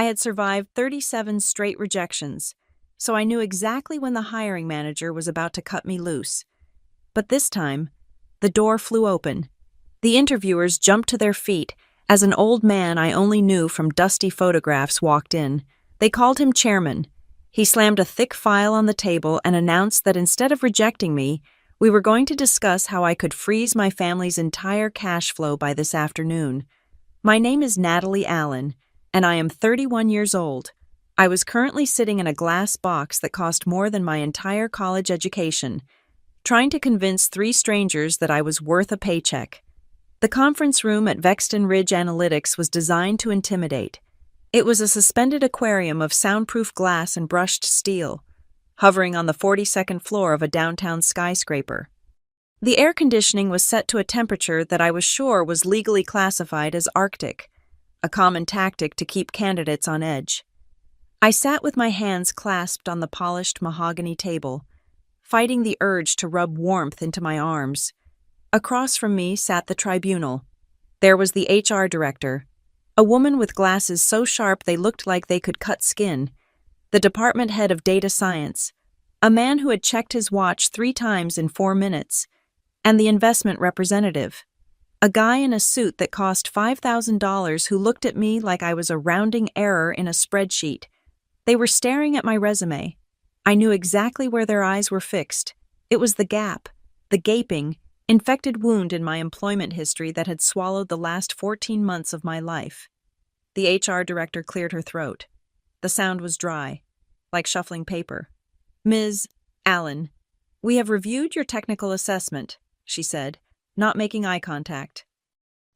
had survived 37 straight rejections, so I knew exactly when the hiring manager was about to cut me loose. But this time, the door flew open. The interviewers jumped to their feet as an old man I only knew from dusty photographs walked in. They called him chairman. He slammed a thick file on the table and announced that instead of rejecting me, we were going to discuss how I could freeze my family's entire cash flow by this afternoon. My name is Natalie Allen, and I am 31 years old. I was currently sitting in a glass box that cost more than my entire college education, trying to convince 3 strangers that I was worth a paycheck. The conference room at Vexton Ridge Analytics was designed to intimidate. It was a suspended aquarium of soundproof glass and brushed steel, hovering on the 42nd floor of a downtown skyscraper. The air conditioning was set to a temperature that I was sure was legally classified as Arctic, a common tactic to keep candidates on edge. I sat with my hands clasped on the polished mahogany table, fighting the urge to rub warmth into my arms. Across from me sat the tribunal. There was the HR director, a woman with glasses so sharp they looked like they could cut skin, the department head of data science, a man who had checked his watch 3 times in 4 minutes, and the investment representative, a guy in a suit that cost $5,000 who looked at me like I was a rounding error in a spreadsheet. They were staring at my resume. I knew exactly where their eyes were fixed. It was the gap, the gaping, infected wound in my employment history that had swallowed the last 14 months of my life. The HR director cleared her throat. The sound was dry, like shuffling paper. "Ms. Allen, we have reviewed your technical assessment," she said, not making eye contact.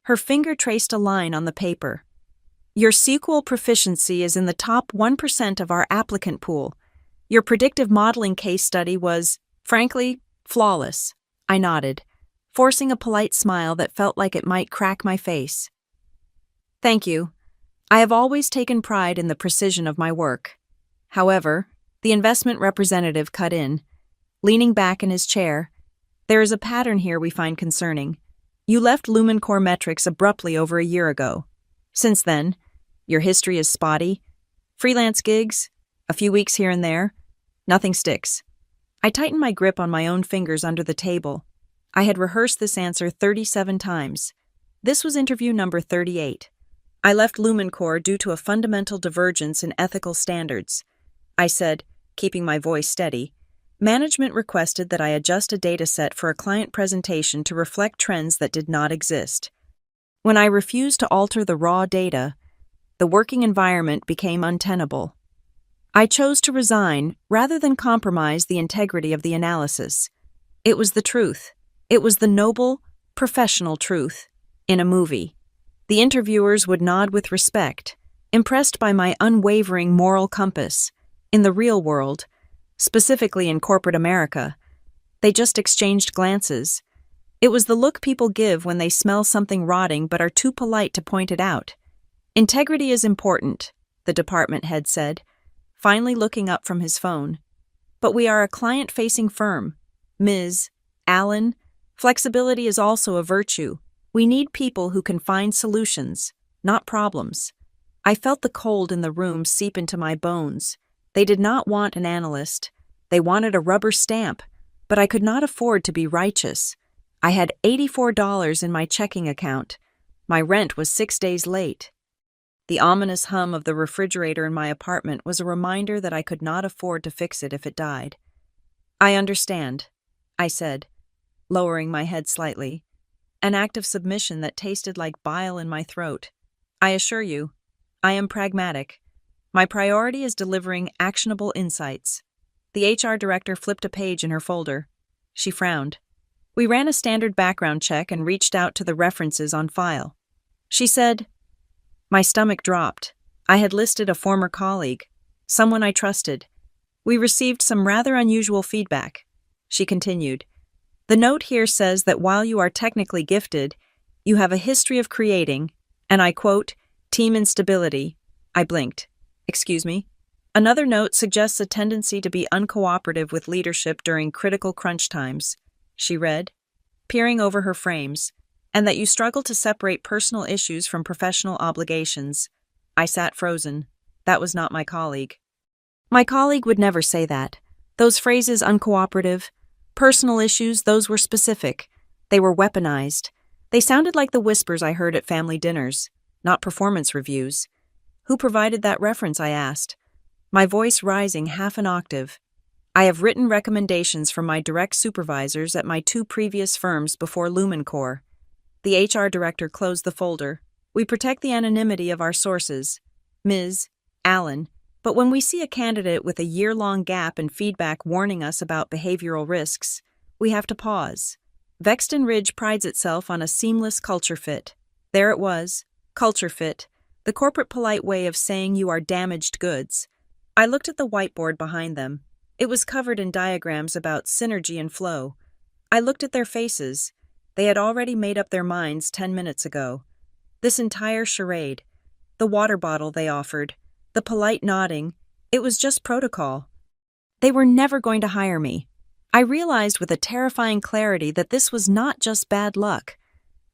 Her finger traced a line on the paper. "Your SQL proficiency is in the top 1% of our applicant pool. Your predictive modeling case study was, frankly, flawless." I nodded, forcing a polite smile that felt like it might crack my face. "Thank you. I have always taken pride in the precision of my work." However, the investment representative cut in, leaning back in his chair. "There is a pattern here we find concerning. You left Lumencore Metrics abruptly over a year ago. Since then, your history is spotty. Freelance gigs, a few weeks here and there. Nothing sticks." I tightened my grip on my own fingers under the table. I had rehearsed this answer 37 times. This was interview number 38. I left Lumencore due to a fundamental divergence in ethical standards. I said, keeping my voice steady. Management requested that I adjust a dataset for a client presentation to reflect trends that did not exist. When I refused to alter the raw data, the working environment became untenable. I chose to resign rather than compromise the integrity of the analysis. It was the truth. It was the noble, professional truth in a movie. The interviewers would nod with respect, impressed by my unwavering moral compass. In the real world, specifically in corporate America, they just exchanged glances. It was the look people give when they smell something rotting but are too polite to point it out. "Integrity is important," the department head said, finally looking up from his phone. "But we are a client-facing firm. Ms. Allen, flexibility is also a virtue. We need people who can find solutions, not problems." I felt the cold in the room seep into my bones. They did not want an analyst. They wanted a rubber stamp, but I could not afford to be righteous. I had $84 in my checking account. My rent was 6 days late. The ominous hum of the refrigerator in my apartment was a reminder that I could not afford to fix it if it died. "I understand," I said, lowering my head slightly, an act of submission that tasted like bile in my throat. "I assure you, I am pragmatic. My priority is delivering actionable insights." The HR director flipped a page in her folder. She frowned. "We ran a standard background check and reached out to the references on file," she said. My stomach dropped. I had listed a former colleague, someone I trusted. "We received some rather unusual feedback," she continued. "The note here says that while you are technically gifted, you have a history of creating, and I quote, team instability." I blinked. "Excuse me?" "Another note suggests a tendency to be uncooperative with leadership during critical crunch times," she read, peering over her frames, "and that you struggle to separate personal issues from professional obligations." I sat frozen. That was not my colleague. My colleague would never say that. Those phrases uncooperative, personal issues, those were specific. They were weaponized. They sounded like the whispers I heard at family dinners, not performance reviews. Who provided that reference, I asked, my voice rising half an octave. I have written recommendations from my direct supervisors at my 2 previous firms before Lumencore. The HR director closed the folder. We protect the anonymity of our sources. Ms. Allen. But when we see a candidate with a year-long gap in feedback warning us about behavioral risks, we have to pause. Vexton Ridge prides itself on a seamless culture fit. There it was, culture fit, the corporate polite way of saying you are damaged goods. I looked at the whiteboard behind them. It was covered in diagrams about synergy and flow. I looked at their faces. They had already made up their minds 10 minutes ago. This entire charade, the water bottle they offered, the polite nodding, it was just protocol. They were never going to hire me. I realized with a terrifying clarity that this was not just bad luck.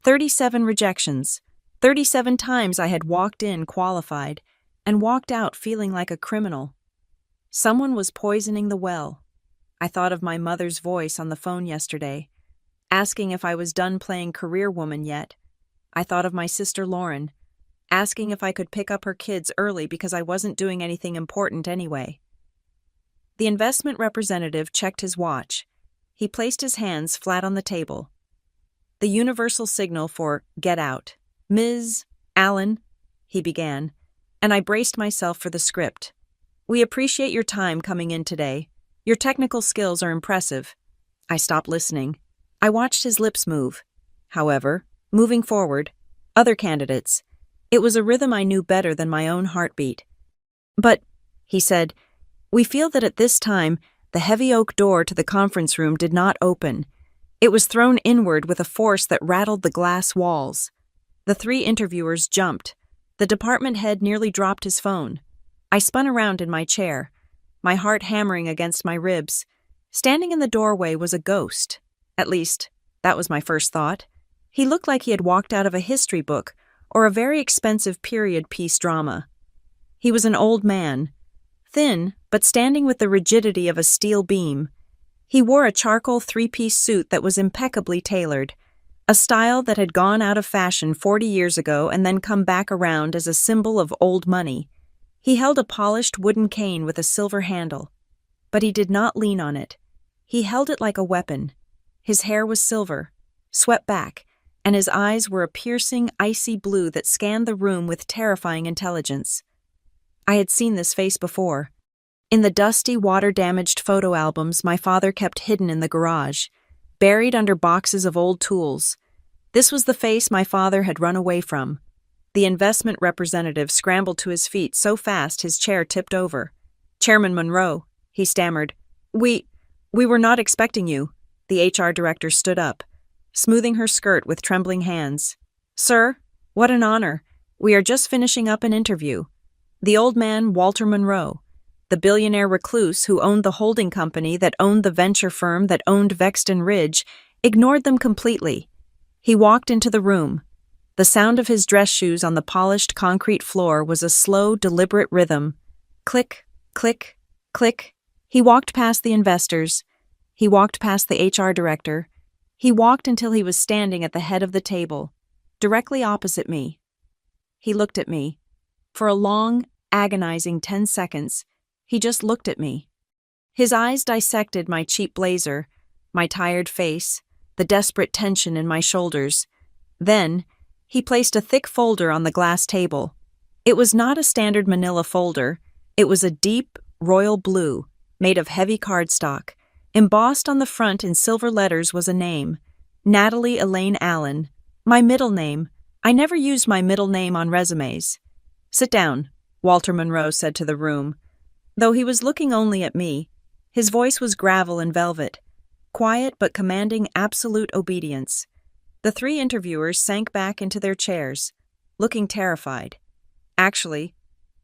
37 rejections. 37 times I had walked in qualified and walked out feeling like a criminal. Someone was poisoning the well. I thought of my mother's voice on the phone yesterday, asking if I was done playing career woman yet. I thought of my sister Lauren, asking if I could pick up her kids early because I wasn't doing anything important anyway. The investment representative checked his watch. He placed his hands flat on the table. The universal signal for get out. Ms. Allen, he began, and I braced myself for the script. We appreciate your time coming in today. Your technical skills are impressive. I stopped listening. I watched his lips move. However, moving forward, other candidates. It was a rhythm I knew better than my own heartbeat. But, he said, we feel that at this time, the heavy oak door to the conference room did not open. It was thrown inward with a force that rattled the glass walls. The 3 interviewers jumped. The department head nearly dropped his phone. I spun around in my chair, my heart hammering against my ribs. Standing in the doorway was a ghost. At least, that was my first thought. He looked like he had walked out of a history book or a very expensive period piece drama. He was an old man, thin, but standing with the rigidity of a steel beam. He wore a charcoal 3-piece suit that was impeccably tailored, a style that had gone out of fashion 40 years ago and then come back around as a symbol of old money. He held a polished wooden cane with a silver handle, but he did not lean on it. He held it like a weapon. His hair was silver, swept back, and his eyes were a piercing, icy blue that scanned the room with terrifying intelligence. I had seen this face before. In the dusty, water-damaged photo albums my father kept hidden in the garage, buried under boxes of old tools. This was the face my father had run away from. The investment representative scrambled to his feet so fast his chair tipped over. Chairman Monroe, he stammered. We were not expecting you. The HR director stood up, smoothing her skirt with trembling hands. Sir, what an honor. We are just finishing up an interview. The old man, Walter Monroe, the billionaire recluse who owned the holding company that owned the venture firm that owned Vexton Ridge, ignored them completely. He walked into the room. The sound of his dress shoes on the polished concrete floor was a slow, deliberate rhythm. Click, click, click. He walked past the investors. He walked past the HR director. He walked until he was standing at the head of the table, directly opposite me. He looked at me. For a long, agonizing 10 seconds, he just looked at me. His eyes dissected my cheap blazer, my tired face, the desperate tension in my shoulders. Then, he placed a thick folder on the glass table. It was not a standard manila folder. It was a deep, royal blue, made of heavy cardstock. Embossed on the front in silver letters was a name, Natalie Elaine Allen. My middle name. I never used my middle name on resumes. Sit down, Walter Monroe said to the room. Though he was looking only at me, his voice was gravel and velvet, quiet but commanding absolute obedience. The 3 interviewers sank back into their chairs, looking terrified. Actually,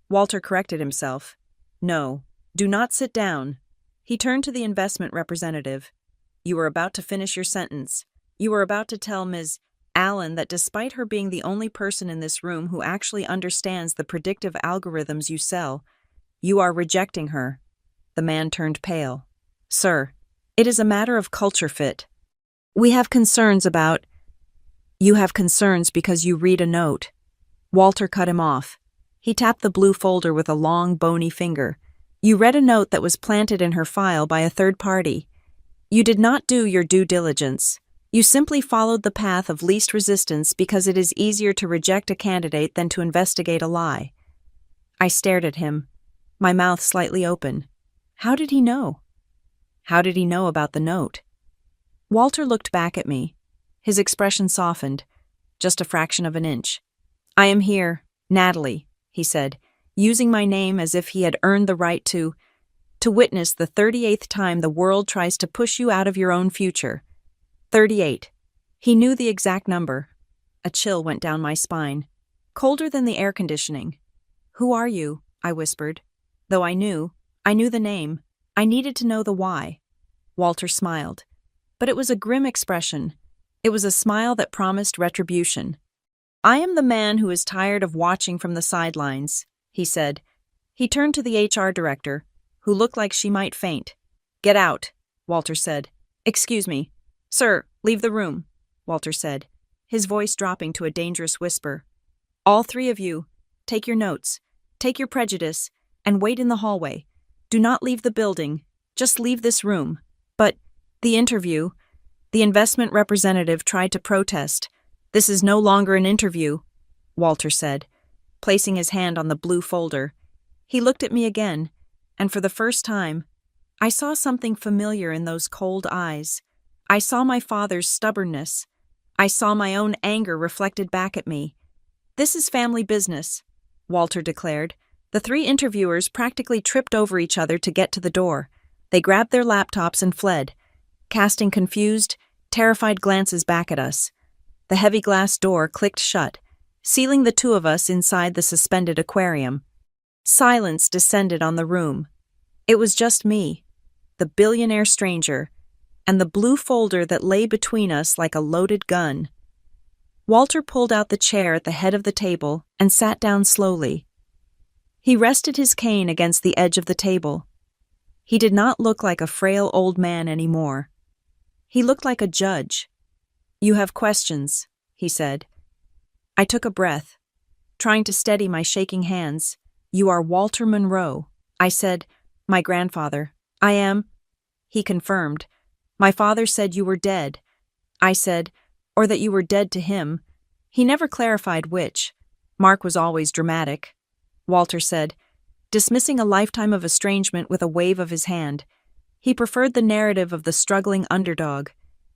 Walter corrected himself. No, do not sit down. He turned to the investment representative. You were about to finish your sentence. You were about to tell Ms. Alan, that despite her being the only person in this room who actually understands the predictive algorithms you sell, you are rejecting her." The man turned pale. "Sir, it is a matter of culture fit. We have concerns about—" "You have concerns because you read a note." Walter cut him off. He tapped the blue folder with a long, bony finger. "You read a note that was planted in her file by a third party. You did not do your due diligence. You simply followed the path of least resistance because it is easier to reject a candidate than to investigate a lie." I stared at him, my mouth slightly open. How did he know? How did he know about the note? Walter looked back at me. His expression softened, just a fraction of an inch. "I am here, Natalie," he said, using my name as if he had earned the right to witness the 38th time the world tries to push you out of your own future. 38. He knew the exact number. A chill went down my spine, colder than the air conditioning. "Who are you?" I whispered. Though I knew the name. I needed to know the why. Walter smiled. But it was a grim expression. It was a smile that promised retribution. "I am the man who is tired of watching from the sidelines," he said. He turned to the HR director, who looked like she might faint. "Get out," Walter said. "Excuse me." "Sir, leave the room," Walter said, his voice dropping to a dangerous whisper. "All three of you, take your notes, take your prejudice, and wait in the hallway. Do not leave the building, just leave this room." "But the interview," the investment representative tried to protest. "This is no longer an interview," Walter said, placing his hand on the blue folder. He looked at me again, and for the first time, I saw something familiar in those cold eyes. I saw my father's stubbornness. I saw my own anger reflected back at me. "This is family business," Walter declared. The three interviewers practically tripped over each other to get to the door. They grabbed their laptops and fled, casting confused, terrified glances back at us. The heavy glass door clicked shut, sealing the two of us inside the suspended aquarium. Silence descended on the room. It was just me, the billionaire stranger, and the blue folder that lay between us like a loaded gun. Walter pulled out the chair at the head of the table and sat down slowly. He rested his cane against the edge of the table. He did not look like a frail old man anymore. He looked like a judge. "You have questions," he said. I took a breath, trying to steady my shaking hands. "You are Walter Monroe," I said. "My grandfather." "I am," he confirmed. "My father said you were dead." I said, "Or that you were dead to him." He never clarified which. Mark was always dramatic. Walter said, dismissing a lifetime of estrangement with a wave of his hand. "He preferred the narrative of the struggling underdog.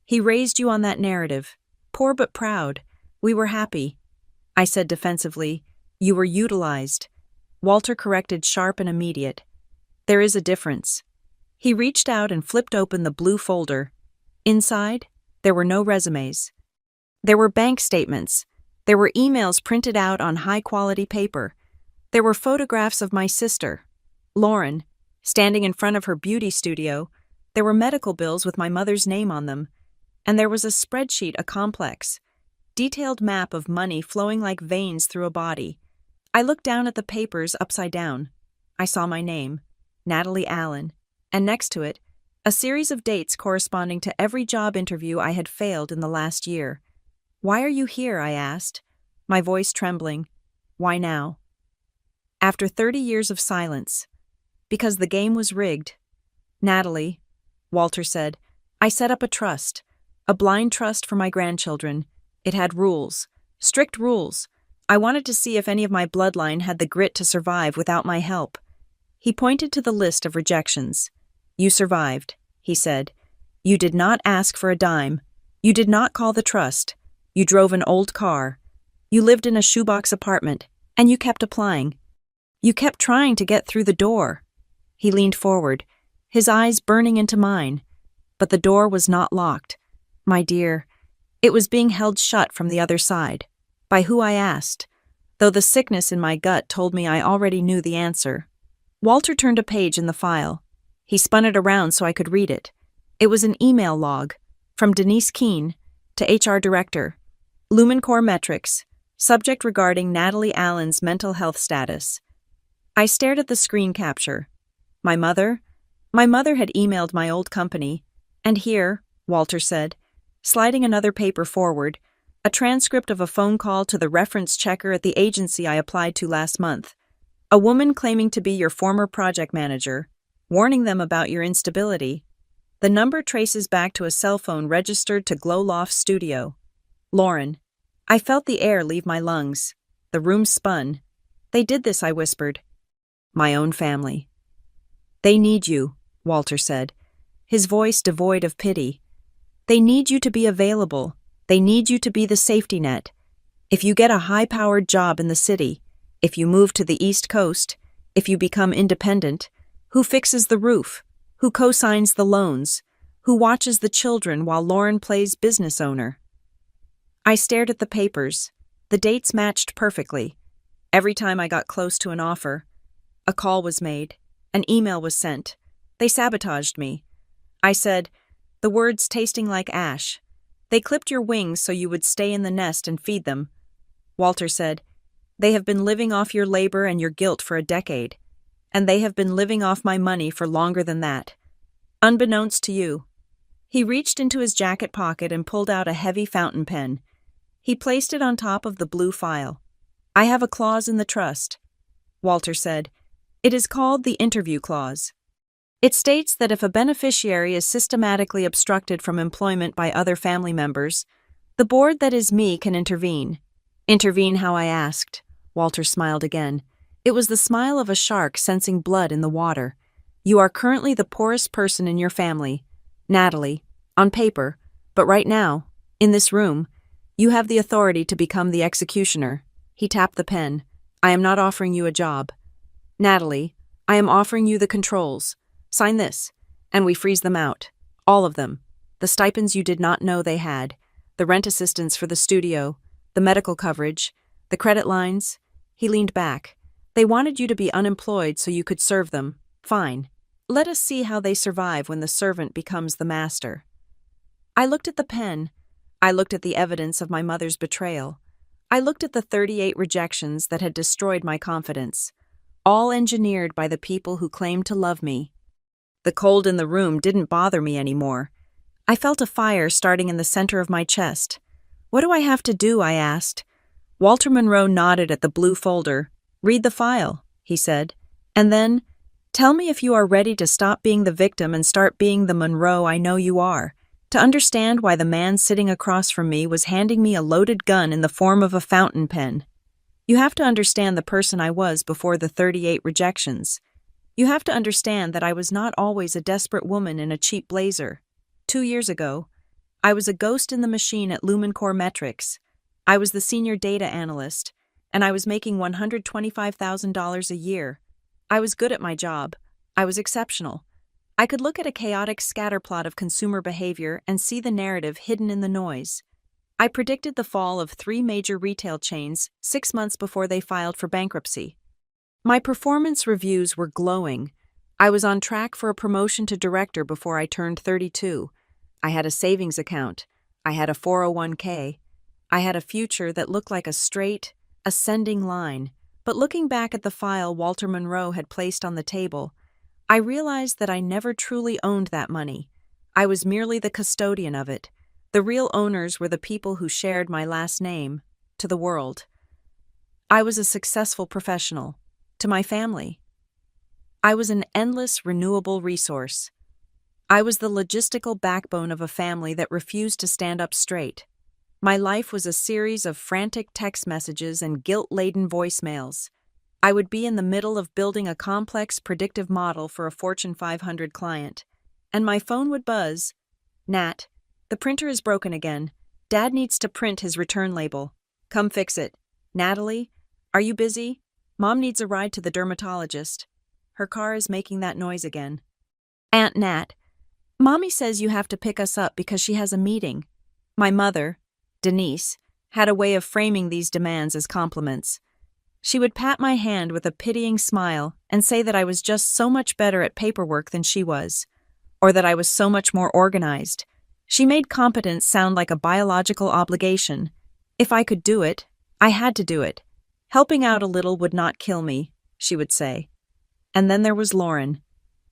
He raised you on that narrative. Poor but proud. We were happy." I said defensively, "You were utilized." Walter corrected sharp and immediate. "There is a difference." He reached out and flipped open the blue folder. Inside, there were no resumes. There were bank statements. There were emails printed out on high-quality paper. There were photographs of my sister, Lauren, standing in front of her beauty studio. There were medical bills with my mother's name on them. And there was a spreadsheet, a complex, detailed map of money flowing like veins through a body. I looked down at the papers upside down. I saw my name, Natalie Allen, and next to it, a series of dates corresponding to every job interview I had failed in the last year. "Why are you here?" I asked, my voice trembling. "Why now?" After 30 years of silence. "Because the game was rigged." "Natalie," Walter said, "I set up a trust, a blind trust for my grandchildren. It had rules, strict rules. I wanted to see if any of my bloodline had the grit to survive without my help." He pointed to the list of rejections. "You survived," he said. "You did not ask for a dime. You did not call the trust. You drove an old car. You lived in a shoebox apartment, and you kept applying. You kept trying to get through the door." He leaned forward, his eyes burning into mine. But the door was not locked. My dear, it was being held shut from the other side. By who, I asked, though the sickness in my gut told me I already knew the answer. Walter turned a page in the file. He spun it around so I could read it. It was an email log from Denise Keene to HR Director. Lumencore metrics. Subject regarding Natalie Allen's mental health status. I stared at the screen capture. My mother? My mother had emailed my old company. And here, Walter said, sliding another paper forward, a transcript of a phone call to the reference checker at the agency I applied to last month. A woman claiming to be your former project manager, warning them about your instability. The number traces back to a cell phone registered to Glowloft Studio. Lauren. I felt the air leave my lungs. The room spun. They did this, I whispered. My own family. They need you, Walter said, his voice devoid of pity. They need you to be available. They need you to be the safety net. If you get a high-powered job in the city, if you move to the East Coast, if you become independent, who fixes the roof? Who co-signs the loans? Who watches the children while Lauren plays business owner? I stared at the papers. The dates matched perfectly. Every time I got close to an offer, a call was made, an email was sent. They sabotaged me. I said, the words tasting like ash. They clipped your wings so you would stay in the nest and feed them. Walter said, they have been living off your labor and your guilt for a decade. And they have been living off my money for longer than that. Unbeknownst to you. He reached into his jacket pocket and pulled out a heavy fountain pen. He placed it on top of the blue file. I have a clause in the trust. Walter said, it is called the interview clause. It states that if a beneficiary is systematically obstructed from employment by other family members, the board, that is me, can intervene. Intervene how, I asked. Walter smiled again. It was the smile of a shark sensing blood in the water. You are currently the poorest person in your family, Natalie, on paper, but right now, in this room, you have the authority to become the executioner. He tapped the pen. I am not offering you a job. Natalie, I am offering you the controls. Sign this, and we freeze them out. All of them. The stipends you did not know they had, the rent assistance for the studio, the medical coverage, the credit lines. He leaned back. They wanted you to be unemployed so you could serve them. Fine. Let us see how they survive when the servant becomes the master. I looked at the pen. I looked at the evidence of my mother's betrayal. I looked at the 38 rejections that had destroyed my confidence, all engineered by the people who claimed to love me. The cold in the room didn't bother me anymore. I felt a fire starting in the center of my chest. What do I have to do? I asked. Walter Monroe nodded at the blue folder. Read the file, he said, and then, tell me if you are ready to stop being the victim and start being the Monroe I know you are, to understand why the man sitting across from me was handing me a loaded gun in the form of a fountain pen. You have to understand the person I was before the 38 rejections. You have to understand that I was not always a desperate woman in a cheap blazer. 2 years ago, I was a ghost in the machine at Lumencore Metrics. I was the senior data analyst, and I was making $125,000 a year. I was good at my job. I was exceptional. I could look at a chaotic scatterplot of consumer behavior and see the narrative hidden in the noise. I predicted the fall of 3 major retail chains 6 months before they filed for bankruptcy. My performance reviews were glowing. I was on track for a promotion to director before I turned 32. I had a savings account. I had a 401k. I had a future that looked like a straight, ascending line. But looking back at the file Walter Monroe had placed on the table, I realized that I never truly owned that money. I was merely the custodian of it. The real owners were the people who shared my last name, to the world. I was a successful professional. To my family. I was an endless, renewable resource. I was the logistical backbone of a family that refused to stand up straight. My life was a series of frantic text messages and guilt-laden voicemails. I would be in the middle of building a complex predictive model for a Fortune 500 client, and my phone would buzz. Nat, the printer is broken again. Dad needs to print his return label. Come fix it. Natalie, are you busy? Mom needs a ride to the dermatologist. Her car is making that noise again. Aunt Nat, Mommy says you have to pick us up because she has a meeting. My mother, Denise, had a way of framing these demands as compliments. She would pat my hand with a pitying smile and say that I was just so much better at paperwork than she was, or that I was so much more organized. She made competence sound like a biological obligation. If I could do it, I had to do it. Helping out a little would not kill me, she would say. And then there was Lauren.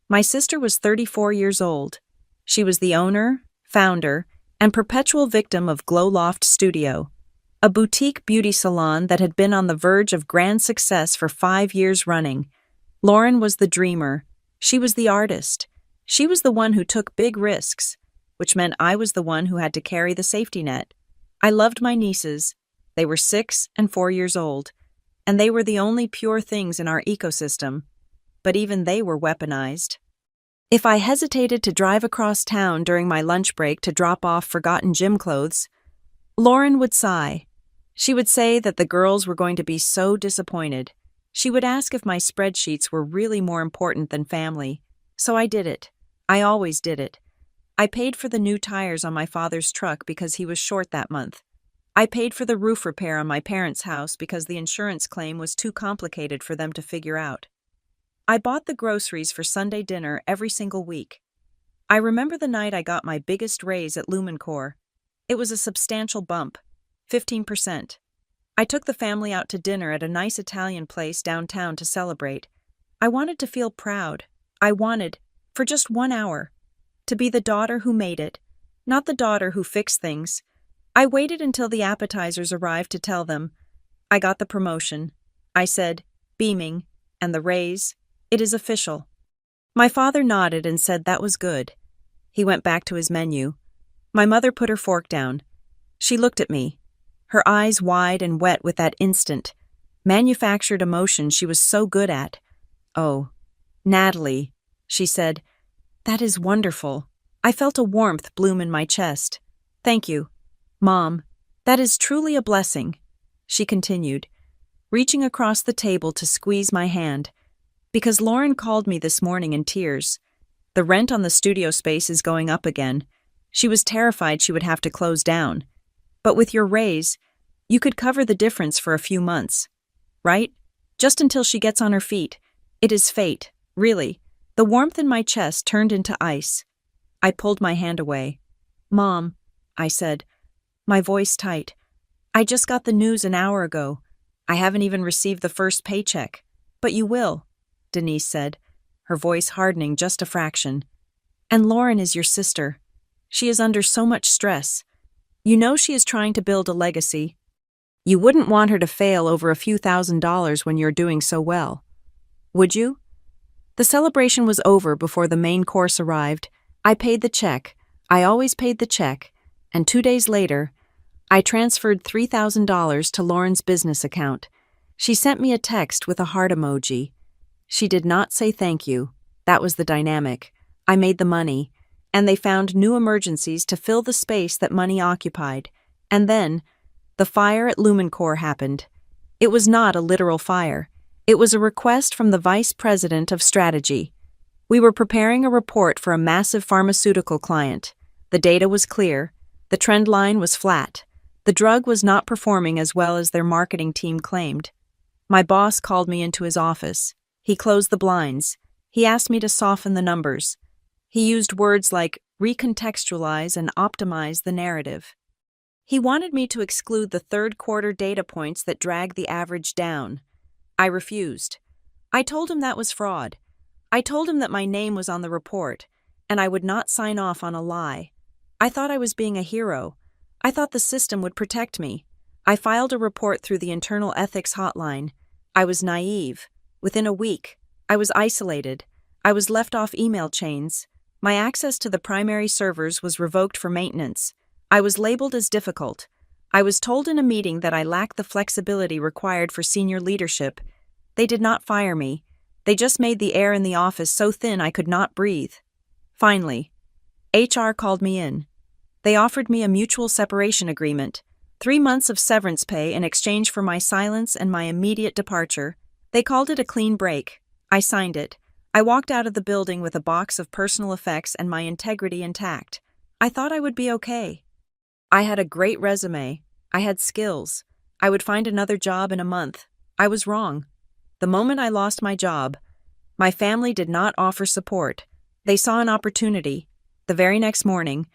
My sister was 34 years old. She was the owner, founder, and perpetual victim of Glow Loft Studio, a boutique beauty salon that had been on the verge of grand success for 5 years running. Lauren was the dreamer. She was the artist. She was the one who took big risks, which meant I was the one who had to carry the safety net. I loved my nieces. They were 6 and 4 years old, and they were the only pure things in our ecosystem. But even they were weaponized. If I hesitated to drive across town during my lunch break to drop off forgotten gym clothes, Lauren would sigh. She would say that the girls were going to be so disappointed. She would ask if my spreadsheets were really more important than family. So I did it. I always did it. I paid for the new tires on my father's truck because he was short that month. I paid for the roof repair on my parents' house because the insurance claim was too complicated for them to figure out. I bought the groceries for Sunday dinner every single week. I remember the night I got my biggest raise at Lumencore. It was a substantial bump, 15%. I took the family out to dinner at a nice Italian place downtown to celebrate. I wanted to feel proud. I wanted, for just 1 hour, to be the daughter who made it, not the daughter who fixed things. I waited until the appetizers arrived to tell them. I got the promotion. I said, beaming, and the raise. It is official. My father nodded and said that was good. He went back to his menu. My mother put her fork down. She looked at me, her eyes wide and wet with that instant, manufactured emotion she was so good at. "Oh, Natalie," she said, "that is wonderful." I felt a warmth bloom in my chest. "Thank you, Mom. That is truly a blessing," she continued, reaching across the table to squeeze my hand. "Because Lauren called me this morning in tears. The rent on the studio space is going up again. She was terrified she would have to close down. But with your raise, you could cover the difference for a few months. Right? Just until she gets on her feet. It is fate, really." The warmth in my chest turned into ice. I pulled my hand away. "Mom," I said, my voice tight, "I just got the news an hour ago. I haven't even received the first paycheck. But you will," Denise said, her voice hardening just a fraction. "And Lauren is your sister. She is under so much stress. You know she is trying to build a legacy. You wouldn't want her to fail over a few $1,000s when you're doing so well. Would you?" The celebration was over before the main course arrived. I paid the check. I always paid the check. And 2 days later, I transferred $3,000 to Lauren's business account. She sent me a text with a heart emoji. She did not say thank you. That was the dynamic. I made the money, and they found new emergencies to fill the space that money occupied. And then, the fire at Lumencore happened. It was not a literal fire. It was a request from the Vice President of Strategy. We were preparing a report for a massive pharmaceutical client. The data was clear. The trend line was flat. The drug was not performing as well as their marketing team claimed. My boss called me into his office. He closed the blinds. He asked me to soften the numbers. He used words like recontextualize and optimize the narrative. He wanted me to exclude the third-quarter data points that drag the average down. I refused. I told him that was fraud. I told him that my name was on the report, and I would not sign off on a lie. I thought I was being a hero. I thought the system would protect me. I filed a report through the internal ethics hotline. I was naive. Within a week, I was isolated. I was left off email chains. My access to the primary servers was revoked for maintenance. I was labeled as difficult. I was told in a meeting that I lacked the flexibility required for senior leadership. They did not fire me. They just made the air in the office so thin I could not breathe. Finally, HR called me in. They offered me a mutual separation agreement, 3 months of severance pay in exchange for my silence and my immediate departure. They called it a clean break. I signed it. I walked out of the building with a box of personal effects and my integrity intact. I thought I would be okay. I had a great resume. I had skills. I would find another job in a month. I was wrong. The moment I lost my job, my family did not offer support. They saw an opportunity. The very next morning,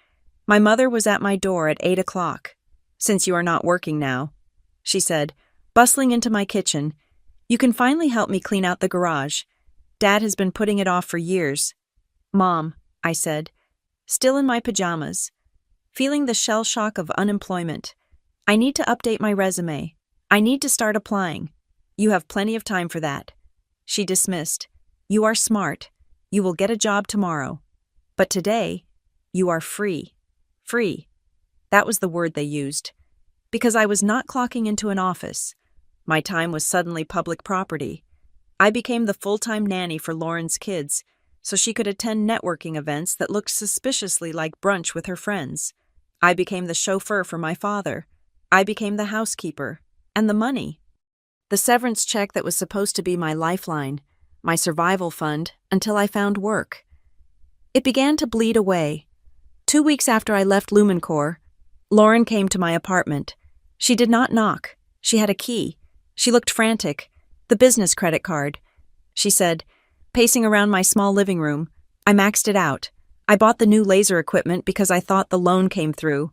my mother was at my door at 8 o'clock. Since you are not working now, she said, bustling into my kitchen, you can finally help me clean out the garage. Dad has been putting it off for years. Mom, I said, still in my pajamas, feeling the shell shock of unemployment. I need to update my resume. I need to start applying. You have plenty of time for that. She dismissed. You are smart. You will get a job tomorrow. But today, you are free. Free. That was the word they used. Because I was not clocking into an office. My time was suddenly public property. I became the full-time nanny for Lauren's kids, so she could attend networking events that looked suspiciously like brunch with her friends. I became the chauffeur for my father. I became the housekeeper. And the money. The severance check that was supposed to be my lifeline, my survival fund, until I found work. It began to bleed away. 2 weeks after I left Lumencore, Lauren came to my apartment. She did not knock. She had a key. She looked frantic. The business credit card. She said, pacing around my small living room, I maxed it out. I bought the new laser equipment because I thought the loan came through.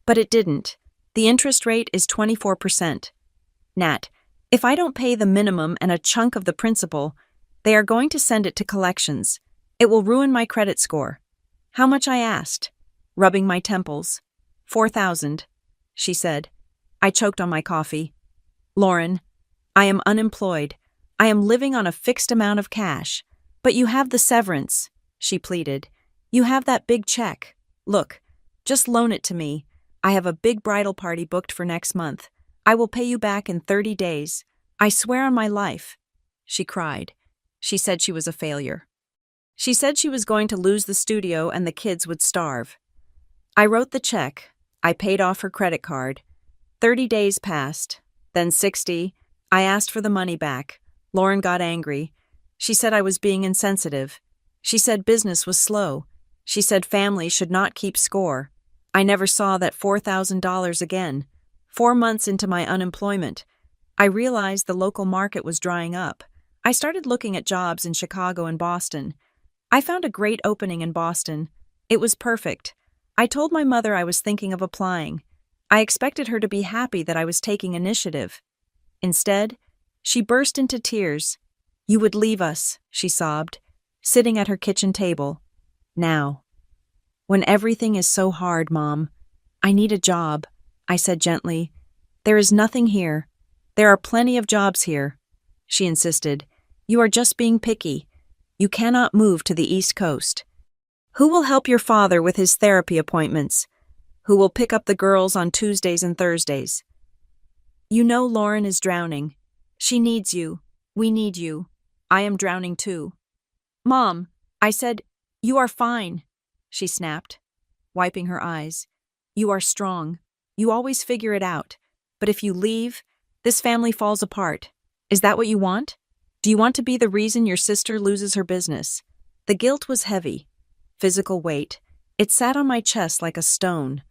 But it didn't. The interest rate is 24%. Nat, if I don't pay the minimum and a chunk of the principal, they are going to send it to collections. It will ruin my credit score. How much I asked? Rubbing my temples. 4,000, she said. I choked on my coffee. Lauren, I am unemployed. I am living on a fixed amount of cash. But you have the severance, she pleaded. You have that big check. Look, just loan it to me. I have a big bridal party booked for next month. I will pay you back in 30 days. I swear on my life. She cried. She said she was a failure. She said she was going to lose the studio and the kids would starve. I wrote the check. I paid off her credit card. 30 days passed. Then 60. I asked for the money back. Lauren got angry. She said I was being insensitive. She said business was slow. She said family should not keep score. I never saw that $4,000 again. 4 months into my unemployment, I realized the local market was drying up. I started looking at jobs in Chicago and Boston. I found a great opening in Boston. It was perfect. I told my mother I was thinking of applying. I expected her to be happy that I was taking initiative. Instead, she burst into tears. You would leave us, she sobbed, sitting at her kitchen table. Now. When everything is so hard, Mom. I need a job, I said gently. There is nothing here. There are plenty of jobs here. She insisted. You are just being picky. You cannot move to the East Coast. Who will help your father with his therapy appointments? Who will pick up the girls on Tuesdays and Thursdays? You know Lauren is drowning. She needs you. We need you. I am drowning too. Mom, I said, you are fine, she snapped, wiping her eyes. You are strong. You always figure it out. But if you leave, this family falls apart. Is that what you want? Do you want to be the reason your sister loses her business? The guilt was heavy. Physical weight. It sat on my chest like a stone.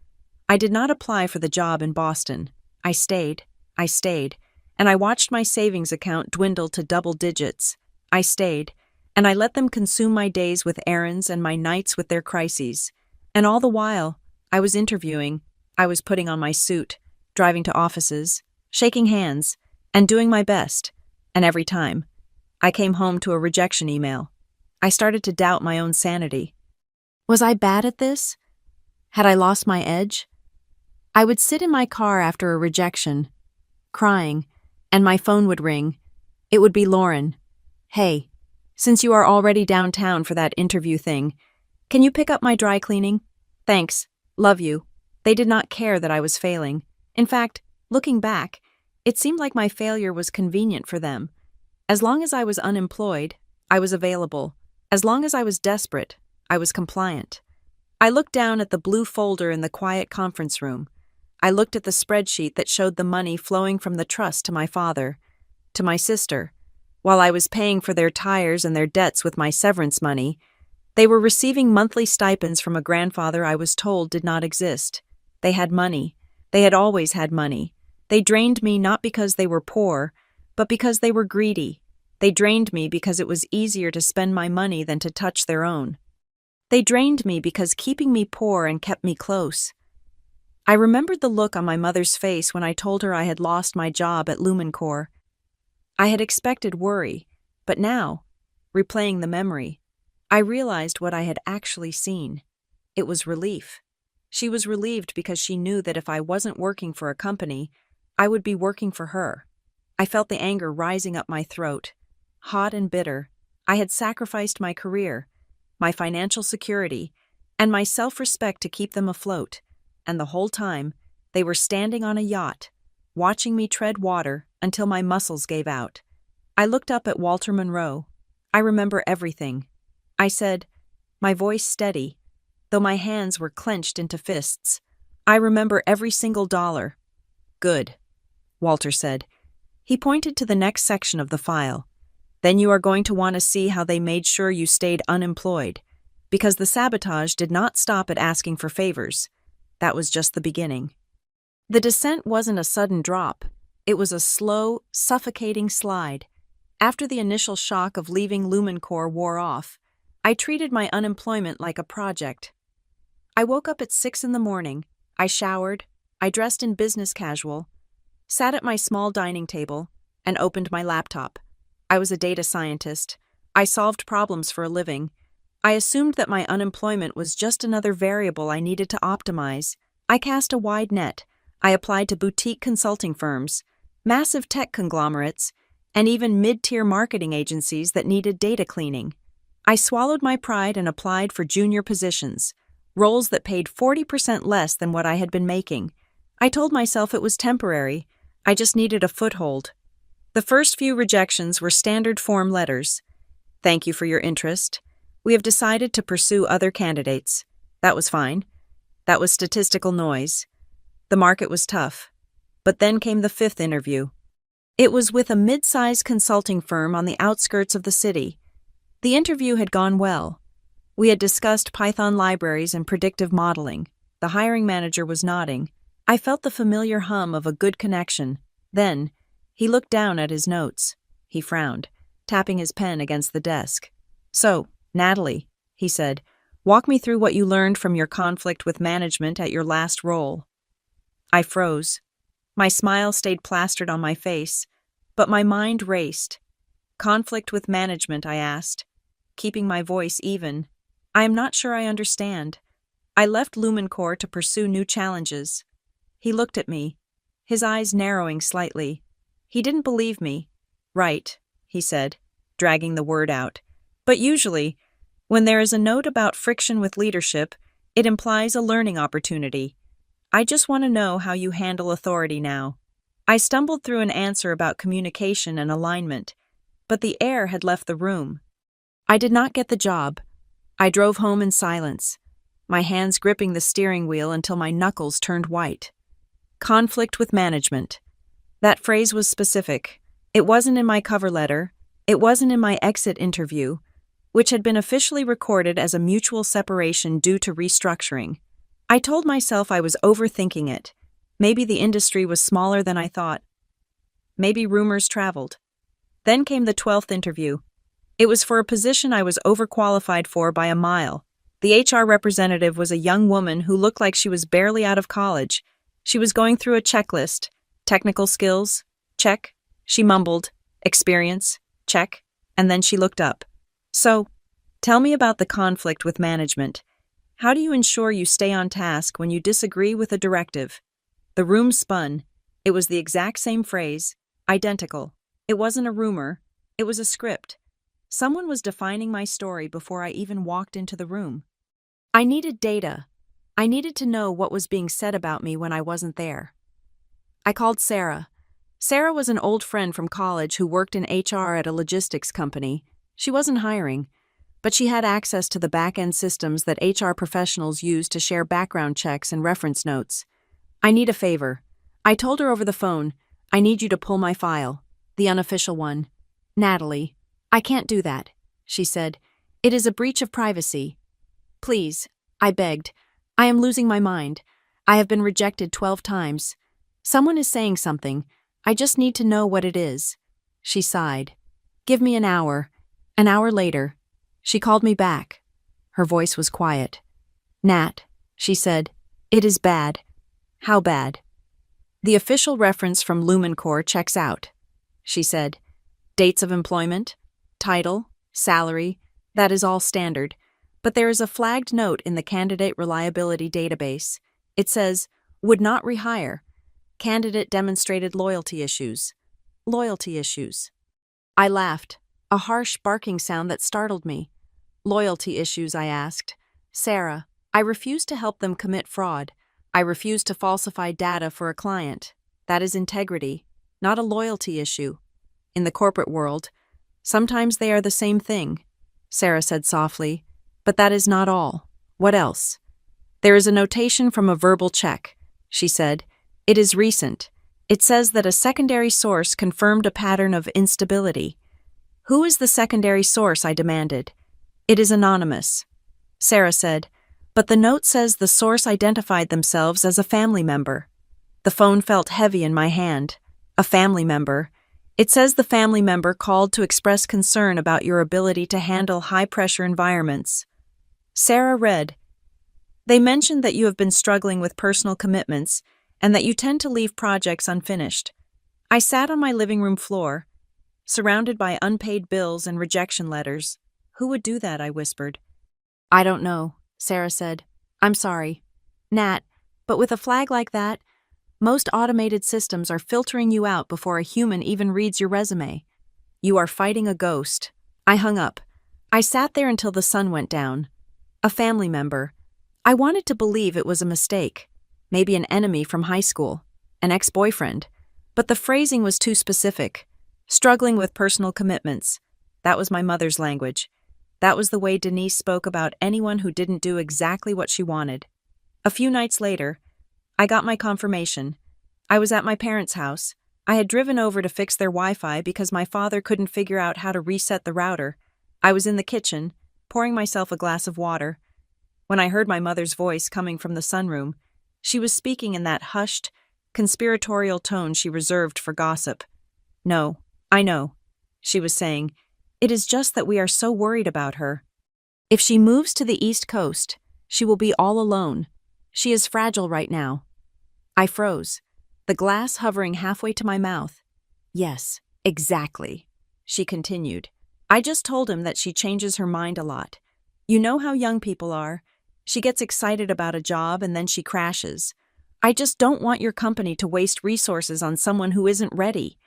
I did not apply for the job in Boston. I stayed, and I watched my savings account dwindle to double digits. I stayed, and I let them consume my days with errands and my nights with their crises. And all the while, I was interviewing, I was putting on my suit, driving to offices, shaking hands, and doing my best. And every time, I came home to a rejection email. I started to doubt my own sanity. Was I bad at this? Had I lost my edge? I would sit in my car after a rejection, crying, and my phone would ring. It would be Lauren. Hey, since you are already downtown for that interview thing, can you pick up my dry cleaning? Thanks. Love you. They did not care that I was failing. In fact, looking back, it seemed like my failure was convenient for them. As long as I was unemployed, I was available. As long as I was desperate, I was compliant. I looked down at the blue folder in the quiet conference room. I looked at the spreadsheet that showed the money flowing from the trust to my father, to my sister. While I was paying for their tires and their debts with my severance money, they were receiving monthly stipends from a grandfather I was told did not exist. They had money. They had always had money. They drained me not because they were poor, but because they were greedy. They drained me because it was easier to spend my money than to touch their own. They drained me because keeping me poor and kept me close. I remembered the look on my mother's face when I told her I had lost my job at Lumencore. I had expected worry, but now, replaying the memory, I realized what I had actually seen. It was relief. She was relieved because she knew that if I wasn't working for a company, I would be working for her. I felt the anger rising up my throat. Hot and bitter, I had sacrificed my career, my financial security, and my self-respect to keep them afloat, and the whole time, they were standing on a yacht, watching me tread water until my muscles gave out. I looked up at Walter Monroe. I remember everything. I said, my voice steady, though my hands were clenched into fists. I remember every single dollar. Good, Walter said. He pointed to the next section of the file. Then you are going to want to see how they made sure you stayed unemployed, because the sabotage did not stop at asking for favors. That was just the beginning. The descent wasn't a sudden drop. It was a slow, suffocating slide. After the initial shock of leaving Lumencore wore off, I treated my unemployment like a project. I woke up at 6 in the morning. I showered. I dressed in business casual, sat at my small dining table, and opened my laptop. I was a data scientist. I solved problems for a living. I assumed that my unemployment was just another variable I needed to optimize. I cast a wide net. I applied to boutique consulting firms, massive tech conglomerates, and even mid-tier marketing agencies that needed data cleaning. I swallowed my pride and applied for junior positions, roles that paid 40% less than what I had been making. I told myself it was temporary. I just needed a foothold. The first few rejections were standard form letters. Thank you for your interest. We have decided to pursue other candidates. That was fine. That was statistical noise. The market was tough. But then came the 5th interview. It was with a mid-sized consulting firm on the outskirts of the city. The interview had gone well. We had discussed Python libraries and predictive modeling. The hiring manager was nodding. I felt the familiar hum of a good connection. Then, he looked down at his notes. He frowned, tapping his pen against the desk. So, Natalie, he said, walk me through what you learned from your conflict with management at your last role. I froze. My smile stayed plastered on my face, but my mind raced. Conflict with management, I asked, keeping my voice even. I am not sure I understand. I left Lumencore to pursue new challenges. He looked at me, his eyes narrowing slightly. He didn't believe me. Right, he said, dragging the word out. But usually, when there is a note about friction with leadership, it implies a learning opportunity. I just want to know how you handle authority now. I stumbled through an answer about communication and alignment, but the air had left the room. I did not get the job. I drove home in silence, my hands gripping the steering wheel until my knuckles turned white. Conflict with management. That phrase was specific. It wasn't in my cover letter. It wasn't in my exit interview, which had been officially recorded as a mutual separation due to restructuring. I told myself I was overthinking it. Maybe the industry was smaller than I thought. Maybe rumors traveled. Then came the 12th interview. It was for a position I was overqualified for by a mile. The HR representative was a young woman who looked like she was barely out of college. She was going through a checklist. Technical skills? Check. She mumbled. Experience? Check. And then she looked up. So, tell me about the conflict with management. How do you ensure you stay on task when you disagree with a directive? The room spun. It was the exact same phrase, identical. It wasn't a rumor. It was a script. Someone was defining my story before I even walked into the room. I needed data. I needed to know what was being said about me when I wasn't there. I called Sarah. Sarah was an old friend from college who worked in HR at a logistics company. She wasn't hiring, but she had access to the back-end systems that HR professionals use to share background checks and reference notes. I need a favor. I told her over the phone, I need you to pull my file, the unofficial one. Natalie, I can't do that, she said. It is a breach of privacy. Please, I begged. I am losing my mind. I have been rejected 12 times. Someone is saying something. I just need to know what it is. She sighed. Give me an hour. An hour later, she called me back. Her voice was quiet. Nat, she said, it is bad. How bad? The official reference from Lumencore checks out, she said. Dates of employment, title, salary, that is all standard. But there is a flagged note in the candidate reliability database. It says, would not rehire. Candidate demonstrated loyalty issues. Loyalty issues. I laughed, a harsh barking sound that startled me. Loyalty issues, I asked. Sarah, I refuse to help them commit fraud. I refuse to falsify data for a client. That is integrity, not a loyalty issue. In the corporate world, sometimes they are the same thing, Sarah said softly. But that is not all. What else? There is a notation from a verbal check, she said. It is recent. It says that a secondary source confirmed a pattern of instability. Who is the secondary source? I demanded. It is anonymous, Sarah said, but the note says the source identified themselves as a family member. The phone felt heavy in my hand. A family member. It says the family member called to express concern about your ability to handle high-pressure environments. Sarah read, they mentioned that you have been struggling with personal commitments and that you tend to leave projects unfinished. I sat on my living room floor, surrounded by unpaid bills and rejection letters. Who would do that? I whispered. I don't know, Sarah said. I'm sorry. Nat, but with a flag like that, most automated systems are filtering you out before a human even reads your resume. You are fighting a ghost. I hung up. I sat there until the sun went down. A family member. I wanted to believe it was a mistake. Maybe an enemy from high school. An ex-boyfriend. But the phrasing was too specific. Struggling with personal commitments. That was my mother's language. That was the way Denise spoke about anyone who didn't do exactly what she wanted. A few nights later, I got my confirmation. I was at my parents' house. I had driven over to fix their Wi-Fi because my father couldn't figure out how to reset the router. I was in the kitchen, pouring myself a glass of water, when I heard my mother's voice coming from the sunroom. She was speaking in that hushed, conspiratorial tone she reserved for gossip. No, I know, she was saying. It is just that we are so worried about her. If she moves to the East Coast, she will be all alone. She is fragile right now. I froze, the glass hovering halfway to my mouth. Yes, exactly, she continued. I just told him that she changes her mind a lot. You know how young people are. She gets excited about a job and then she crashes. I just don't want your company to waste resources on someone who isn't ready.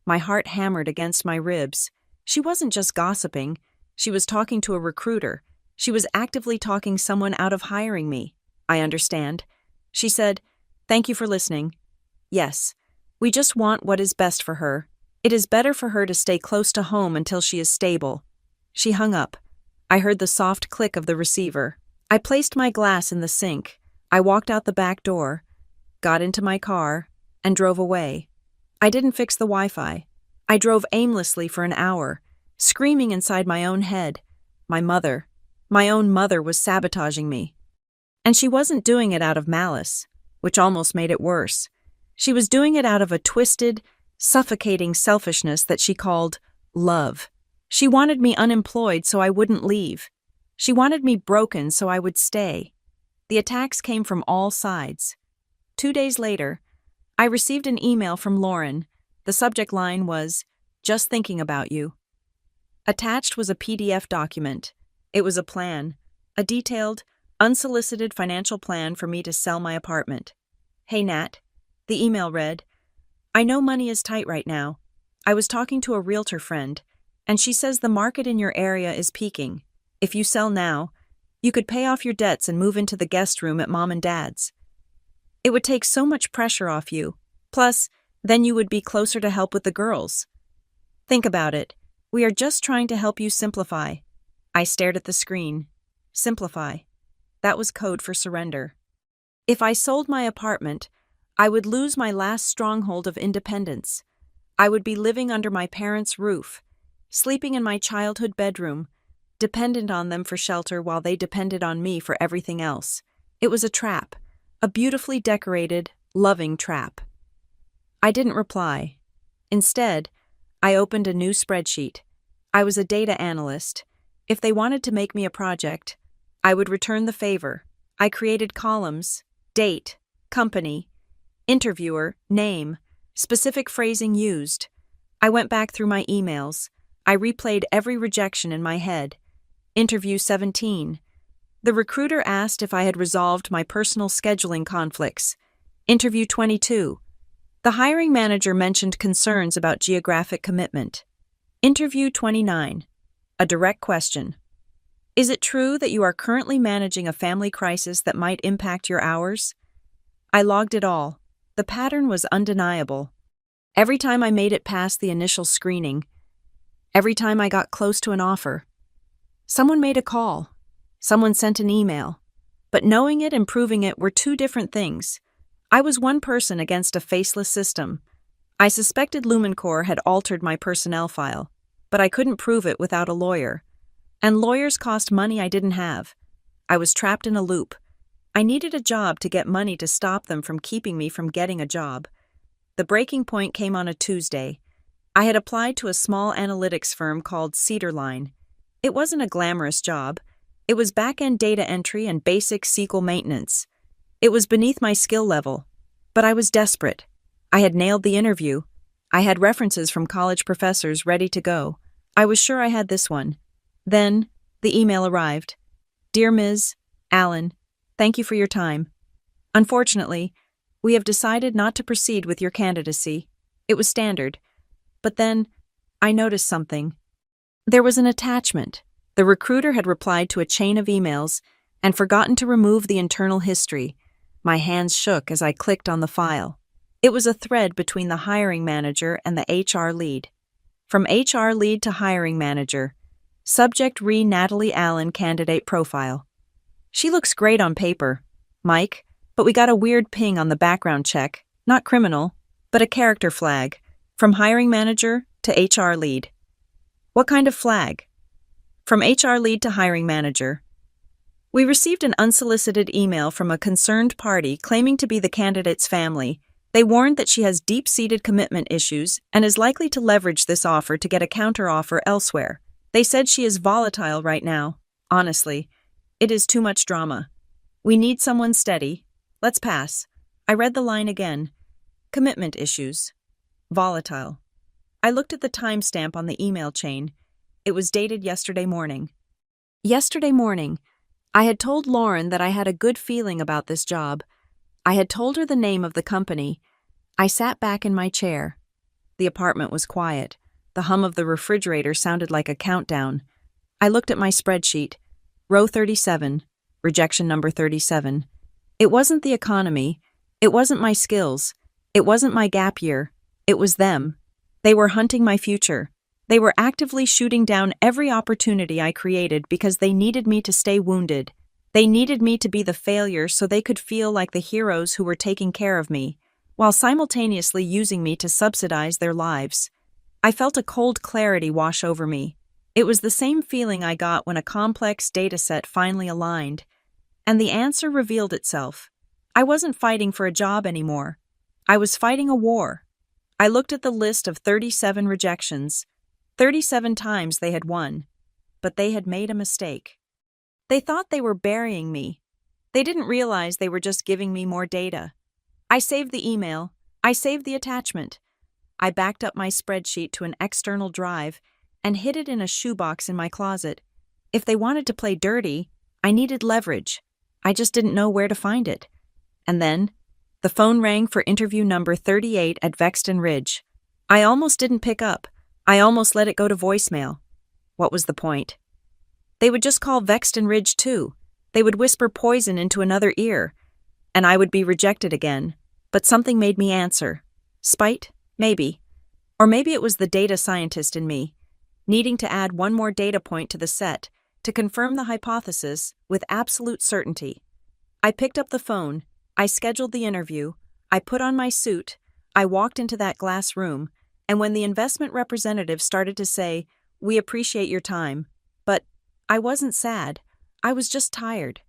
My heart hammered against my ribs. She wasn't just gossiping. She was talking to a recruiter. She was actively talking someone out of hiring me. I understand. She said, thank you for listening. Yes, we just want what is best for her. It is better for her to stay close to home until she is stable. She hung up. I heard the soft click of the receiver. I placed my glass in the sink. I walked out the back door, got into my car, and drove away. I didn't fix the Wi-Fi. I drove aimlessly for an hour, screaming inside my own head. My own mother was sabotaging me. And she wasn't doing it out of malice, which almost made it worse. She was doing it out of a twisted, suffocating selfishness that she called love. She wanted me unemployed so I wouldn't leave. She wanted me broken so I would stay. The attacks came from all sides. 2 days later, I received an email from Lauren. The subject line was, "Just thinking about you." Attached was a PDF document. It was a plan, a detailed, unsolicited financial plan for me to sell my apartment. Hey Nat, the email read, I know money is tight right now. I was talking to a realtor friend, and she says the market in your area is peaking. If you sell now, you could pay off your debts and move into the guest room at Mom and Dad's. It would take so much pressure off you. Plus, then you would be closer to help with the girls. Think about it. We are just trying to help you simplify. I stared at the screen. Simplify. That was code for surrender. If I sold my apartment, I would lose my last stronghold of independence. I would be living under my parents' roof, sleeping in my childhood bedroom, dependent on them for shelter while they depended on me for everything else. It was a trap, a beautifully decorated, loving trap. I didn't reply. Instead, I opened a new spreadsheet. I was a data analyst. If they wanted to make me a project, I would return the favor. I created columns, date, company, Interviewer, name, specific phrasing used. I went back through my emails. I replayed every rejection in my head. Interview 17. The recruiter asked if I had resolved my personal scheduling conflicts. Interview 22. The hiring manager mentioned concerns about geographic commitment. Interview 29. A direct question. Is it true that you are currently managing a family crisis that might impact your hours? I logged it all. The pattern was undeniable. Every time I made it past the initial screening, every time I got close to an offer, someone made a call, someone sent an email. But knowing it and proving it were two different things. I was one person against a faceless system. I suspected Lumencore had altered my personnel file, but I couldn't prove it without a lawyer. And lawyers cost money I didn't have. I was trapped in a loop. I needed a job to get money to stop them from keeping me from getting a job. The breaking point came on a Tuesday. I had applied to a small analytics firm called Cedarline. It wasn't a glamorous job. It was back-end data entry and basic SQL maintenance. It was beneath my skill level. But I was desperate. I had nailed the interview. I had references from college professors ready to go. I was sure I had this one. Then, the email arrived. Dear Ms. Allen, thank you for your time. Unfortunately, we have decided not to proceed with your candidacy. It was standard. But then, I noticed something. There was an attachment. The recruiter had replied to a chain of emails and forgotten to remove the internal history. My hands shook as I clicked on the file. It was a thread between the hiring manager and the HR lead. From HR lead to hiring manager. Subject re Natalie Allen candidate profile. She looks great on paper, Mike, but we got a weird ping on the background check, not criminal, but a character flag, from hiring manager to HR lead. What kind of flag? From HR lead to hiring manager. We received an unsolicited email from a concerned party claiming to be the candidate's family. They warned that she has deep-seated commitment issues and is likely to leverage this offer to get a counteroffer elsewhere. They said she is volatile right now. Honestly, it is too much drama. We need someone steady. Let's pass. I read the line again. Commitment issues. Volatile. I looked at the timestamp on the email chain. It was dated yesterday morning. Yesterday morning, I had told Lauren that I had a good feeling about this job. I had told her the name of the company. I sat back in my chair. The apartment was quiet. The hum of the refrigerator sounded like a countdown. I looked at my spreadsheet. Row 37, rejection number 37. It wasn't the economy. It wasn't my skills. It wasn't my gap year. It was them. They were hunting my future. They were actively shooting down every opportunity I created because they needed me to stay wounded. They needed me to be the failure so they could feel like the heroes who were taking care of me, while simultaneously using me to subsidize their lives. I felt a cold clarity wash over me. It was the same feeling I got when a complex dataset finally aligned, and the answer revealed itself. I wasn't fighting for a job anymore. I was fighting a war. I looked at the list of 37 rejections. 37 times they had won, but they had made a mistake. They thought they were burying me. They didn't realize they were just giving me more data. I saved the email. I saved the attachment. I backed up my spreadsheet to an external drive and hid it in a shoebox in my closet. If they wanted to play dirty, I needed leverage. I just didn't know where to find it. And then, the phone rang for interview number 38 at Vexton Ridge. I almost didn't pick up. I almost let it go to voicemail. What was the point? They would just call Vexton Ridge too. They would whisper poison into another ear, and I would be rejected again. But something made me answer. Spite? Maybe. Or maybe it was the data scientist in me, needing to add one more data point to the set to confirm the hypothesis with absolute certainty. I picked up the phone. I scheduled the interview. I put on my suit. I walked into that glass room. And when the investment representative started to say, "We appreciate your time," but I wasn't sad. I was just tired.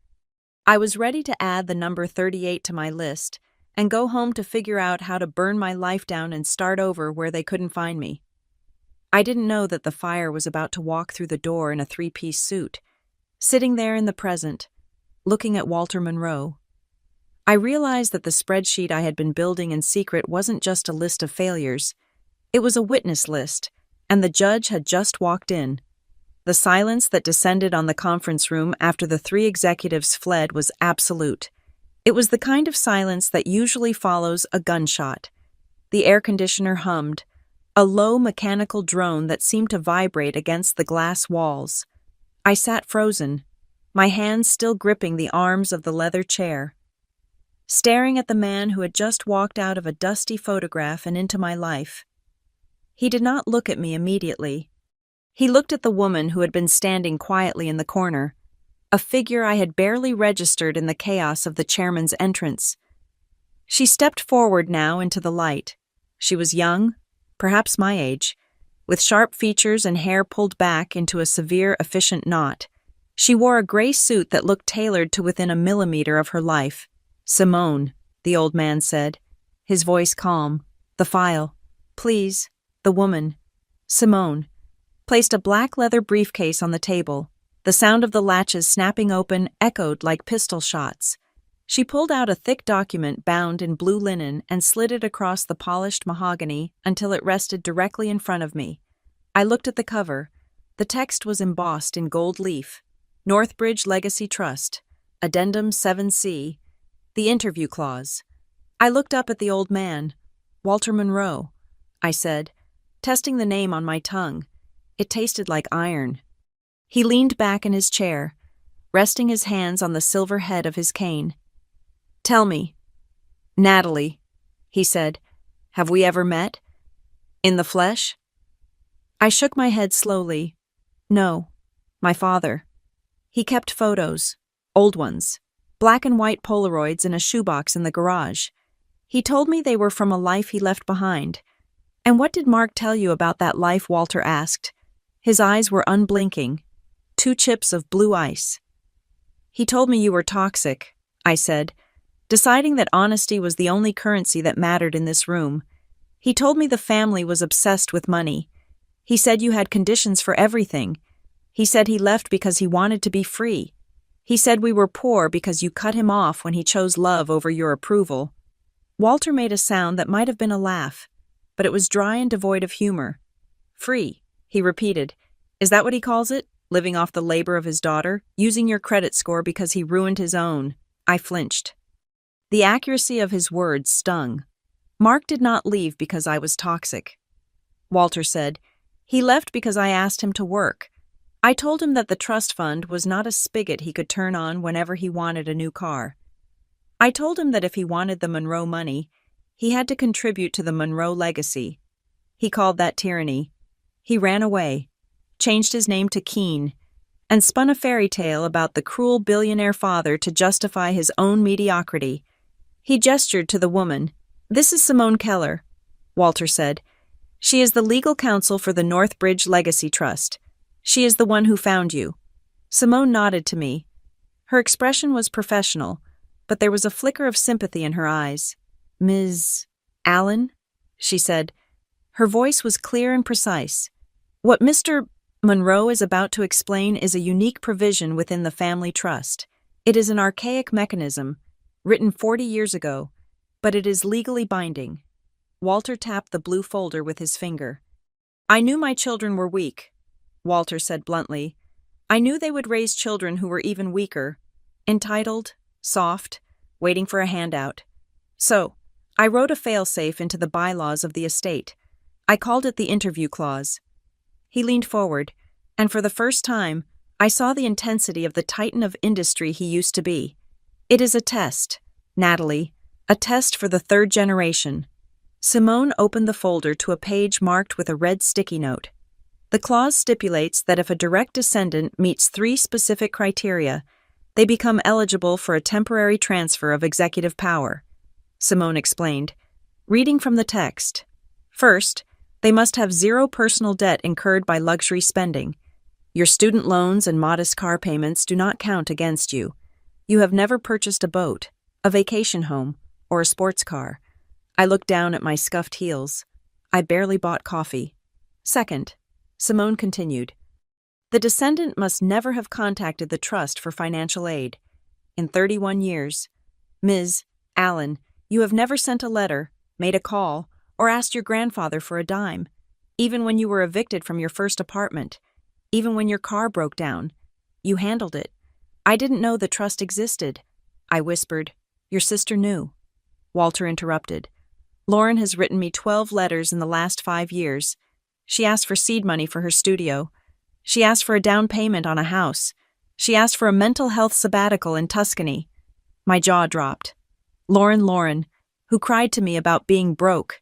I was ready to add the number 38 to my list and go home to figure out how to burn my life down and start over where they couldn't find me. I didn't know that the fire was about to walk through the door in a three-piece suit, sitting there in the present, looking at Walter Monroe. I realized that the spreadsheet I had been building in secret wasn't just a list of failures. It was a witness list, and the judge had just walked in. The silence that descended on the conference room after the three executives fled was absolute. It was the kind of silence that usually follows a gunshot. The air conditioner hummed, a low mechanical drone that seemed to vibrate against the glass walls. I sat frozen, my hands still gripping the arms of the leather chair, staring at the man who had just walked out of a dusty photograph and into my life. He did not look at me immediately. He looked at the woman who had been standing quietly in the corner, a figure I had barely registered in the chaos of the chairman's entrance. She stepped forward now into the light. She was young, perhaps my age, with sharp features and hair pulled back into a severe, efficient knot. She wore a gray suit that looked tailored to within a millimeter of her life. "Simone," the old man said, his voice calm. "The file. Please." The woman, Simone, placed a black leather briefcase on the table. The sound of the latches snapping open echoed like pistol shots. She pulled out a thick document bound in blue linen and slid it across the polished mahogany until it rested directly in front of me. I looked at the cover. The text was embossed in gold leaf. Northbridge Legacy Trust, Addendum 7C, the interview clause. I looked up at the old man. "Walter Monroe," I said, testing the name on my tongue. It tasted like iron. He leaned back in his chair, resting his hands on the silver head of his cane. "Tell me." "Natalie," he said, "have we ever met? In the flesh?" I shook my head slowly. "No, my father. He kept photos, old ones, black and white Polaroids in a shoebox in the garage. He told me they were from a life he left behind." "And what did Mark tell you about that life?" Walter asked. His eyes were unblinking, 2 chips of blue ice. "He told me you were toxic," I said, deciding that honesty was the only currency that mattered in this room. "He told me the family was obsessed with money. He said you had conditions for everything. He said he left because he wanted to be free. He said we were poor because you cut him off when he chose love over your approval." Walter made a sound that might have been a laugh, but it was dry and devoid of humor. "Free," he repeated. "Is that what he calls it? Living off the labor of his daughter? Using your credit score because he ruined his own?" I flinched. The accuracy of his words stung. "Mark did not leave because I was toxic," Walter said. "He left because I asked him to work. I told him that the trust fund was not a spigot he could turn on whenever he wanted a new car. I told him that if he wanted the Monroe money, he had to contribute to the Monroe legacy. He called that tyranny. He ran away, changed his name to Keene, and spun a fairy tale about the cruel billionaire father to justify his own mediocrity." He gestured to the woman. "This is Simone Keller," Walter said. "She is the legal counsel for the Northbridge Legacy Trust. She is the one who found you." Simone nodded to me. Her expression was professional, but there was a flicker of sympathy in her eyes. "Ms. Allen?" she said. Her voice was clear and precise. "What Mr. Monroe is about to explain is a unique provision within the family trust. It is an archaic mechanism, written 40 years ago, but it is legally binding." Walter tapped the blue folder with his finger. "I knew my children were weak," Walter said bluntly. "I knew they would raise children who were even weaker, entitled, soft, waiting for a handout. So, I wrote a failsafe into the bylaws of the estate. I called it the interview clause." He leaned forward, and for the first time, I saw the intensity of the titan of industry he used to be. "It is a test, Natalie, a test for the 3rd generation." Simone opened the folder to a page marked with a red sticky note. "The clause stipulates that if a direct descendant meets 3 specific criteria, they become eligible for a temporary transfer of executive power," Simone explained, reading from the text. "First, they must have 0 personal debt incurred by luxury spending. Your student loans and modest car payments do not count against you. You have never purchased a boat, a vacation home, or a sports car." I looked down at my scuffed heels. I barely bought coffee. "Second," Simone continued, "the descendant must never have contacted the trust for financial aid. In 31 years, Ms. Alan, you have never sent a letter, made a call, or asked your grandfather for a dime, even when you were evicted from your first apartment, even when your car broke down. You handled it. I didn't know the trust existed. I whispered. Your sister knew. Walter interrupted. Lauren has written me 12 letters in the last 5 years. She asked for seed money for her studio. She asked for a down payment on a house. She asked for a mental health sabbatical in Tuscany. My jaw dropped. Lauren, who cried to me about being broke,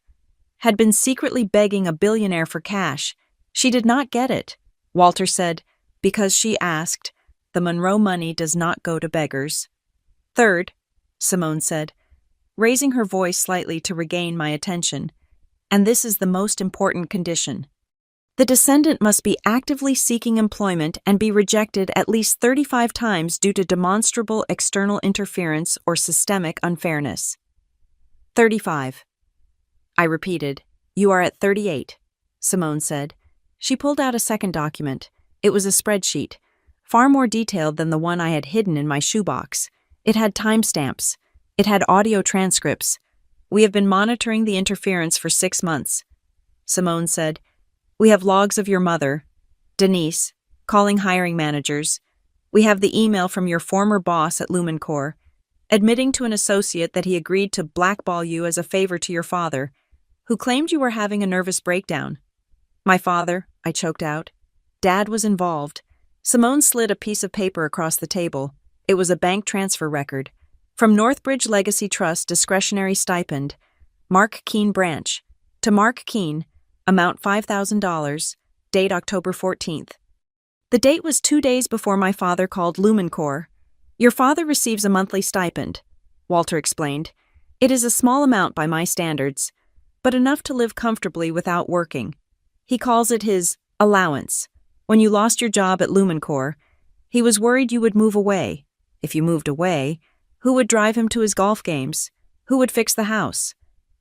had been secretly begging a billionaire for cash. She did not get it. Walter said, because she asked. The Monroe money does not go to beggars. Third, Simone said, raising her voice slightly to regain my attention, and this is the most important condition. The descendant must be actively seeking employment and be rejected at least 35 times due to demonstrable external interference or systemic unfairness. 35. I repeated. You are at 38, Simone said. She pulled out a second document. It was a spreadsheet, far more detailed than the one I had hidden in my shoebox. It had timestamps. It had audio transcripts. We have been monitoring the interference for 6 months. Simone said, we have logs of your mother, Denise, calling hiring managers. We have the email from your former boss at Lumencore, admitting to an associate that he agreed to blackball you as a favor to your father, who claimed you were having a nervous breakdown. My father, I choked out. Dad was involved. Simone slid a piece of paper across the table. It was a bank transfer record. From Northbridge Legacy Trust discretionary stipend, Mark Keene branch, to Mark Keene, amount $5,000, date October 14th. The date was 2 days before my father called Lumencore. Your father receives a monthly stipend, Walter explained. It is a small amount by my standards, but enough to live comfortably without working. He calls it his allowance. When you lost your job at Lumencore, he was worried you would move away. If you moved away, who would drive him to his golf games? Who would fix the house?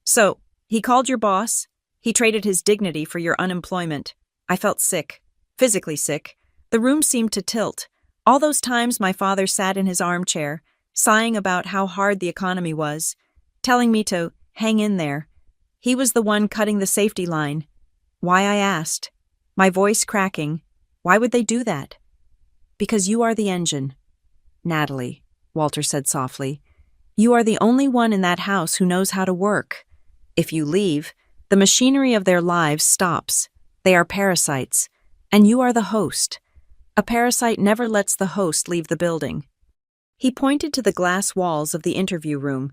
So, he called your boss. He traded his dignity for your unemployment. I felt sick, physically sick. The room seemed to tilt. All those times my father sat in his armchair, sighing about how hard the economy was, telling me to hang in there. He was the one cutting the safety line. Why, I asked, my voice cracking. Why would they do that? Because you are the engine. Natalie, Walter said softly, you are the only one in that house who knows how to work. If you leave, the machinery of their lives stops. They are parasites, and you are the host. A parasite never lets the host leave the building. He pointed to the glass walls of the interview room.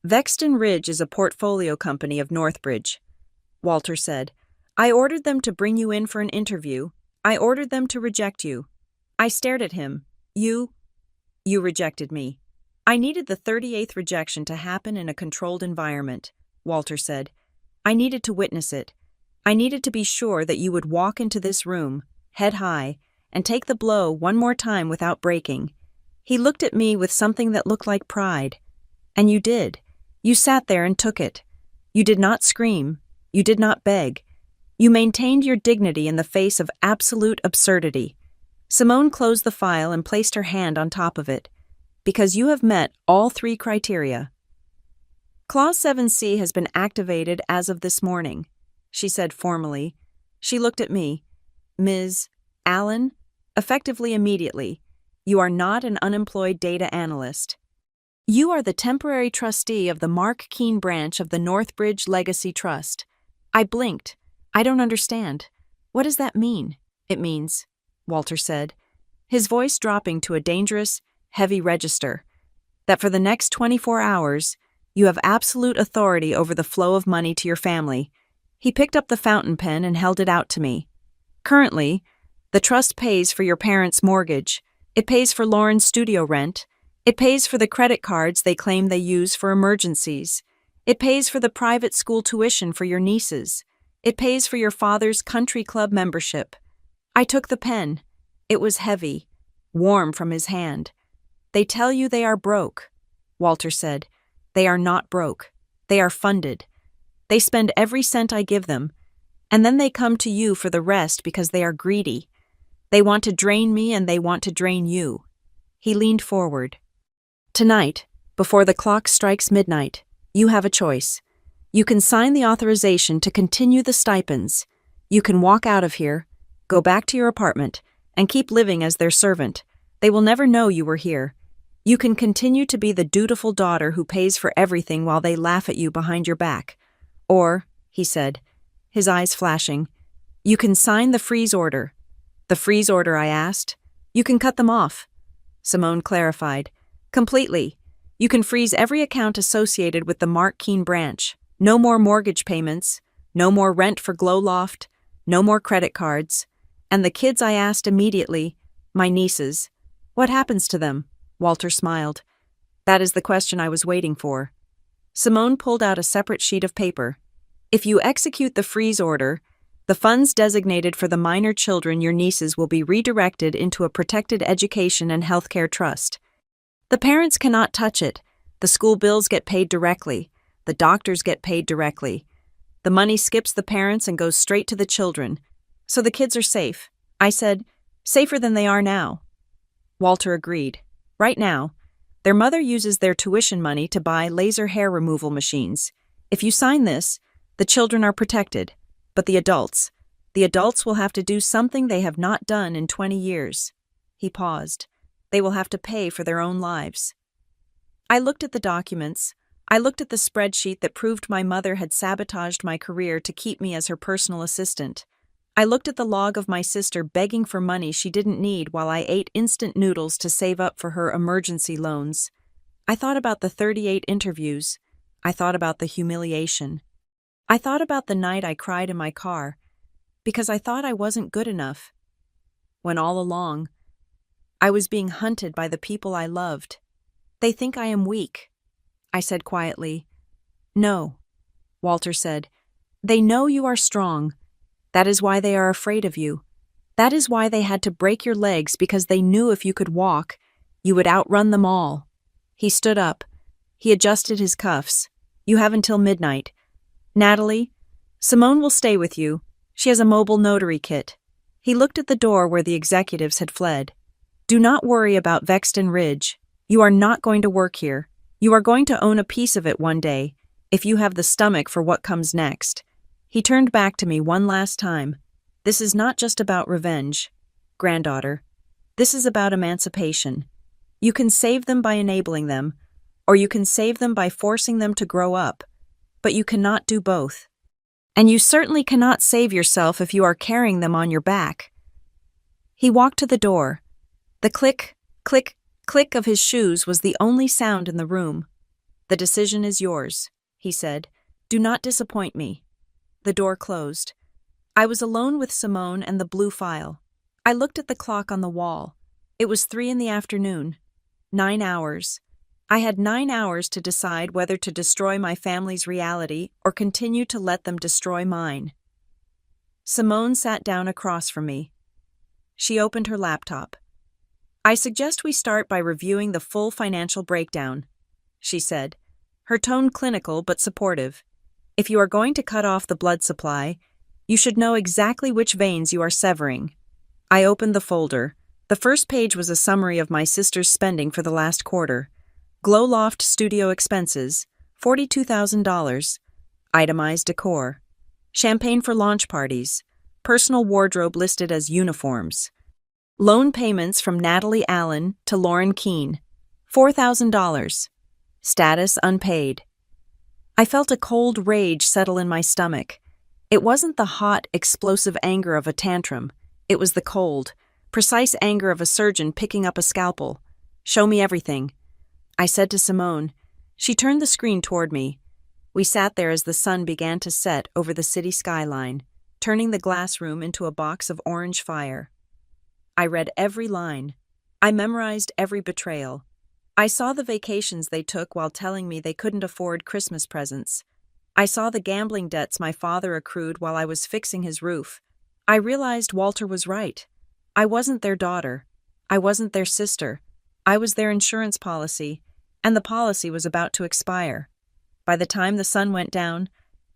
Vexton Ridge is a portfolio company of Northbridge. Walter said, I ordered them to bring you in for an interview. I ordered them to reject you. I stared at him. You rejected me. I needed the 38th rejection to happen in a controlled environment, Walter said. I needed to witness it. I needed to be sure that you would walk into this room, head high, and take the blow one more time without breaking. He looked at me with something that looked like pride. And you did. You sat there and took it. You did not scream. You did not beg. You maintained your dignity in the face of absolute absurdity. Simone closed the file and placed her hand on top of it. Because you have met all 3 criteria. Clause 7C has been activated as of this morning, she said formally. She looked at me. Ms. Allen, effectively immediately, you are not an unemployed data analyst. You are the temporary trustee of the Mark Keene branch of the Northbridge Legacy Trust. I blinked. I don't understand. What does that mean? It means, Walter said, his voice dropping to a dangerous, heavy register, that for the next 24 hours, you have absolute authority over the flow of money to your family. He picked up the fountain pen and held it out to me. Currently, the trust pays for your parents' mortgage. It pays for Lauren's studio rent. It pays for the credit cards they claim they use for emergencies. It pays for the private school tuition for your nieces. It pays for your father's country club membership. I took the pen. It was heavy, warm from his hand. They tell you they are broke, Walter said. They are not broke. They are funded. They spend every cent I give them, and then they come to you for the rest because they are greedy. They want to drain me and they want to drain you. He leaned forward. Tonight, Before the clock strikes midnight, you have a choice. You can sign the authorization to continue the stipends. You can walk out of here, go back to your apartment, and keep living as their servant. They will never know you were here. You can continue to be the dutiful daughter who pays for everything while they laugh at you behind your back. Or, he said, his eyes flashing, you can sign the freeze order. The freeze order, I asked. You can cut them off. Simone clarified. Completely. You can freeze every account associated with the Mark Keene branch. No more mortgage payments, no more rent for Glow Loft, no more credit cards. And the kids, I asked immediately, my nieces. What happens to them? Walter smiled. That is the question I was waiting for. Simone pulled out a separate sheet of paper. If you execute the freeze order, the funds designated for the minor children, your nieces, will be redirected into a protected education and healthcare trust. The parents cannot touch it. The school bills get paid directly. The doctors get paid directly. The money skips the parents and goes straight to the children. So the kids are safe. I said, safer than they are now. Walter agreed. Right now, their mother uses their tuition money to buy laser hair removal machines. If you sign this, the children are protected. But the adults will have to do something they have not done in 20 years. He paused. They will have to pay for their own lives. I looked at the documents. I looked at the spreadsheet that proved my mother had sabotaged my career to keep me as her personal assistant. I looked at the log of my sister begging for money she didn't need while I ate instant noodles to save up for her emergency loans. I thought about the 38 interviews. I thought about the humiliation. I thought about the night I cried in my car because I thought I wasn't good enough, when all along, I was being hunted by the people I loved. They think I am weak. I said quietly. No, Walter said. They know you are strong. That is why they are afraid of you. That is why they had to break your legs, because they knew if you could walk, you would outrun them all. He stood up. He adjusted his cuffs. You have until midnight. Natalie, Simone will stay with you. She has a mobile notary kit. He looked at the door where the executives had fled. Do not worry about Vexton Ridge. You are not going to work here. You are going to own a piece of it one day, if you have the stomach for what comes next. He turned back to me one last time. This is not just about revenge, granddaughter. This is about emancipation. You can save them by enabling them, or you can save them by forcing them to grow up. But you cannot do both. And you certainly cannot save yourself if you are carrying them on your back. He walked to the door. The click, click, click of his shoes was the only sound in the room. The decision is yours, he said. Do not disappoint me. The door closed. I was alone with Simone and the blue file. I looked at the clock on the wall. It was 3 p.m. 9 hours. I had 9 hours to decide whether to destroy my family's reality or continue to let them destroy mine. Simone sat down across from me. She opened her laptop. I suggest we start by reviewing the full financial breakdown, she said, her tone clinical but supportive. If you are going to cut off the blood supply, you should know exactly which veins you are severing. I opened the folder. The first page was a summary of my sister's spending for the last quarter. Glow Loft studio expenses, $42,000. Itemized decor. Champagne for launch parties. Personal wardrobe listed as uniforms. Loan payments from Natalie Allen to Lauren Keene, $4,000. Status unpaid. I felt a cold rage settle in my stomach. It wasn't the hot, explosive anger of a tantrum. It was the cold, precise anger of a surgeon picking up a scalpel. Show me everything, I said to Simone. She turned the screen toward me. We sat there as the sun began to set over the city skyline, turning the glass room into a box of orange fire. I read every line. I memorized every betrayal. I saw the vacations they took while telling me they couldn't afford Christmas presents. I saw the gambling debts my father accrued while I was fixing his roof. I realized Walter was right. I wasn't their daughter. I wasn't their sister. I was their insurance policy, and the policy was about to expire. By the time the sun went down,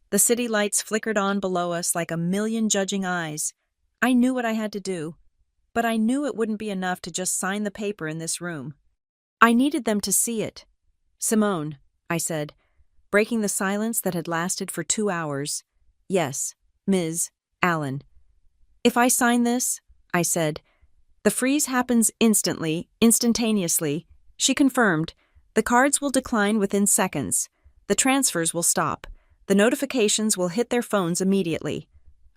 the city lights flickered on below us like a million judging eyes. I knew what I had to do, but I knew it wouldn't be enough to just sign the paper in this room. I needed them to see it. Simone, I said, breaking the silence that had lasted for 2 hours. Yes, Ms. Allen. If I sign this, I said. The freeze happens instantly, instantaneously. She confirmed. The cards will decline within seconds. The transfers will stop. The notifications will hit their phones immediately.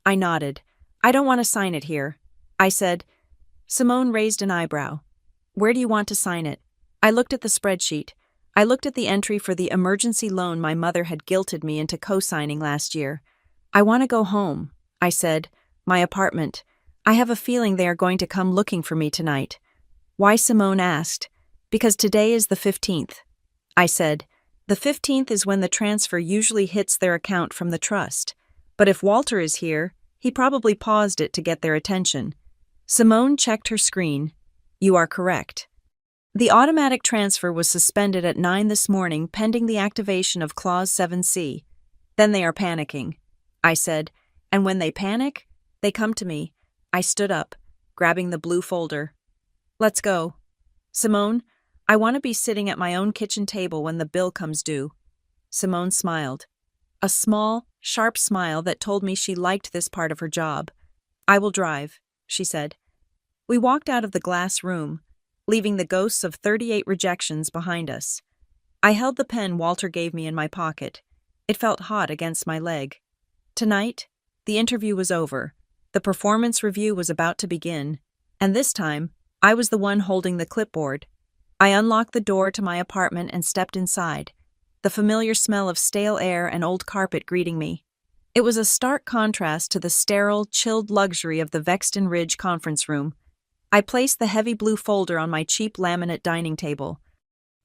I nodded. I don't want to sign it here. I said. Simone raised an eyebrow. Where do you want to sign it? I looked at the spreadsheet. I looked at the entry for the emergency loan my mother had guilted me into co-signing last year. I want to go home, I said. My apartment. I have a feeling they are going to come looking for me tonight. Why? Simone asked. Because today is the 15th. I said. The 15th is when the transfer usually hits their account from the trust. But if Walter is here, he probably paused it to get their attention. Simone checked her screen. You are correct. The automatic transfer was suspended at 9 this morning pending the activation of Clause 7C. Then they are panicking, I said. And when they panic, they come to me. I stood up, grabbing the blue folder. Let's go. Simone, I want to be sitting at my own kitchen table when the bill comes due. Simone smiled. A small, sharp smile that told me she liked this part of her job. I will drive, she said. We walked out of the glass room, leaving the ghosts of 38 rejections behind us. I held the pen Walter gave me in my pocket. It felt hot against my leg. Tonight, the interview was over. The performance review was about to begin, and this time, I was the one holding the clipboard. I unlocked the door to my apartment and stepped inside, the familiar smell of stale air and old carpet greeting me. It was a stark contrast to the sterile, chilled luxury of the Vexton Ridge conference room. I placed the heavy blue folder on my cheap laminate dining table.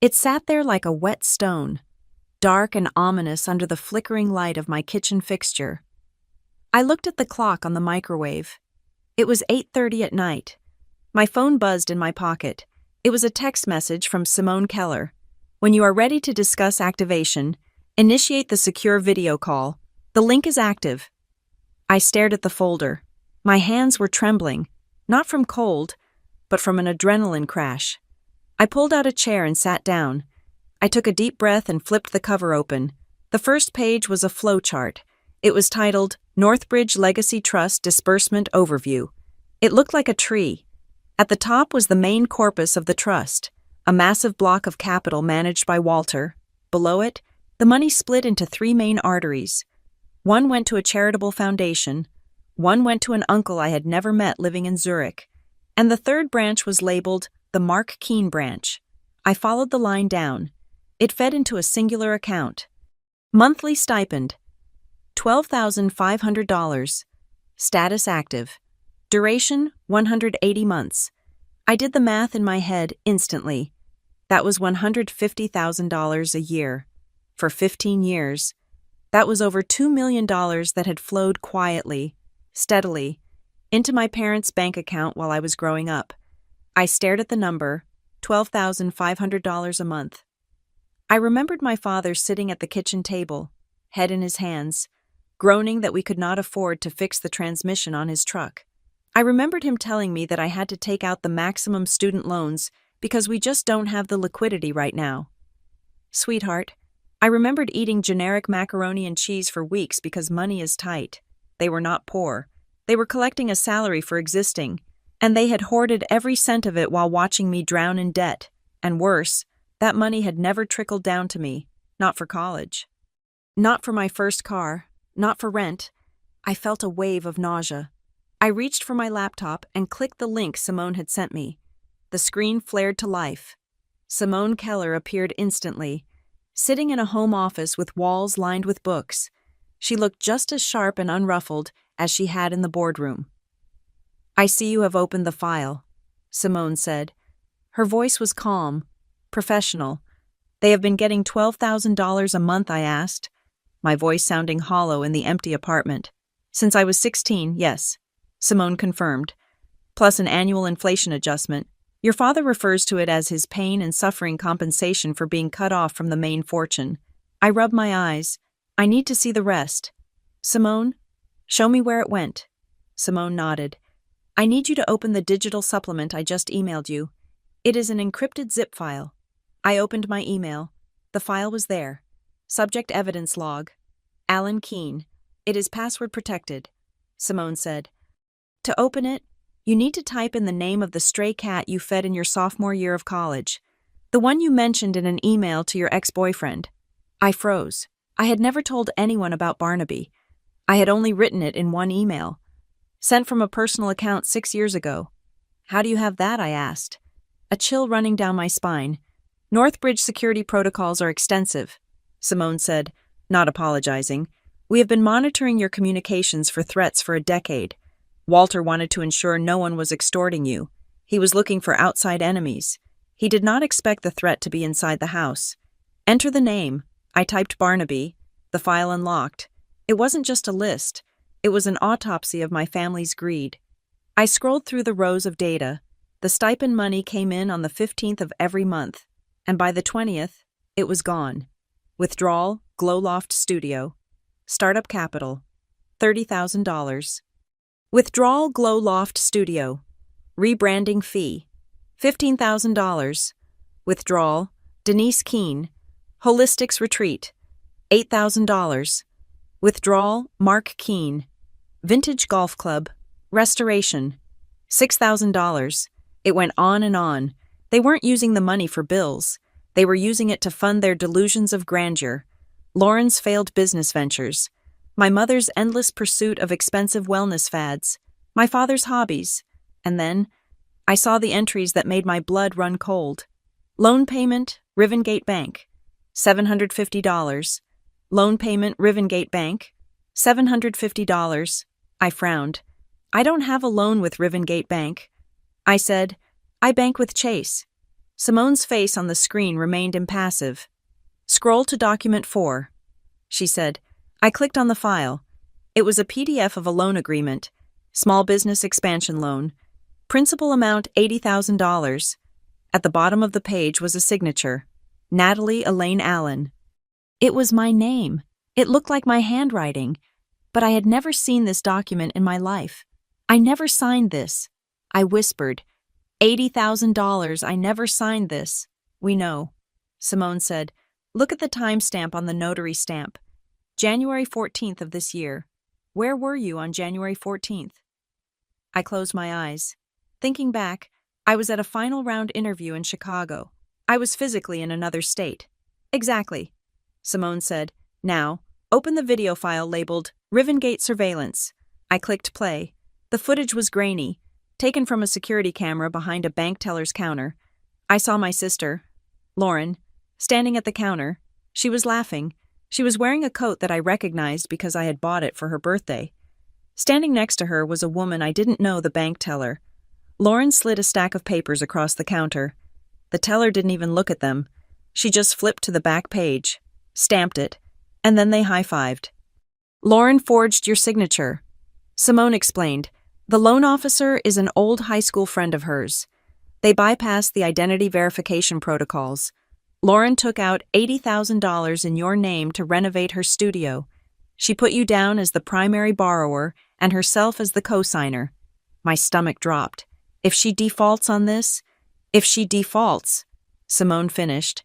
It sat there like a wet stone, dark and ominous under the flickering light of my kitchen fixture. I looked at the clock on the microwave. It was 8:30 at night. My phone buzzed in my pocket. It was a text message from Simone Keller. When you are ready to discuss activation, initiate the secure video call. The link is active. I stared at the folder. My hands were trembling, not from cold, but from an adrenaline crash. I pulled out a chair and sat down. I took a deep breath and flipped the cover open. The first page was a flowchart. It was titled, Northbridge Legacy Trust Disbursement Overview. It looked like a tree. At the top was the main corpus of the trust, a massive block of capital managed by Walter. Below it, the money split into 3 main arteries. One went to a charitable foundation, one went to an uncle I had never met living in Zurich, and the third branch was labeled the Mark Keene branch. I followed the line down. It fed into a singular account. Monthly stipend, $12,500. Status active. Duration, 180 months. I did the math in my head instantly. That was $150,000 a year. For 15 years. That was over $2 million that had flowed quietly, steadily, into my parents' bank account while I was growing up. I stared at the number, $12,500 a month. I remembered my father sitting at the kitchen table, head in his hands, groaning that we could not afford to fix the transmission on his truck. I remembered him telling me that I had to take out the maximum student loans because we just don't have the liquidity right now. Sweetheart, I remembered eating generic macaroni and cheese for weeks because money is tight. They were not poor. They were collecting a salary for existing, and they had hoarded every cent of it while watching me drown in debt. And worse, that money had never trickled down to me, not for college. Not for my first car, not for rent. I felt a wave of nausea. I reached for my laptop and clicked the link Simone had sent me. The screen flared to life. Simone Keller appeared instantly, sitting in a home office with walls lined with books. She looked just as sharp and unruffled as she had in the boardroom. I see you have opened the file, Simone said. Her voice was calm, professional. They have been getting $12,000 a month, I asked, my voice sounding hollow in the empty apartment. Since I was 16, yes, Simone confirmed, plus an annual inflation adjustment. Your father refers to it as his pain and suffering compensation for being cut off from the main fortune. I rubbed my eyes. I need to see the rest. Simone, show me where it went. Simone nodded. I need you to open the digital supplement I just emailed you. It is an encrypted zip file. I opened my email. The file was there. Subject evidence log. Alan Keene. It is password protected, Simone said. To open it, you need to type in the name of the stray cat you fed in your sophomore year of college. The one you mentioned in an email to your ex-boyfriend. I froze. I had never told anyone about Barnaby. I had only written it in one email. Sent from a personal account 6 years ago. How do you have that? I asked. A chill running down my spine. Northbridge security protocols are extensive, Simone said, not apologizing. We have been monitoring your communications for threats for a decade. Walter wanted to ensure no one was extorting you. He was looking for outside enemies. He did not expect the threat to be inside the house. Enter the name. I typed Barnaby. The file unlocked. It wasn't just a list. It was an autopsy of my family's greed. I scrolled through the rows of data. The stipend money came in on the 15th of every month, and by the 20th, it was gone. Withdrawal, Glowloft Studio. Startup capital, $30,000. Withdrawal, Glowloft Studio. Rebranding fee, $15,000. Withdrawal, Denise Keene. Holistics Retreat, $8,000. Withdrawal, Mark Keene. Vintage Golf Club. Restoration, $6,000. It went on and on. They weren't using the money for bills. They were using it to fund their delusions of grandeur. Lauren's failed business ventures. My mother's endless pursuit of expensive wellness fads. My father's hobbies. And then, I saw the entries that made my blood run cold. Loan payment, Rivengate Bank, $750. Loan payment, Rivengate Bank, $750. I frowned. I don't have a loan with Rivengate Bank. I said, I bank with Chase. Simone's face on the screen remained impassive. Scroll to document 4, she said. I clicked on the file. It was a PDF of a loan agreement. Small business expansion loan. Principal amount $80,000. At the bottom of the page was a signature. Natalie Elaine Allen. It was my name. It looked like my handwriting. But I had never seen this document in my life. I never signed this. I whispered. $80,000. I never signed this. We know. Simone said, look at the timestamp on the notary stamp. January 14th of this year. Where were you on January 14th? I closed my eyes. Thinking back, I was at a final round interview in Chicago. I was physically in another state. Exactly. Simone said, now, open the video file labeled Rivengate Surveillance. I clicked play. The footage was grainy, taken from a security camera behind a bank teller's counter. I saw my sister, Lauren, standing at the counter. She was laughing. She was wearing a coat that I recognized because I had bought it for her birthday. Standing next to her was a woman I didn't know, the bank teller. Lauren slid a stack of papers across the counter. The teller didn't even look at them. She just flipped to the back page, stamped it, and then they high-fived. Lauren forged your signature. Simone explained. The loan officer is an old high school friend of hers. They bypassed the identity verification protocols. Lauren took out $80,000 in your name to renovate her studio. She put you down as the primary borrower and herself as the co-signer. My stomach dropped. If she defaults on this, Simone finished.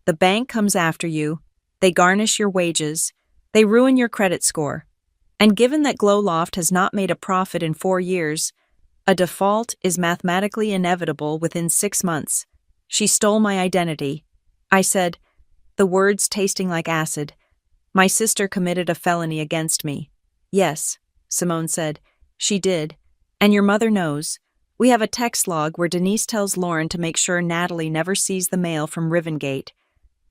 The bank comes after you. They garnish your wages. They ruin your credit score. And given that Glowloft has not made a profit in 4 years, a default is mathematically inevitable within 6 months. She stole my identity. I said, the words tasting like acid. My sister committed a felony against me. Yes, Simone said. She did. And your mother knows. We have a text log where Denise tells Lauren to make sure Natalie never sees the mail from Rivengate.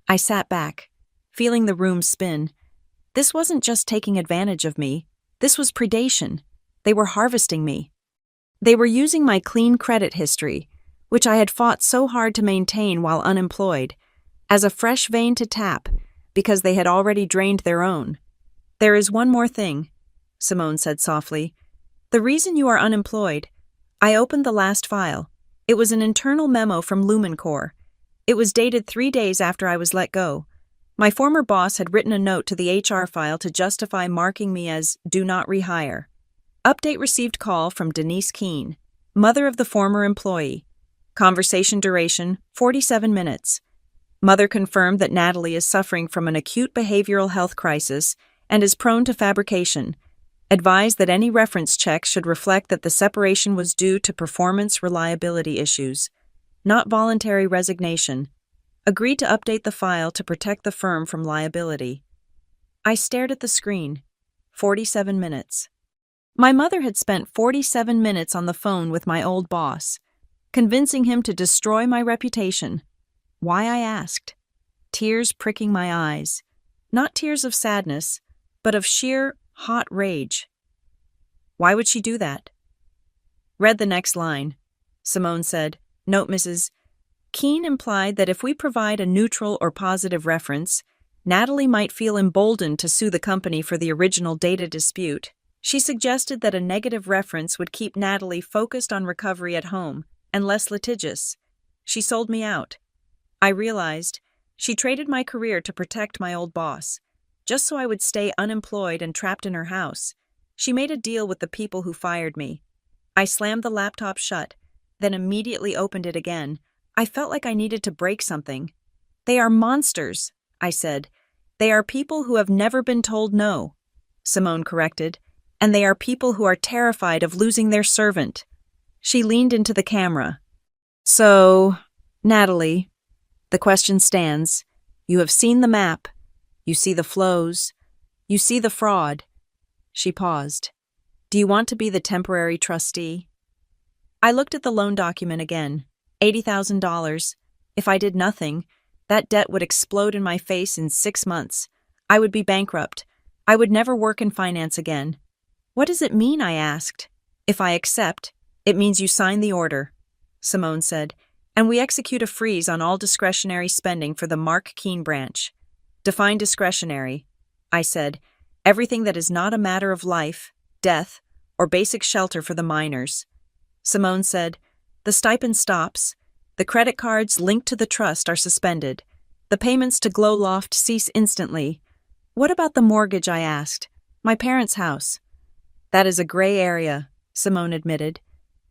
I sat back, feeling the room spin. This wasn't just taking advantage of me. This was predation. They were harvesting me. They were using my clean credit history, which I had fought so hard to maintain while unemployed, as a fresh vein to tap, because they had already drained their own. There is one more thing, Simone said softly. The reason you are unemployed. I opened the last file. It was an internal memo from LumenCorp. It was dated 3 days after I was let go. My former boss had written a note to the HR file to justify marking me as do not rehire. Update received call from Denise Keene, mother of the former employee. Conversation duration, 47 minutes. Mother confirmed that Natalie is suffering from an acute behavioral health crisis and is prone to fabrication. Advised that any reference checks should reflect that the separation was due to performance reliability issues, not voluntary resignation. Agreed to update the file to protect the firm from liability. I stared at the screen. 47 minutes. My mother had spent 47 minutes on the phone with my old boss, convincing him to destroy my reputation. Why, I asked. Tears pricking my eyes. Not tears of sadness, but of sheer, hot rage. Why would she do that? Read the next line. Simone said, "Note, Mrs. Keene implied that if we provide a neutral or positive reference, Natalie might feel emboldened to sue the company for the original data dispute. She suggested that a negative reference would keep Natalie focused on recovery at home and less litigious. She sold me out. I realized she traded my career to protect my old boss, just so I would stay unemployed and trapped in her house. She made a deal with the people who fired me." I slammed the laptop shut, then immediately opened it again. I felt like I needed to break something. "They are monsters," I said. "They are people who have never been told no," Simone corrected, "and they are people who are terrified of losing their servant." She leaned into the camera. "So, Natalie, the question stands. You have seen the map. You see the flows. You see the fraud." She paused. "Do you want to be the temporary trustee?" I looked at the loan document again. $80,000. If I did nothing, that debt would explode in my face in 6 months. I would be bankrupt. I would never work in finance again. "What does it mean?" I asked. "If I accept, it means you sign the order," Simone said, "and we execute a freeze on all discretionary spending for the Mark Keene branch." "Define discretionary," I said. "Everything that is not a matter of life, death, or basic shelter for the miners." Simone said, "The stipend stops. The credit cards linked to the trust are suspended. The payments to Glow Loft cease instantly." "What about the mortgage?" I asked. "My parents' house." "That is a gray area," Simone admitted.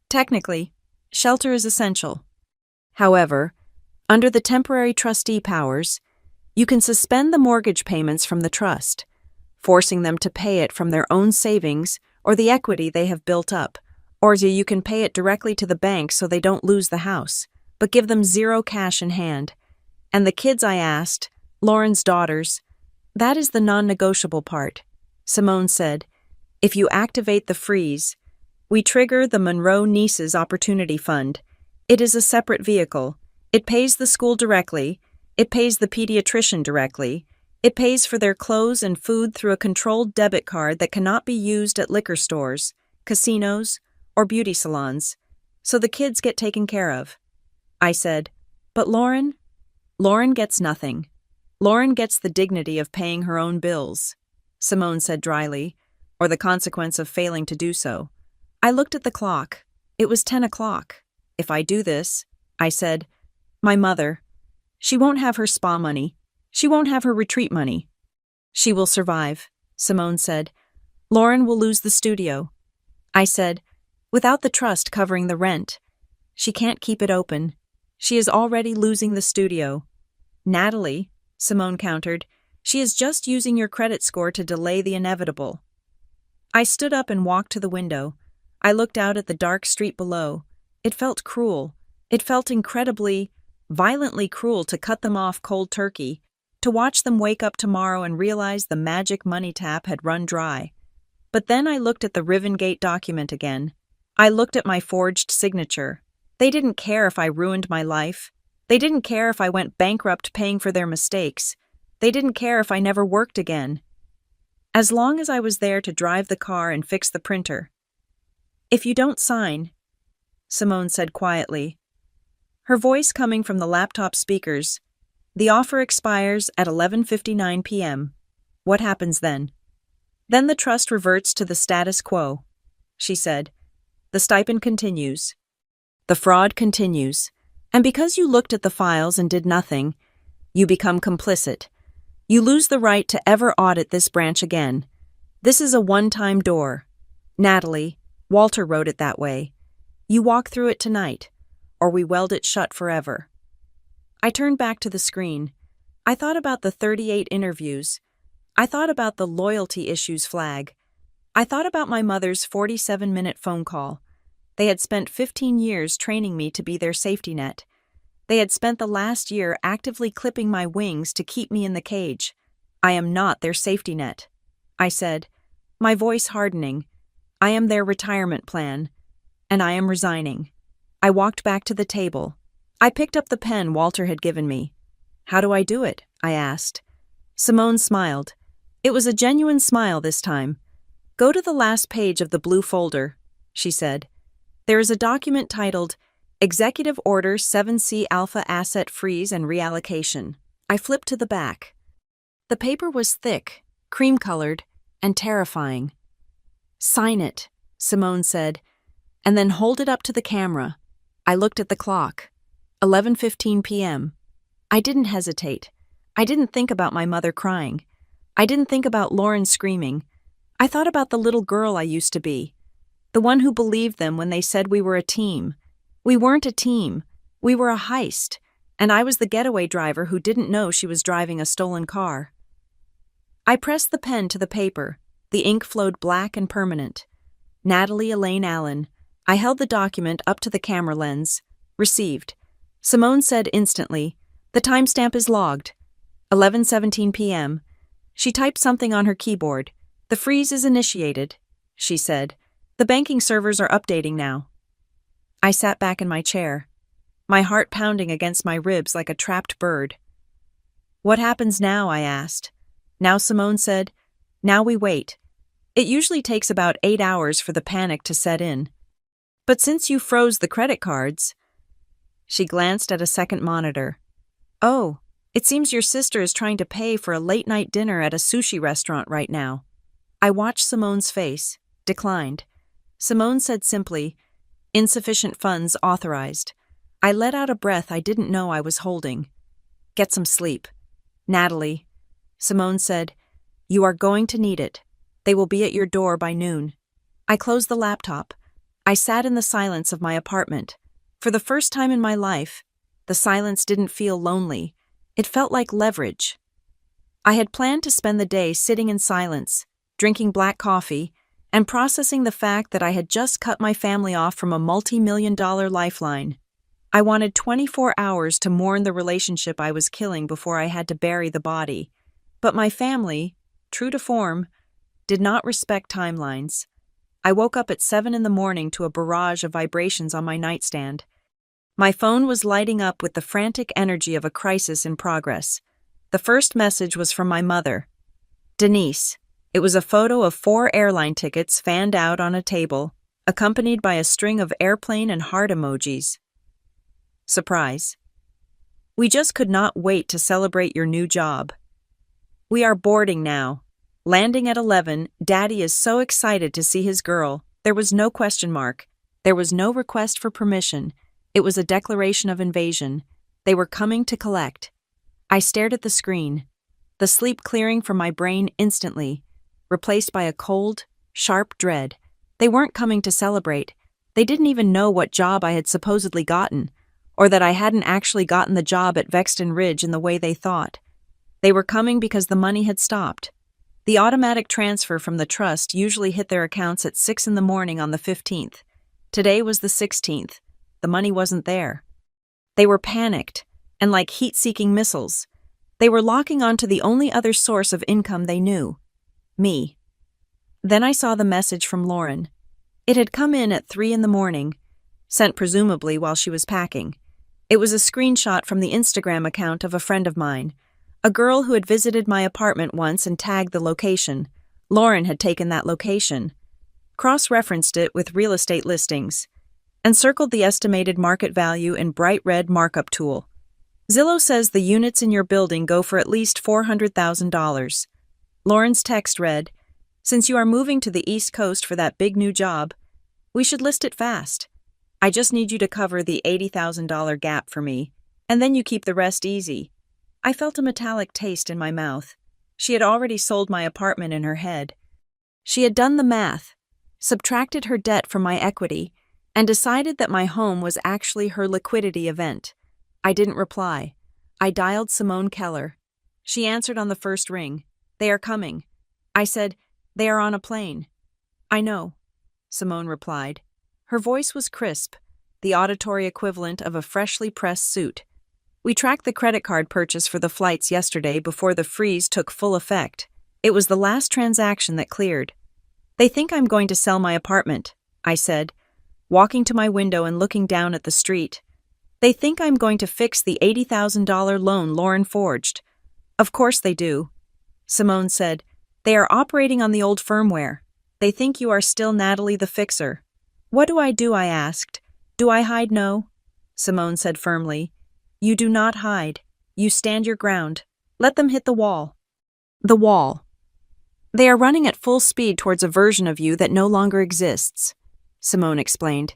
"Technically, shelter is essential. However, under the temporary trustee powers, you can suspend the mortgage payments from the trust, forcing them to pay it from their own savings or the equity they have built up, or you can pay it directly to the bank so they don't lose the house, but give them zero cash in hand. And the kids," I asked, "Lauren's daughters." "That is the non-negotiable part," Simone said. "If you activate the freeze, we trigger the Monroe Nieces Opportunity Fund. It is a separate vehicle. It pays the school directly. It pays the pediatrician directly. It pays for their clothes and food through a controlled debit card that cannot be used at liquor stores, casinos, or beauty salons. So the kids get taken care of." I said, "But Lauren?" "Lauren gets nothing. Lauren gets the dignity of paying her own bills," Simone said dryly, "or the consequence of failing to do so." I looked at the clock. It was 10 o'clock. "If I do this," I said, "my mother, she won't have her spa money. She won't have her retreat money." "She will survive," Simone said. "Lauren will lose the studio." I said, "Without the trust covering the rent, she can't keep it open. She is already losing the studio." "Natalie," Simone countered, "she is just using your credit score to delay the inevitable." I stood up and walked to the window. I looked out at the dark street below. It felt cruel. It felt incredibly, violently cruel to cut them off cold turkey, to watch them wake up tomorrow and realize the magic money tap had run dry. But then I looked at the Rivengate document again. I looked at my forged signature. They didn't care if I ruined my life. They didn't care if I went bankrupt paying for their mistakes. They didn't care if I never worked again. As long as I was there to drive the car and fix the printer. "If you don't sign," Simone said quietly, her voice coming from the laptop speakers, "the offer expires at 11:59 p.m. What happens then?" "Then the trust reverts to the status quo," she said. "The stipend continues. The fraud continues. And because you looked at the files and did nothing, you become complicit. You lose the right to ever audit this branch again. This is a one-time door. Natalie, Walter wrote it that way. You walk through it tonight, or we weld it shut forever." I turned back to the screen. I thought about the 38 interviews. I thought about the loyalty issues flag. I thought about my mother's 47-minute phone call. They had spent 15 years training me to be their safety net. They had spent the last year actively clipping my wings to keep me in the cage. I am not their safety net, I said, my voice hardening. I am their retirement plan, and I am resigning. I walked back to the table. I picked up the pen Walter had given me. How do I do it? I asked. Simone smiled. It was a genuine smile this time. Go to the last page of the blue folder, she said. There is a document titled Executive Order 7C Alpha Asset Freeze and Reallocation. I flipped to the back. The paper was thick, cream-colored, and terrifying. Sign it, Simone said, and then hold it up to the camera. I looked at the clock. 11:15 p.m. I didn't hesitate. I didn't think about my mother crying. I didn't think about Lauren screaming. I thought about the little girl I used to be, the one who believed them when they said we were a team. We weren't a team. We were a heist, and I was the getaway driver who didn't know she was driving a stolen car. I pressed the pen to the paper. The ink flowed black and permanent. Natalie Elaine Allen. I held the document up to the camera lens. Received. Simone said instantly, the timestamp is logged. 11:17 p.m. She typed something on her keyboard. The freeze is initiated, she said. The banking servers are updating now. I sat back in my chair, my heart pounding against my ribs like a trapped bird. What happens now? I asked. Now, Simone said. Now we wait. It usually takes about 8 hours for the panic to set in. But since you froze the credit cards... She glanced at a second monitor. Oh, it seems your sister is trying to pay for a late-night dinner at a sushi restaurant right now. I watched Simone's face, declined. Simone said simply, insufficient funds authorized. I let out a breath I didn't know I was holding. Get some sleep. Natalie, Simone said, you are going to need it. They will be at your door by noon. I closed the laptop. I sat in the silence of my apartment. For the first time in my life, the silence didn't feel lonely. It felt like leverage. I had planned to spend the day sitting in silence, drinking black coffee, and processing the fact that I had just cut my family off from a multi-million-dollar lifeline. I wanted 24 hours to mourn the relationship I was killing before I had to bury the body. But my family, true to form, did not respect timelines. I woke up at 7 a.m. to a barrage of vibrations on my nightstand. My phone was lighting up with the frantic energy of a crisis in progress. The first message was from my mother. Denise. It was a photo of 4 airline tickets fanned out on a table, accompanied by a string of airplane and heart emojis. Surprise. We just could not wait to celebrate your new job. We are boarding now. Landing at 11, Daddy is so excited to see his girl. There was no question mark. There was no request for permission. It was a declaration of invasion. They were coming to collect. I stared at the screen, the sleep clearing from my brain instantly, replaced by a cold, sharp dread. They weren't coming to celebrate. They didn't even know what job I had supposedly gotten, or that I hadn't actually gotten the job at Vexton Ridge in the way they thought. They were coming because the money had stopped. The automatic transfer from the trust usually hit their accounts at 6 a.m. on the 15th. Today was the 16th. The money wasn't there. They were panicked, and like heat-seeking missiles. They were locking onto the only other source of income they knew. Me. Then I saw the message from Lauren. It had come in at 3 a.m, sent presumably while she was packing. It was a screenshot from the Instagram account of a friend of mine, a girl who had visited my apartment once and tagged the location. Lauren had taken that location, cross-referenced it with real estate listings, and circled the estimated market value in bright red markup tool. Zillow says the units in your building go for at least $400,000. Lauren's text read, since you are moving to the East Coast for that big new job, we should list it fast. I just need you to cover the $80,000 gap for me, and then you keep the rest easy. I felt a metallic taste in my mouth. She had already sold my apartment in her head. She had done the math, subtracted her debt from my equity, and decided that my home was actually her liquidity event. I didn't reply. I dialed Simone Keller. She answered on the first ring. They are coming. I said, they are on a plane. I know, Simone replied. Her voice was crisp, the auditory equivalent of a freshly pressed suit. We tracked the credit card purchase for the flights yesterday before the freeze took full effect. It was the last transaction that cleared. They think I'm going to sell my apartment, I said, walking to my window and looking down at the street. They think I'm going to fix the $80,000 loan Lauren forged. Of course they do. Simone said, they are operating on the old firmware. They think you are still Natalie the fixer. What do? I asked. Do I hide? No, Simone said firmly. You do not hide. You stand your ground. Let them hit the wall. The wall. They are running at full speed towards a version of you that no longer exists, Simone explained.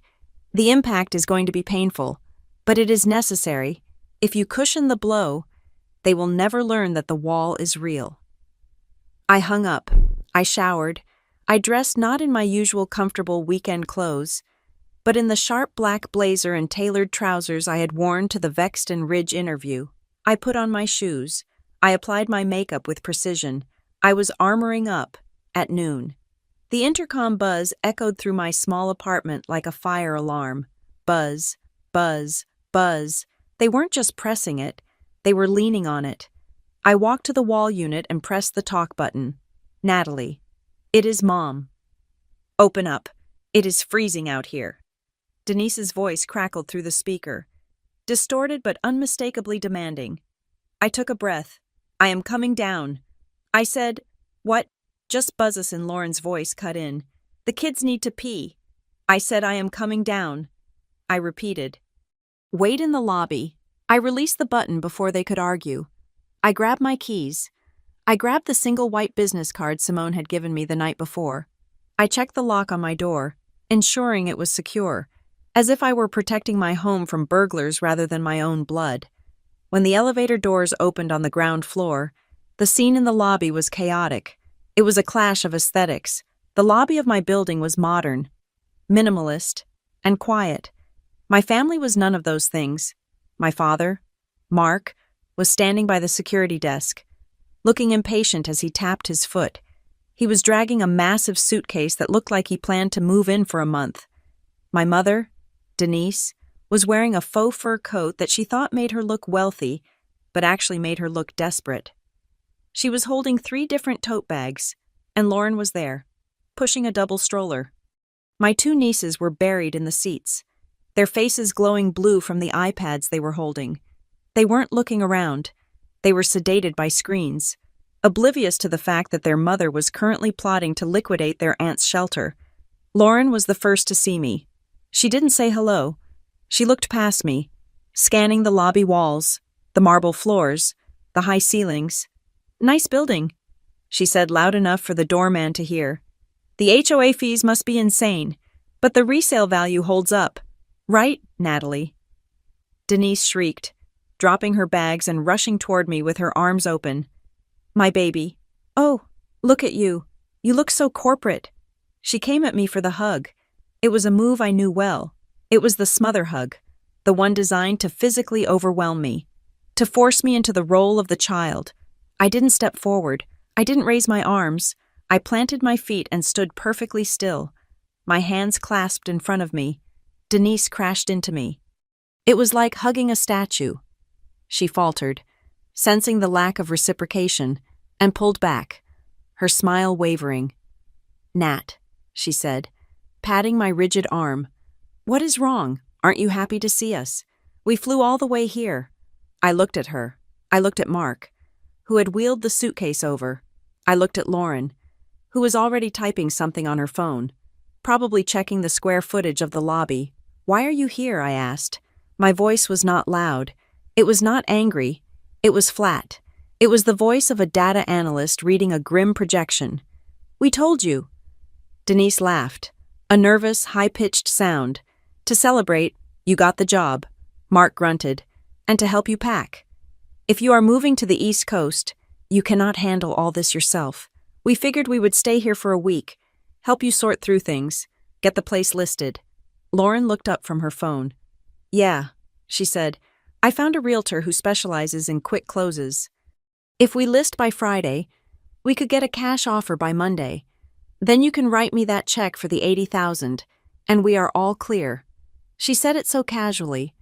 The impact is going to be painful, but it is necessary. If you cushion the blow, they will never learn that the wall is real. I hung up. I showered. I dressed not in my usual comfortable weekend clothes, but in the sharp black blazer and tailored trousers I had worn to the Vexton Ridge interview. I put on my shoes. I applied my makeup with precision. I was armoring up at noon. The intercom buzz echoed through my small apartment like a fire alarm. Buzz, buzz, buzz. They weren't just pressing it, they were leaning on it. I walked to the wall unit and pressed the talk button. Natalie. It is Mom. Open up. It is freezing out here. Denise's voice crackled through the speaker, distorted but unmistakably demanding. I took a breath. I am coming down. I said, what? Just buzz us in Lauren's voice cut in. The kids need to pee. I said I am coming down. I repeated. Wait in the lobby. I released the button before they could argue. I grabbed my keys. I grabbed the single white business card Simone had given me the night before. I checked the lock on my door, ensuring it was secure, as if I were protecting my home from burglars rather than my own blood. When the elevator doors opened on the ground floor, the scene in the lobby was chaotic. It was a clash of aesthetics. The lobby of my building was modern, minimalist, and quiet. My family was none of those things. My father, Mark, was standing by the security desk, looking impatient as he tapped his foot. He was dragging a massive suitcase that looked like he planned to move in for a month. My mother, Denise, was wearing a faux fur coat that she thought made her look wealthy, but actually made her look desperate. She was holding 3 different tote bags, and Lauren was there, pushing a double stroller. My 2 nieces were buried in the seats, their faces glowing blue from the iPads they were holding. They weren't looking around. They were sedated by screens, oblivious to the fact that their mother was currently plotting to liquidate their aunt's shelter. Lauren was the first to see me. She didn't say hello. She looked past me, scanning the lobby walls, the marble floors, the high ceilings. Nice building, she said loud enough for the doorman to hear. The HOA fees must be insane, but the resale value holds up. Right, Natalie? Denise shrieked, dropping her bags and rushing toward me with her arms open. My baby. Oh, look at you. You look so corporate. She came at me for the hug. It was a move I knew well. It was the smother hug, the one designed to physically overwhelm me, to force me into the role of the child. I didn't step forward. I didn't raise my arms. I planted my feet and stood perfectly still, my hands clasped in front of me. Denise crashed into me. It was like hugging a statue. She faltered, sensing the lack of reciprocation, and pulled back, her smile wavering. Nat, she said, patting my rigid arm. What is wrong? Aren't you happy to see us? We flew all the way here. I looked at her. I looked at Mark, who had wheeled the suitcase over. I looked at Lauren, who was already typing something on her phone, probably checking the square footage of the lobby. Why are you here? I asked. My voice was not loud. It was not angry. It was flat. It was the voice of a data analyst reading a grim projection. We told you. Denise laughed, a nervous, high-pitched sound. To celebrate, you got the job, Mark grunted, and to help you pack. If you are moving to the East Coast, you cannot handle all this yourself. We figured we would stay here for a week, help you sort through things, get the place listed. Lauren looked up from her phone. Yeah, she said. I found a realtor who specializes in quick closes. If we list by Friday, we could get a cash offer by Monday. Then you can write me that check for the $80,000, and we are all clear. She said it so casually.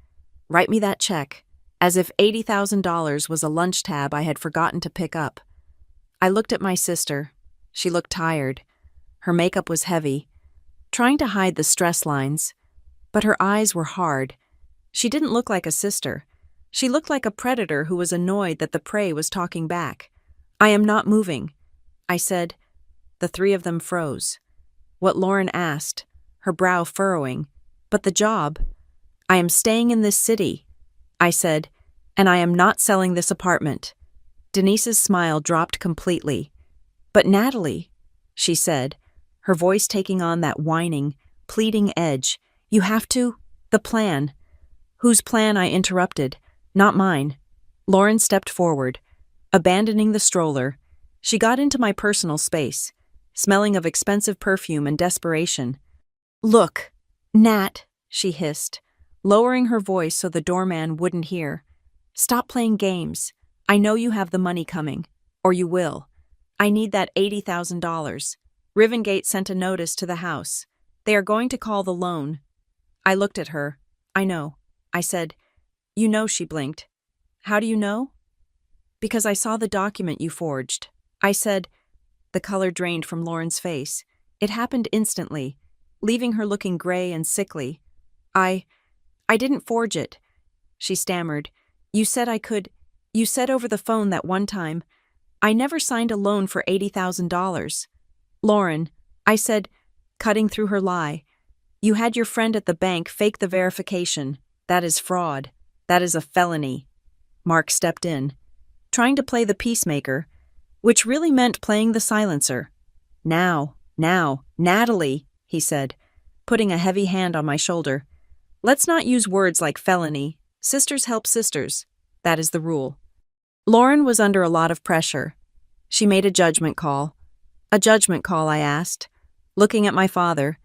Write me that check, as if $80,000 was a lunch tab I had forgotten to pick up. I looked at my sister. She looked tired. Her makeup was heavy, trying to hide the stress lines, but her eyes were hard. She didn't look like a sister. She looked like a predator who was annoyed that the prey was talking back. I am not moving, I said. The three of them froze. What Lauren asked, her brow furrowing. But the job? I am staying in this city, I said, and I am not selling this apartment. Denise's smile dropped completely. But Natalie, she said, her voice taking on that whining, pleading edge, you have to, the plan. Whose plan? I interrupted. Not mine. Lauren stepped forward, abandoning the stroller. She got into my personal space, smelling of expensive perfume and desperation. Look, Nat, she hissed, lowering her voice so the doorman wouldn't hear. Stop playing games. I know you have the money coming, or you will. I need that $80,000. Rivengate sent a notice to the house. They are going to call the loan. I looked at her. I know. I said, You know, she blinked. How do you know? Because I saw the document you forged. I said, the color drained from Lauren's face. It happened instantly, leaving her looking gray and sickly. I didn't forge it, she stammered. You said I could. You said over the phone that one time. I never signed a loan for $80,000. Lauren, I said, cutting through her lie. You had your friend at the bank fake the verification. That is fraud. That is a felony. Mark stepped in, trying to play the peacemaker, which really meant playing the silencer. Now, Natalie, he said, putting a heavy hand on my shoulder. Let's not use words like felony. Sisters help sisters. That is the rule. Lauren was under a lot of pressure. She made a judgment call. A judgment call, I asked, looking at my father.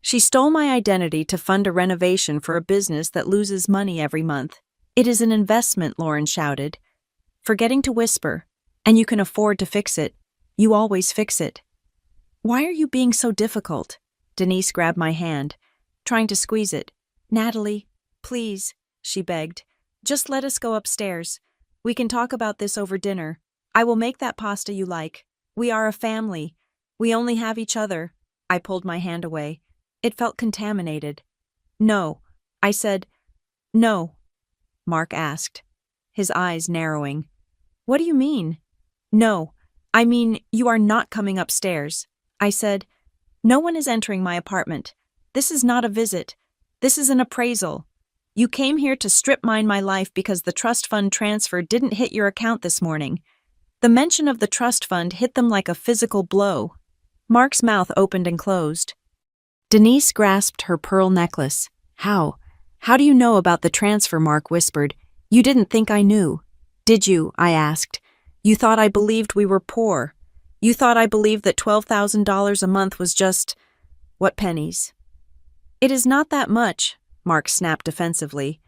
She stole my identity to fund a renovation for a business that loses money every month. It is an investment, Lauren shouted, forgetting to whisper, and you can afford to fix it. You always fix it. Why are you being so difficult? Denise grabbed my hand, trying to squeeze it. Natalie, please, she begged. Just let us go upstairs. We can talk about this over dinner. I will make that pasta you like. We are a family. We only have each other. I pulled my hand away. It felt contaminated. No, I said. No, Mark asked, his eyes narrowing. What do you mean? No, I mean, you are not coming upstairs. I said, no one is entering my apartment. This is not a visit. This is an appraisal. You came here to strip mine my life because the trust fund transfer didn't hit your account this morning. The mention of the trust fund hit them like a physical blow. Mark's mouth opened and closed. Denise grasped her pearl necklace. How? How do you know about the transfer? Mark whispered. You didn't think I knew. Did you? I asked. You thought I believed we were poor. You thought I believed that $12,000 a month was just, what, pennies? It is not that much, Mark snapped defensively.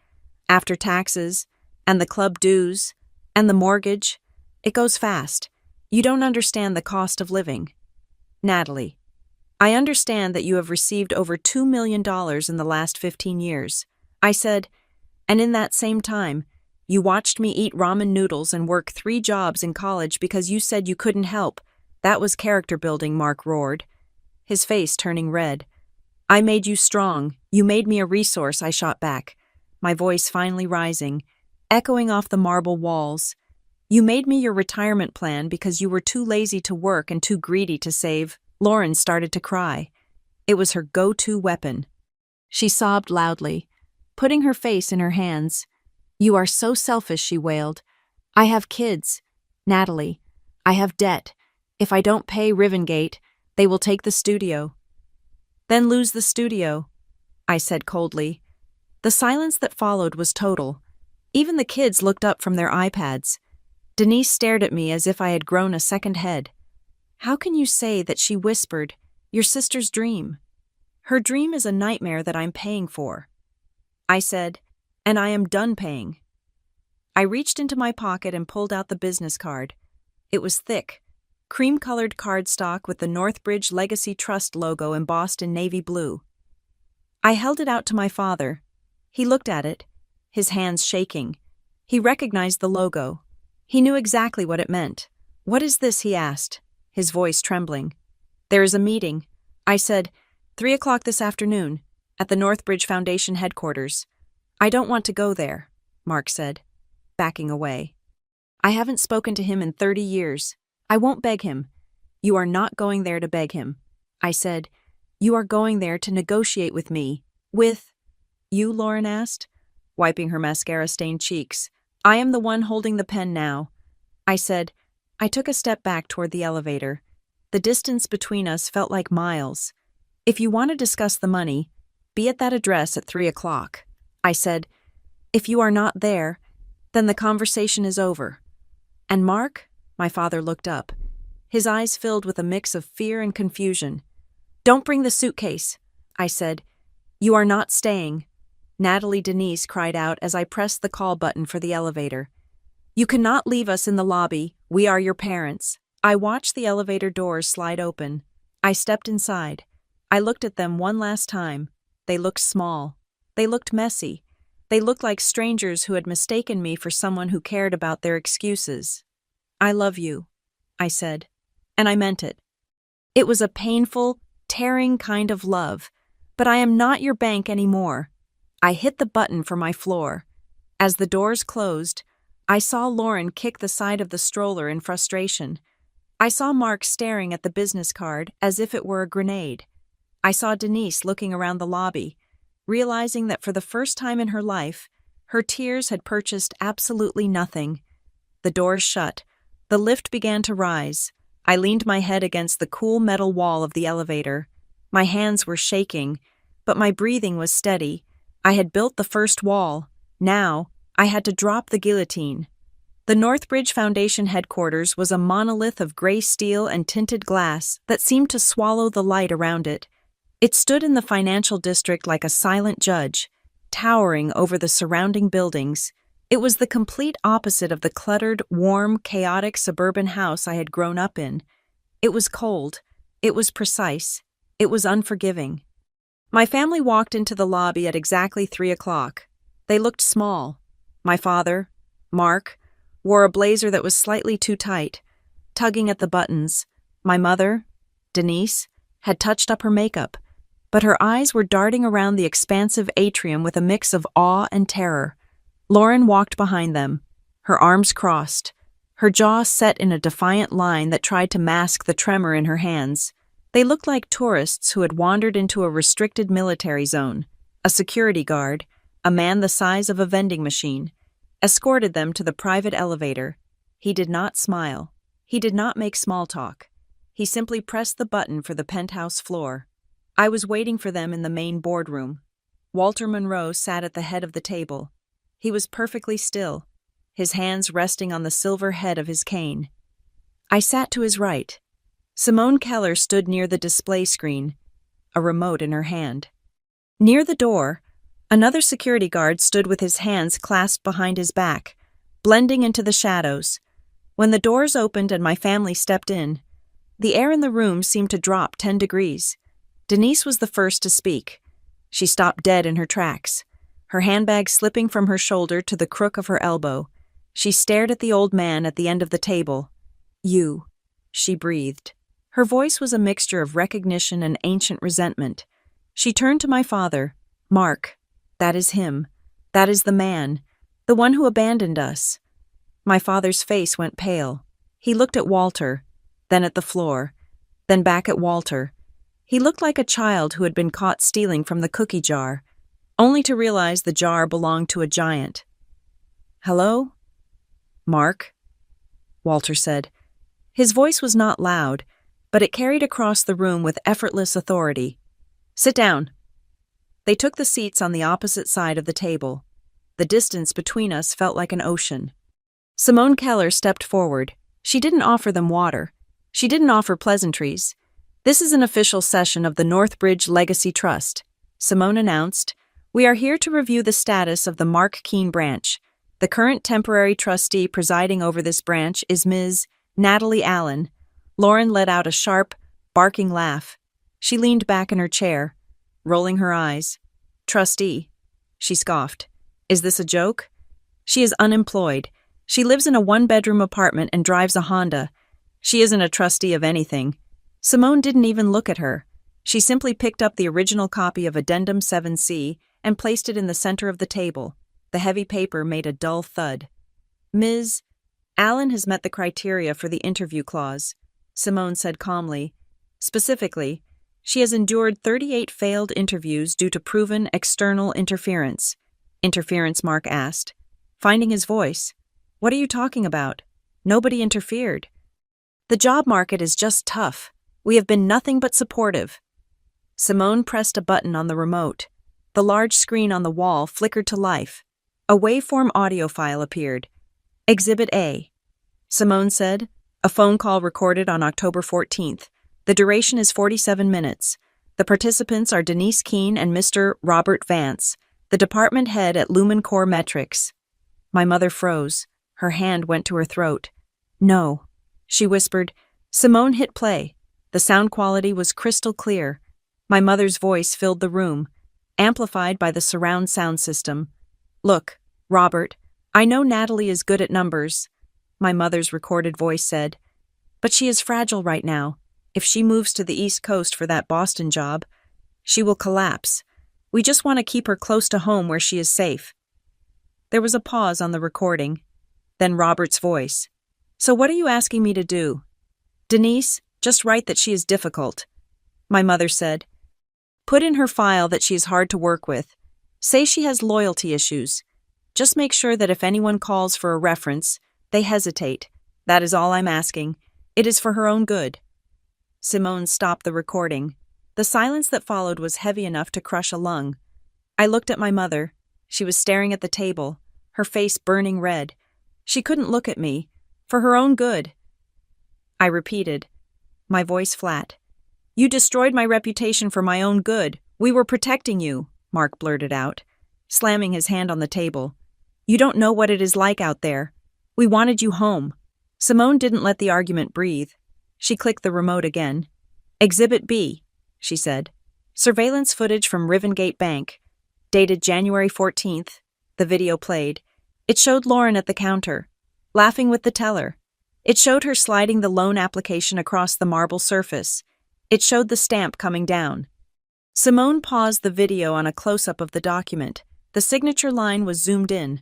After taxes, and the club dues, and the mortgage, it goes fast. You don't understand the cost of living. Natalie, I understand that you have received over $2 million in the last 15 years. I said, and in that same time, you watched me eat ramen noodles and work 3 jobs in college because you said you couldn't help. That was character building, Mark roared, his face turning red. I made you strong. You made me a resource, I shot back, my voice finally rising, echoing off the marble walls. You made me your retirement plan because you were too lazy to work and too greedy to save. Lauren started to cry. It was her go-to weapon. She sobbed loudly, putting her face in her hands. You are so selfish, she wailed. I have kids. Natalie, I have debt. If I don't pay Rivengate, they will take the studio. Then lose the studio, I said coldly. The silence that followed was total. Even the kids looked up from their iPads. Denise stared at me as if I had grown a second head. How can you say that? She whispered. Your sister's dream. Her dream is a nightmare that I'm paying for. I said, and I am done paying. I reached into my pocket and pulled out the business card. It was thick, cream-colored cardstock with the Northbridge Legacy Trust logo embossed in navy blue. I held it out to my father. He looked at it, his hands shaking. He recognized the logo. He knew exactly what it meant. "What is this?" he asked, his voice trembling. "There is a meeting," I said, 3 o'clock this afternoon, at the Northbridge Foundation headquarters. "I don't want to go there," Mark said, backing away. "I haven't spoken to him in 30 years. I won't beg him." "You are not going there to beg him," I said. "You are going there to negotiate with me." "With you?" Lauren asked, wiping her mascara-stained cheeks. "I am the one holding the pen now," I said. I took a step back toward the elevator. The distance between us felt like miles. "If you want to discuss the money, be at that address at 3 o'clock, I said. "If you are not there, then the conversation is over." "And Mark?" My father looked up, his eyes filled with a mix of fear and confusion. "Don't bring the suitcase," I said. "You are not staying," Natalie Denise cried out as I pressed the call button for the elevator. "You cannot leave us in the lobby. We are your parents." I watched the elevator doors slide open. I stepped inside. I looked at them one last time. They looked small. They looked messy. They looked like strangers who had mistaken me for someone who cared about their excuses. "I love you," I said, and I meant it. It was a painful, tearing kind of love, but I am not your bank anymore. I hit the button for my floor. As the doors closed, I saw Lauren kick the side of the stroller in frustration. I saw Mark staring at the business card as if it were a grenade. I saw Denise looking around the lobby, realizing that for the first time in her life, her tears had purchased absolutely nothing. The doors shut. The lift began to rise. I leaned my head against the cool metal wall of the elevator. My hands were shaking, but my breathing was steady. I had built the first wall. Now, I had to drop the guillotine. The Northbridge Foundation headquarters was a monolith of gray steel and tinted glass that seemed to swallow the light around it. It stood in the financial district like a silent judge, towering over the surrounding buildings. It was the complete opposite of the cluttered, warm, chaotic suburban house I had grown up in. It was cold. It was precise. It was unforgiving. My family walked into the lobby at exactly 3 o'clock. They looked small. My father, Mark, wore a blazer that was slightly too tight, tugging at the buttons. My mother, Denise, had touched up her makeup, but her eyes were darting around the expansive atrium with a mix of awe and terror. Lauren walked behind them, her arms crossed, her jaw set in a defiant line that tried to mask the tremor in her hands. They looked like tourists who had wandered into a restricted military zone. A security guard, a man the size of a vending machine, escorted them to the private elevator. He did not smile. He did not make small talk. He simply pressed the button for the penthouse floor. I was waiting for them in the main boardroom. Walter Monroe sat at the head of the table. He was perfectly still, his hands resting on the silver head of his cane. I sat to his right. Simone Keller stood near the display screen, a remote in her hand. Near the door, another security guard stood with his hands clasped behind his back, blending into the shadows. When the doors opened and my family stepped in, the air in the room seemed to drop 10 degrees. Denise was the first to speak. She stopped dead in her tracks, her handbag slipping from her shoulder to the crook of her elbow. She stared at the old man at the end of the table. "You," she breathed. Her voice was a mixture of recognition and ancient resentment. She turned to my father. "Mark, that is him. That is the man, the one who abandoned us." My father's face went pale. He looked at Walter, then at the floor, then back at Walter. He looked like a child who had been caught stealing from the cookie jar, only to realize the jar belonged to a giant. "Hello? Mark?" Walter said. His voice was not loud, but it carried across the room with effortless authority. "Sit down." They took the seats on the opposite side of the table. The distance between us felt like an ocean. Simone Keller stepped forward. She didn't offer them water. She didn't offer pleasantries. "This is an official session of the Northbridge Legacy Trust," Simone announced. "We are here to review the status of the Mark Keene branch. The current temporary trustee presiding over this branch is Ms. Natalie Allen. Lauren let out a sharp, barking laugh. She leaned back in her chair, rolling her eyes. Trustee, she scoffed. Is this a joke? She is unemployed. She lives in a one-bedroom apartment and drives a Honda. She isn't a trustee of anything. Simone didn't even look at her. She simply picked up the original copy of Addendum 7C and placed it in the center of the table. The heavy paper made a dull thud. Ms. Allen has met the criteria for the interview clause, Simone said calmly. Specifically, she has endured 38 failed interviews due to proven external interference. Interference, Mark asked, finding his voice. What are you talking about? Nobody interfered. The job market is just tough. We have been nothing but supportive. Simone pressed a button on the remote. The large screen on the wall flickered to life. A waveform audio file appeared. Exhibit A. Simone said, a phone call recorded on October 14th. The duration is 47 minutes. The participants are Denise Keene and Mr. Robert Vance, the department head at Lumen Core Metrics. My mother froze. Her hand went to her throat. No, she whispered. Simone hit play. The sound quality was crystal clear. My mother's voice filled the room, amplified by the surround sound system. Look, Robert, I know Natalie is good at numbers, my mother's recorded voice said, but she is fragile right now. If she moves to the East Coast for that Boston job, she will collapse. We just want to keep her close to home where she is safe. There was a pause on the recording. Then Robert's voice. So what are you asking me to do? Denise, just write that she is difficult. My mother said. Put in her file that she is hard to work with. Say she has loyalty issues. Just make sure that if anyone calls for a reference, they hesitate. That is all I'm asking. It is for her own good. Simone stopped the recording. The silence that followed was heavy enough to crush a lung. I looked at my mother. She was staring at the table, her face burning red. She couldn't look at me. For her own good. I repeated, my voice flat. You destroyed my reputation for my own good. We were protecting you, Mark blurted out, slamming his hand on the table. You don't know what it is like out there. We wanted you home. Simone didn't let the argument breathe. She clicked the remote again. Exhibit B, she said. Surveillance footage from Rivengate Bank. Dated January 14th. The video played. It showed Lauren at the counter, laughing with the teller. It showed her sliding the loan application across the marble surface. It showed the stamp coming down. Simone paused the video on a close-up of the document. The signature line was zoomed in.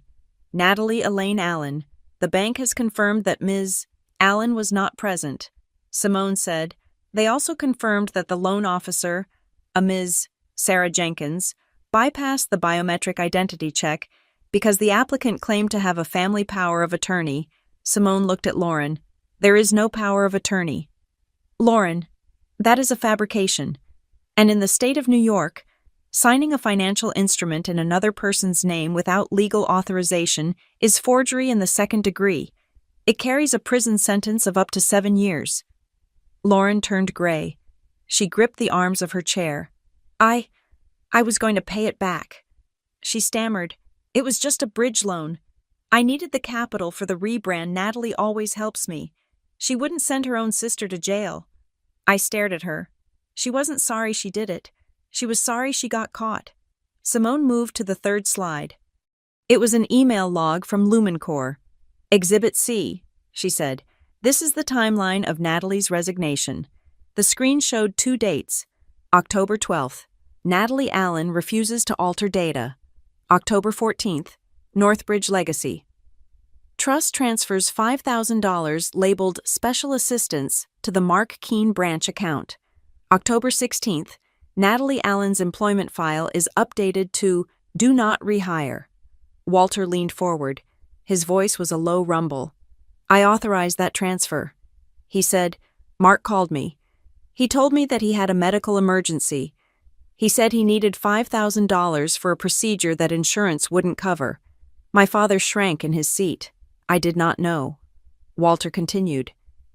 Natalie Elaine Allen. The bank has confirmed that Ms. Allen was not present. Simone said, they also confirmed that the loan officer, a Ms. Sarah Jenkins, bypassed the biometric identity check because the applicant claimed to have a family power of attorney. Simone looked at Lauren. There is no power of attorney. Lauren, that is a fabrication. And in the state of New York, signing a financial instrument in another person's name without legal authorization is forgery in the second degree. It carries a prison sentence of up to 7 years. Lauren turned gray. She gripped the arms of her chair. I was going to pay it back. She stammered. It was just a bridge loan. I needed the capital for the rebrand. Natalie always helps me. She wouldn't send her own sister to jail. I stared at her. She wasn't sorry she did it. She was sorry she got caught. Simone moved to the third slide. It was an email log from Lumen Core. Exhibit C, she said. This is the timeline of Natalie's resignation. The screen showed 2 dates. October 12th. Natalie Allen refuses to alter data. October 14th. Northbridge Legacy. Trust transfers $5,000 labeled Special Assistance to the Mark Keene branch account. October 16th. Natalie Allen's employment file is updated to Do Not Rehire. Walter leaned forward. His voice was a low rumble. I authorized that transfer. He said, Mark called me. He told me that he had a medical emergency. He said he needed $5,000 for a procedure that insurance wouldn't cover. My father shrank in his seat. I did not know. Walter continued,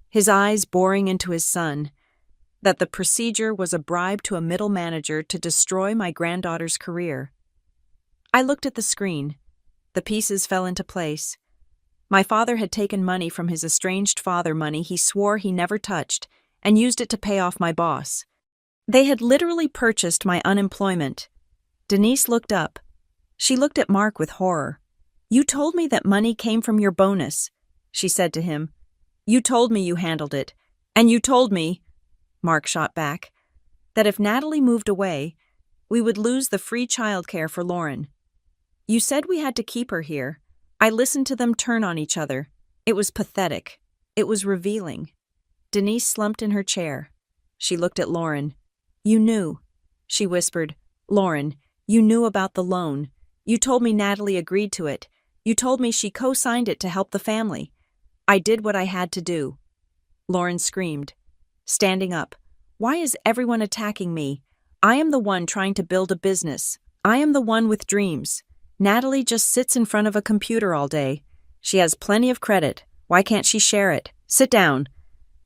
his eyes boring into his son, that the procedure was a bribe to a middle manager to destroy my granddaughter's career. I looked at the screen. The pieces fell into place. My father had taken money from his estranged father, money he swore he never touched, and used it to pay off my boss. They had literally purchased my unemployment. Denise looked up. She looked at Mark with horror. "You told me that money came from your bonus," she said to him. "You told me you handled it. And you told me," Mark shot back, "that if Natalie moved away, we would lose the free childcare for Lauren. You said we had to keep her here." I listened to them turn on each other. It was pathetic. It was revealing. Denise slumped in her chair. She looked at Lauren. "You knew," she whispered. "Lauren, you knew about the loan. You told me Natalie agreed to it. You told me she co-signed it to help the family. I did what I had to do." Lauren screamed, standing up. "Why is everyone attacking me? I am the one trying to build a business. I am the one with dreams. Natalie just sits in front of a computer all day. She has plenty of credit. Why can't she share it? Sit down."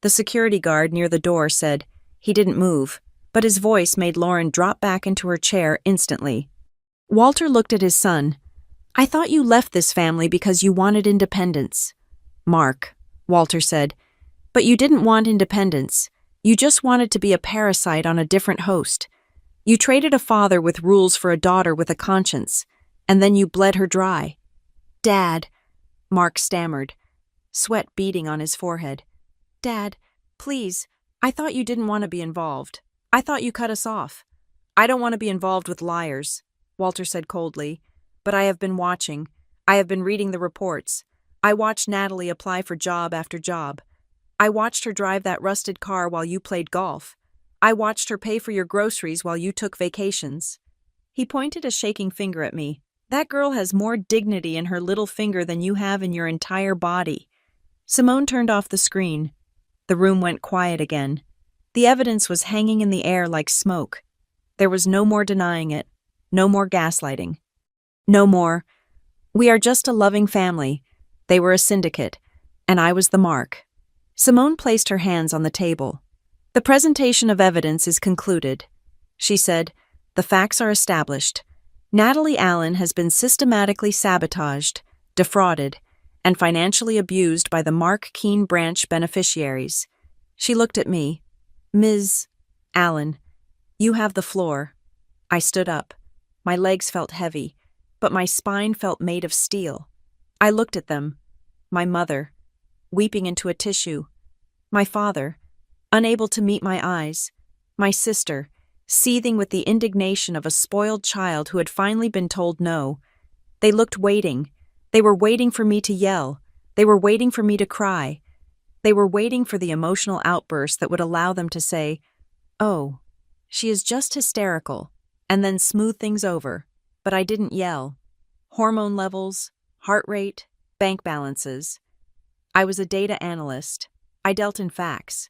The security guard near the door said. He didn't move, but his voice made Lauren drop back into her chair instantly. Walter looked at his son. "I thought you left this family because you wanted independence." "Mark," Walter said, "but you didn't want independence. You just wanted to be a parasite on a different host. You traded a father with rules for a daughter with a conscience. And then you bled her dry." "Dad," Mark stammered, sweat beading on his forehead. "Dad, please, I thought you didn't want to be involved. I thought you cut us off." "I don't want to be involved with liars," Walter said coldly, "but I have been watching. I have been reading the reports. I watched Natalie apply for job after job. I watched her drive that rusted car while you played golf. I watched her pay for your groceries while you took vacations." He pointed a shaking finger at me. "That girl has more dignity in her little finger than you have in your entire body." Simone turned off the screen. The room went quiet again. The evidence was hanging in the air like smoke. There was no more denying it. No more gaslighting. No more, "We are just a loving family." They were a syndicate, and I was the mark. Simone placed her hands on the table. "The presentation of evidence is concluded," she said. "The facts are established. Natalie Allen has been systematically sabotaged, defrauded, and financially abused by the Mark Keene branch beneficiaries." She looked at me. "Ms. Allen, you have the floor." I stood up. My legs felt heavy, but my spine felt made of steel. I looked at them. My mother, weeping into a tissue. My father, unable to meet my eyes. My sister, seething with the indignation of a spoiled child who had finally been told no. They looked waiting. They were waiting for me to yell. They were waiting for me to cry. They were waiting for the emotional outburst that would allow them to say, "Oh, she is just hysterical," and then smooth things over. But I didn't yell. Hormone levels, heart rate, bank balances. I was a data analyst. I dealt in facts.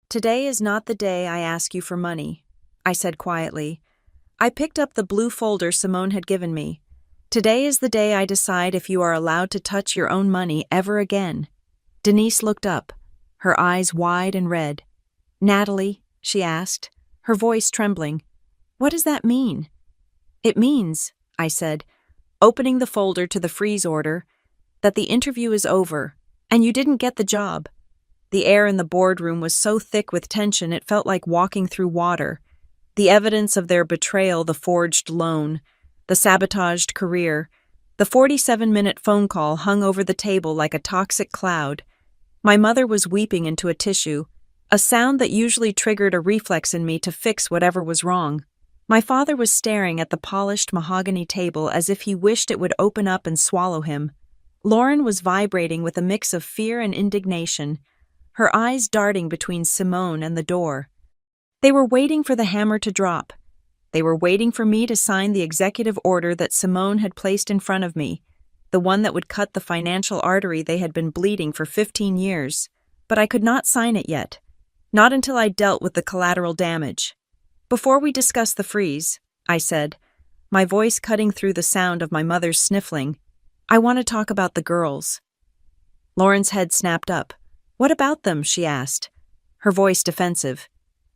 "Today is not the day I ask you for money," I said quietly. I picked up the blue folder Simone had given me. "Today is the day I decide if you are allowed to touch your own money ever again." Denise looked up, her eyes wide and red. "Natalie," she asked, her voice trembling, "what does that mean?" "It means," I said, opening the folder to the freeze order, "that the interview is over, and you didn't get the job." The air in the boardroom was so thick with tension it felt like walking through water. The evidence of their betrayal, the forged loan, the sabotaged career, the 47-minute phone call hung over the table like a toxic cloud. My mother was weeping into a tissue, a sound that usually triggered a reflex in me to fix whatever was wrong. My father was staring at the polished mahogany table as if he wished it would open up and swallow him. Lauren was vibrating with a mix of fear and indignation, her eyes darting between Simone and the door. They were waiting for the hammer to drop. They were waiting for me to sign the executive order that Simone had placed in front of me, the one that would cut the financial artery they had been bleeding for 15 years. But I could not sign it yet. Not until I dealt with the collateral damage. "Before we discuss the freeze," I said, my voice cutting through the sound of my mother's sniffling, "I want to talk about the girls." Lauren's head snapped up. "What about them?" she asked, her voice defensive.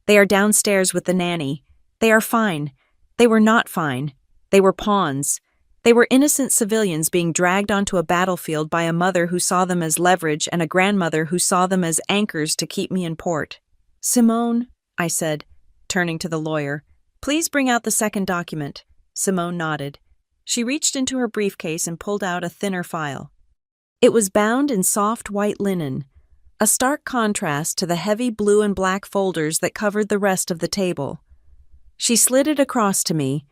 "They are downstairs with the nanny. They are fine. They were not fine. They were pawns. They were innocent civilians being dragged onto a battlefield by a mother who saw them as leverage and a grandmother who saw them as anchors to keep me in port. "Simone," I said, turning to the lawyer, "please bring out the second document." Simone nodded. She reached into her briefcase and pulled out a thinner file. It was bound in soft white linen, a stark contrast to the heavy blue and black folders that covered the rest of the table. She slid it across to me,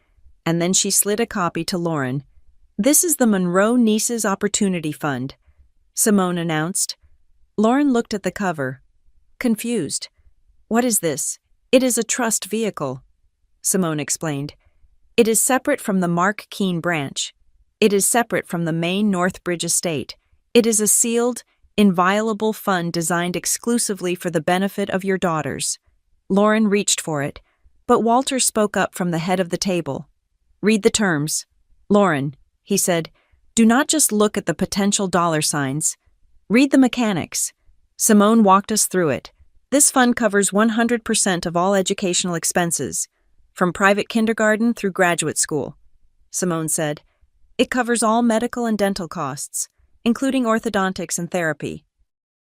and then she slid a copy to Lauren. "This is the Monroe Nieces Opportunity Fund," Simone announced. Lauren looked at the cover, confused. "What is this?" "It is a trust vehicle," Simone explained. "It is separate from the Mark Keene branch. It is separate from the main Northbridge estate. It is a sealed, inviolable fund designed exclusively for the benefit of your daughters." Lauren reached for it, but Walter spoke up from the head of the table. "Read the terms." "Lauren," he said, "do not just look at the potential dollar signs. Read the mechanics." Simone walked us through it. "This fund covers 100% of all educational expenses, from private kindergarten through graduate school," Simone said. "It covers all medical and dental costs, including orthodontics and therapy.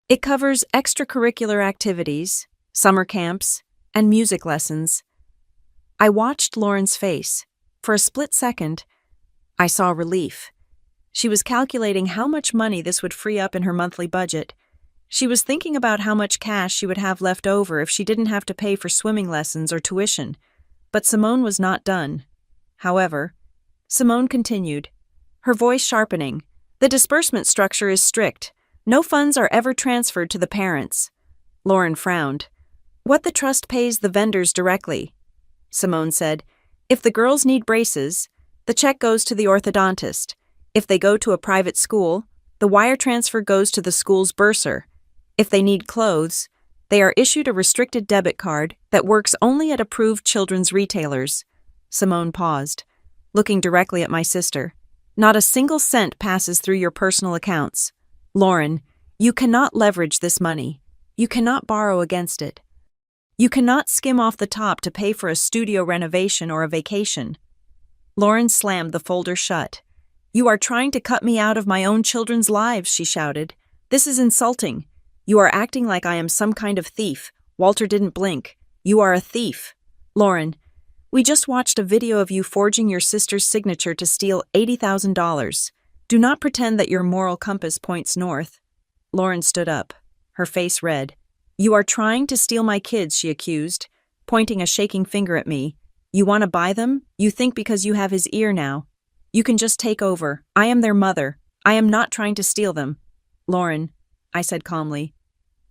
It covers extracurricular activities, summer camps, and music lessons." I watched Lauren's face. For a split second, I saw relief. She was calculating how much money this would free up in her monthly budget. She was thinking about how much cash she would have left over if she didn't have to pay for swimming lessons or tuition. But Simone was not done. However, Simone continued, her voice sharpening. "The disbursement structure is strict. No funds are ever transferred to the parents." Lauren frowned. "What the trust pays the vendors directly," Simone said. "If the girls need braces, the check goes to the orthodontist. If they go to a private school, the wire transfer goes to the school's bursar. If they need clothes, they are issued a restricted debit card that works only at approved children's retailers." Simone paused, looking directly at my sister. "Not a single cent passes through your personal accounts. Lauren, you cannot leverage this money. You cannot borrow against it. You cannot skim off the top to pay for a studio renovation or a vacation." Lauren slammed the folder shut. "You are trying to cut me out of my own children's lives," she shouted. "This is insulting. You are acting like I am some kind of thief." Walter didn't blink. "You are a thief." "Lauren, we just watched a video of you forging your sister's signature to steal $80,000. Do not pretend that your moral compass points north." Lauren stood up, her face red. "You are trying to steal my kids," she accused, pointing a shaking finger at me. "You want to buy them? You think because you have his ear now, you can just take over. I am their mother. I am not trying to steal them." "Lauren," I said calmly.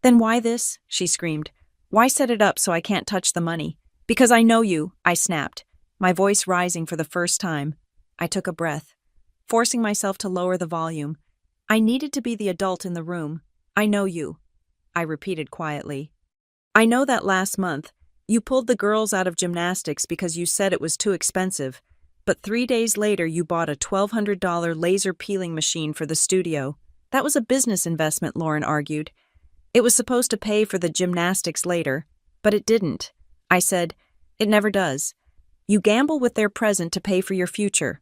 "Then why this?" she screamed. "Why set it up so I can't touch the money?" "Because I know you," I snapped, my voice rising for the first time. I took a breath, forcing myself to lower the volume. I needed to be the adult in the room. "I know you," I repeated quietly. "I know that last month, you pulled the girls out of gymnastics because you said it was too expensive, but 3 days later you bought a $1,200 laser peeling machine for the studio. That was a business investment," Lauren argued. "It was supposed to pay for the gymnastics later, but it didn't." I said, "It never does. You gamble with their present to pay for your future,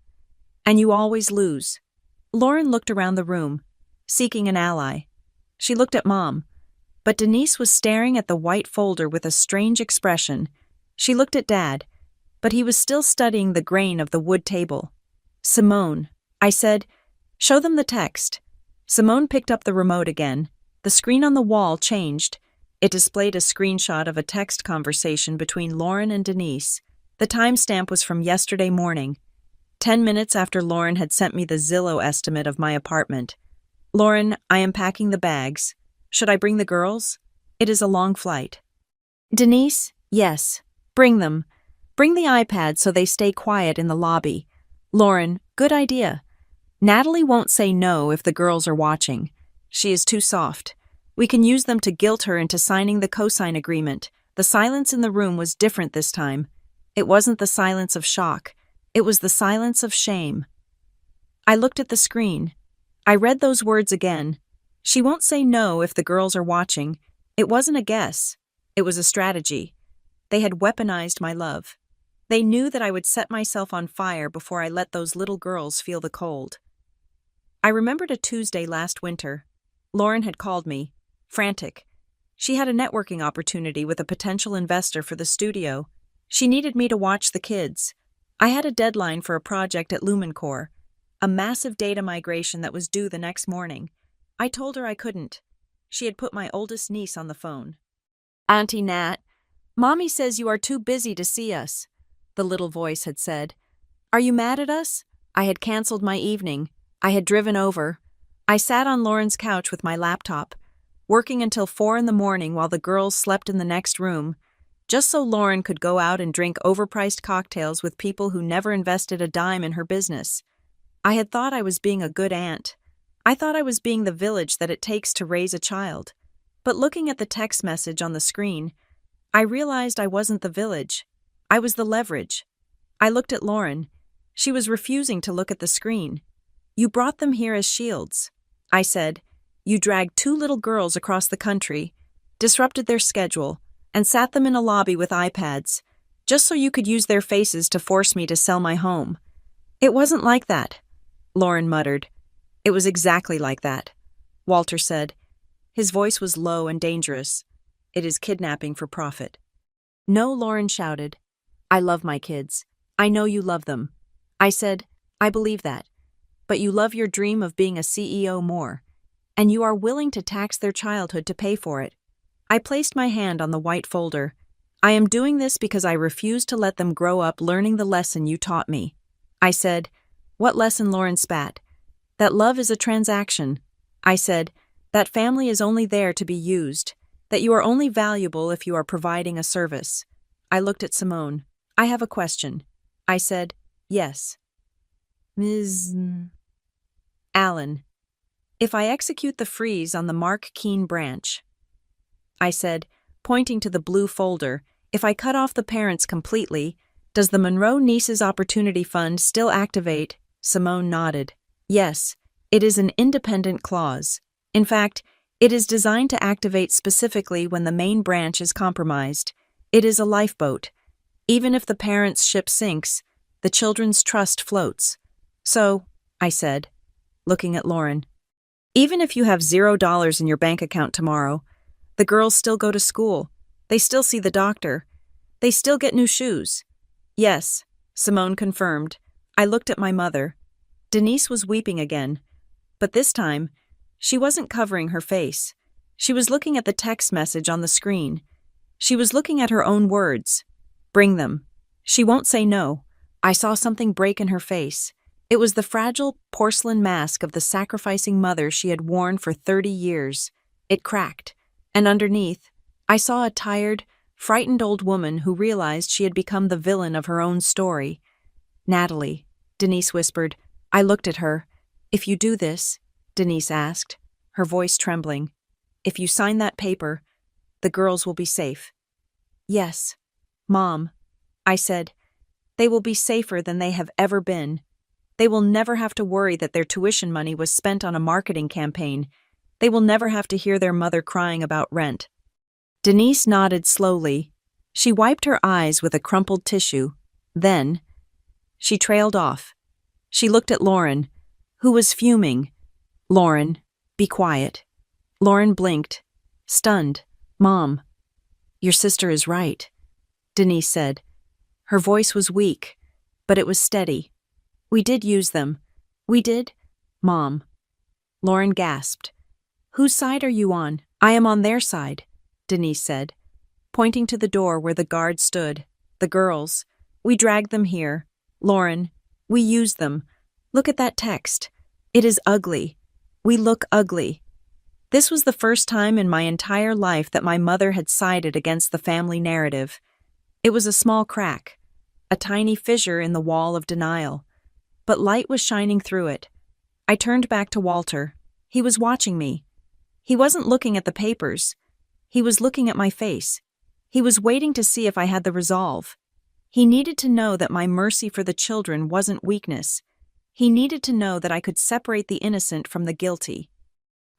and you always lose." Lauren looked around the room, seeking an ally. She looked at Mom, but Denise was staring at the white folder with a strange expression. She looked at Dad, but he was still studying the grain of the wood table. "Simone," I said, "show them the text." Simone picked up the remote again. The screen on the wall changed. It displayed a screenshot of a text conversation between Lauren and Denise. The timestamp was from yesterday morning, 10 minutes after Lauren had sent me the Zillow estimate of my apartment. "Lauren, I am packing the bags. Should I bring the girls? It is a long flight." "Denise, yes. Bring them. Bring the iPad so they stay quiet in the lobby." "Lauren, good idea. Natalie won't say no if the girls are watching. She is too soft. We can use them to guilt her into signing the cosign agreement." The silence in the room was different this time. It wasn't the silence of shock. It was the silence of shame. I looked at the screen. I read those words again. She won't say no if the girls are watching. It wasn't a guess. It was a strategy. They had weaponized my love. They knew that I would set myself on fire before I let those little girls feel the cold. I remembered a Tuesday last winter. Lauren had called me, frantic. She had a networking opportunity with a potential investor for the studio. She needed me to watch the kids. I had a deadline for a project at Lumencore, a massive data migration that was due the next morning. I told her I couldn't. She had put my oldest niece on the phone. "Auntie Nat, Mommy says you are too busy to see us," the little voice had said. "Are you mad at us?" I had canceled my evening. I had driven over. I sat on Lauren's couch with my laptop, working until 4 in the morning while the girls slept in the next room, just so Lauren could go out and drink overpriced cocktails with people who never invested a dime in her business. I had thought I was being a good aunt. I thought I was being the village that it takes to raise a child. But looking at the text message on the screen, I realized I wasn't the village. I was the leverage. I looked at Lauren. She was refusing to look at the screen. "You brought them here as shields," I said. "You dragged 2 little girls across the country, disrupted their schedule, and sat them in a lobby with iPads, just so you could use their faces to force me to sell my home." "It wasn't like that," Lauren muttered. "It was exactly like that," Walter said. His voice was low and dangerous. "It is kidnapping for profit." "No," Lauren shouted. "I love my kids. I know you love them." I said, "I believe that. But you love your dream of being a CEO more, and you are willing to tax their childhood to pay for it." I placed my hand on the white folder. "I am doing this because I refuse to let them grow up learning the lesson you taught me." I said. "What lesson?" Lauren spat. "That love is a transaction." I said, "That family is only there to be used, that you are only valuable if you are providing a service." I looked at Simone. "I have a question." I said, "Yes." "Ms. Allen, if I execute the freeze on the Mark Keene branch," I said, pointing to the blue folder, "if I cut off the parents completely, does the Monroe Nieces Opportunity Fund still activate?" Simone nodded. "Yes, it is an independent clause. In fact, it is designed to activate specifically when the main branch is compromised. It is a lifeboat. Even if the parents' ship sinks, the children's trust floats. So," I said, looking at Lauren, "even if you have $0 in your bank account tomorrow, the girls still go to school. They still see the doctor. They still get new shoes." "Yes," Simone confirmed. I looked at my mother. Denise was weeping again. But this time, she wasn't covering her face. She was looking at the text message on the screen. She was looking at her own words. "Bring them. She won't say no." I saw something break in her face. It was the fragile porcelain mask of the sacrificing mother she had worn for 30 years. It cracked, and underneath, I saw a tired, frightened old woman who realized she had become the villain of her own story. "Natalie," Denise whispered. I looked at her. "If you do this," Denise asked, her voice trembling, "if you sign that paper, the girls will be safe." "Yes, Mom," I said. "They will be safer than they have ever been. They will never have to worry that their tuition money was spent on a marketing campaign. They will never have to hear their mother crying about rent." Denise nodded slowly. She wiped her eyes with a crumpled tissue. Then, she trailed off. She looked at Lauren, who was fuming. "Lauren, be quiet." Lauren blinked, stunned. "Mom, your sister is right," Denise said. Her voice was weak, but it was steady. "We did use them. We did, Mom." Lauren gasped. "Whose side are you on?" "I am on their side," Denise said, pointing to the door where the guard stood. "The girls. We dragged them here. Lauren, we used them. Look at that text. It is ugly. We look ugly." This was the first time in my entire life that my mother had sided against the family narrative. It was a small crack, a tiny fissure in the wall of denial. But light was shining through it. I turned back to Walter. He was watching me. He wasn't looking at the papers. He was looking at my face. He was waiting to see if I had the resolve. He needed to know that my mercy for the children wasn't weakness. He needed to know that I could separate the innocent from the guilty.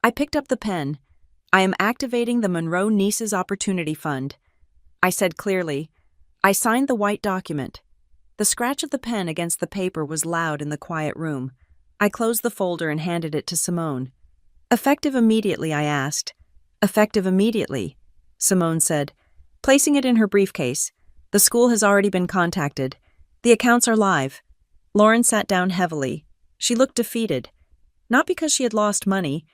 I picked up the pen. "I am activating the Monroe Nieces Opportunity Fund," I said clearly. I signed the white document. The scratch of the pen against the paper was loud in the quiet room. I closed the folder and handed it to Simone. "Effective immediately," I asked. "Effective immediately," Simone said, placing it in her briefcase. "The school has already been contacted. The accounts are live." Lauren sat down heavily. She looked defeated, not because she had lost money,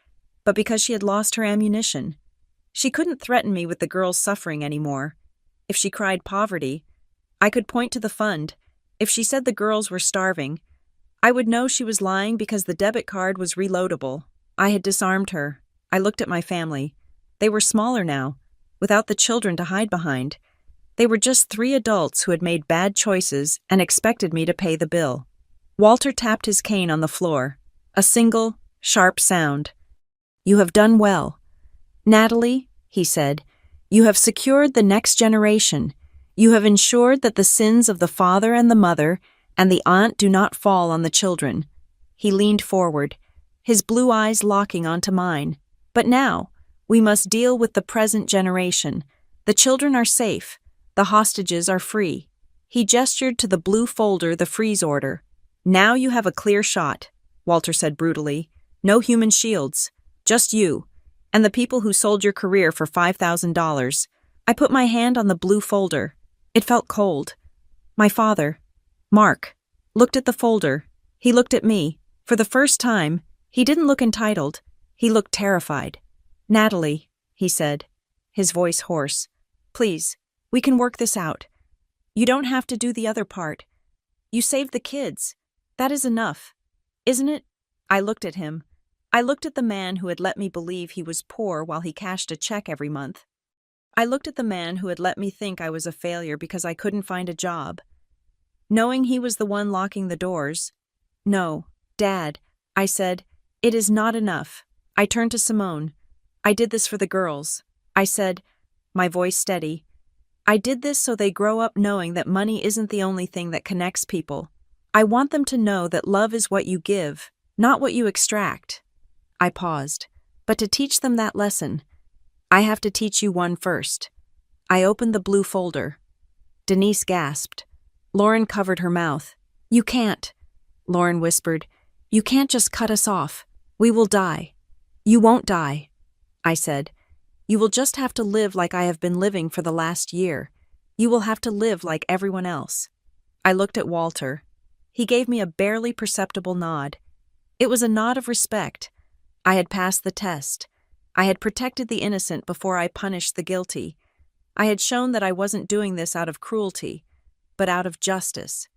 but because she had lost her ammunition. She couldn't threaten me with the girls suffering anymore. If she cried poverty, I could point to the fund. If she said the girls were starving, I would know she was lying because the debit card was reloadable. I had disarmed her. I looked at my family. They were smaller now, without the children to hide behind. They were just 3 adults who had made bad choices and expected me to pay the bill. Walter tapped his cane on the floor. A single, sharp sound. "You have done well. Natalie," he said, "you have secured the next generation. You have ensured that the sins of the father and the mother and the aunt do not fall on the children." He leaned forward, his blue eyes locking onto mine. "But now, we must deal with the present generation. The children are safe. The hostages are free." He gestured to the blue folder, the freeze order. "Now you have a clear shot," Walter said brutally. "No human shields. Just you, and the people who sold your career for $5,000. I put my hand on the blue folder. It felt cold. My father, Mark, looked at the folder. He looked at me. For the first time, he didn't look entitled. He looked terrified. "Natalie," he said, his voice hoarse, "please, we can work this out. You don't have to do the other part. You saved the kids. That is enough, isn't it?" I looked at him. I looked at the man who had let me believe he was poor while he cashed a check every month. I looked at the man who had let me think I was a failure because I couldn't find a job. Knowing he was the one locking the doors. "No, Dad," I said, "it is not enough." I turned to Simone. "I did this for the girls," I said, my voice steady. "I did this so they grow up knowing that money isn't the only thing that connects people. I want them to know that love is what you give, not what you extract." I paused. "But to teach them that lesson, I have to teach you one first." I opened the blue folder. Denise gasped. Lauren covered her mouth. "You can't," Lauren whispered. "You can't just cut us off. We will die." "You won't die," I said. "You will just have to live like I have been living for the last year. You will have to live like everyone else." I looked at Walter. He gave me a barely perceptible nod. It was a nod of respect. I had passed the test. I had protected the innocent before I punished the guilty. I had shown that I wasn't doing this out of cruelty, but out of justice.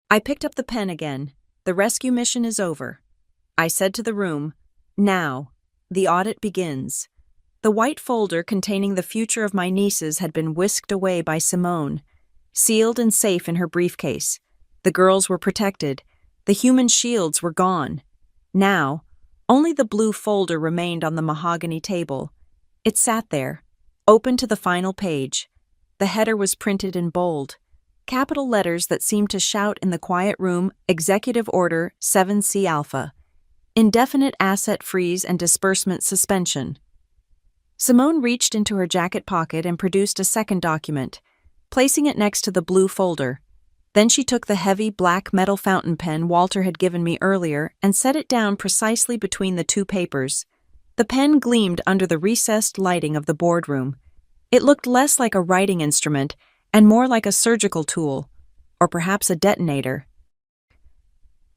I picked up the pen again. "The rescue mission is over," I said to the room. "Now, the audit begins." The white folder containing the future of my nieces had been whisked away by Simone, sealed and safe in her briefcase. The girls were protected. The human shields were gone. Now, only the blue folder remained on the mahogany table. It sat there, open to the final page. The header was printed in bold, capital letters that seemed to shout in the quiet room, Executive Order 7C Alpha. Indefinite asset freeze and disbursement suspension. Simone reached into her jacket pocket and produced a second document, placing it next to the blue folder. Then she took the heavy black metal fountain pen Walter had given me earlier and set it down precisely between the 2 papers. The pen gleamed under the recessed lighting of the boardroom. It looked less like a writing instrument and more like a surgical tool, or perhaps a detonator.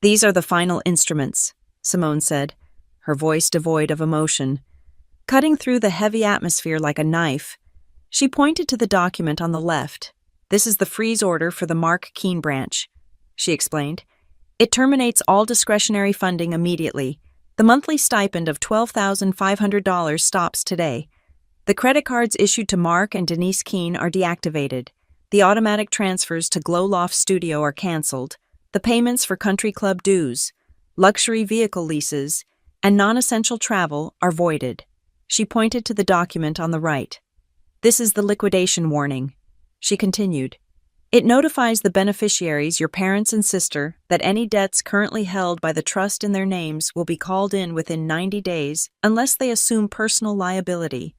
"These are the final instruments," Simone said, her voice devoid of emotion. Cutting through the heavy atmosphere like a knife, she pointed to the document on the left. "This is the freeze order for the Mark Keene branch," she explained. "It terminates all discretionary funding immediately. The monthly stipend of $12,500 stops today. The credit cards issued to Mark and Denise Keene are deactivated. The automatic transfers to Glow Loft Studio are canceled. The payments for country club dues, luxury vehicle leases, and non-essential travel are voided." She pointed to the document on the right. "This is the liquidation warning," she continued. "It notifies the beneficiaries, your parents and sister, that any debts currently held by the trust in their names will be called in within 90 days unless they assume personal liability."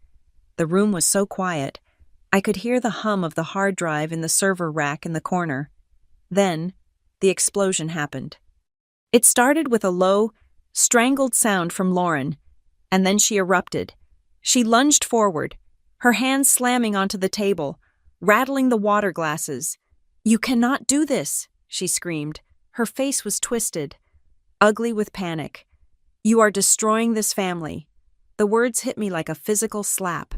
The room was so quiet, I could hear the hum of the hard drive in the server rack in the corner. Then, the explosion happened. It started with a low, strangled sound from Lauren, and then she erupted. She lunged forward, her hands slamming onto the table, rattling the water glasses. "You cannot do this," she screamed. Her face was twisted, ugly with panic. "You are destroying this family." The words hit me like a physical slap.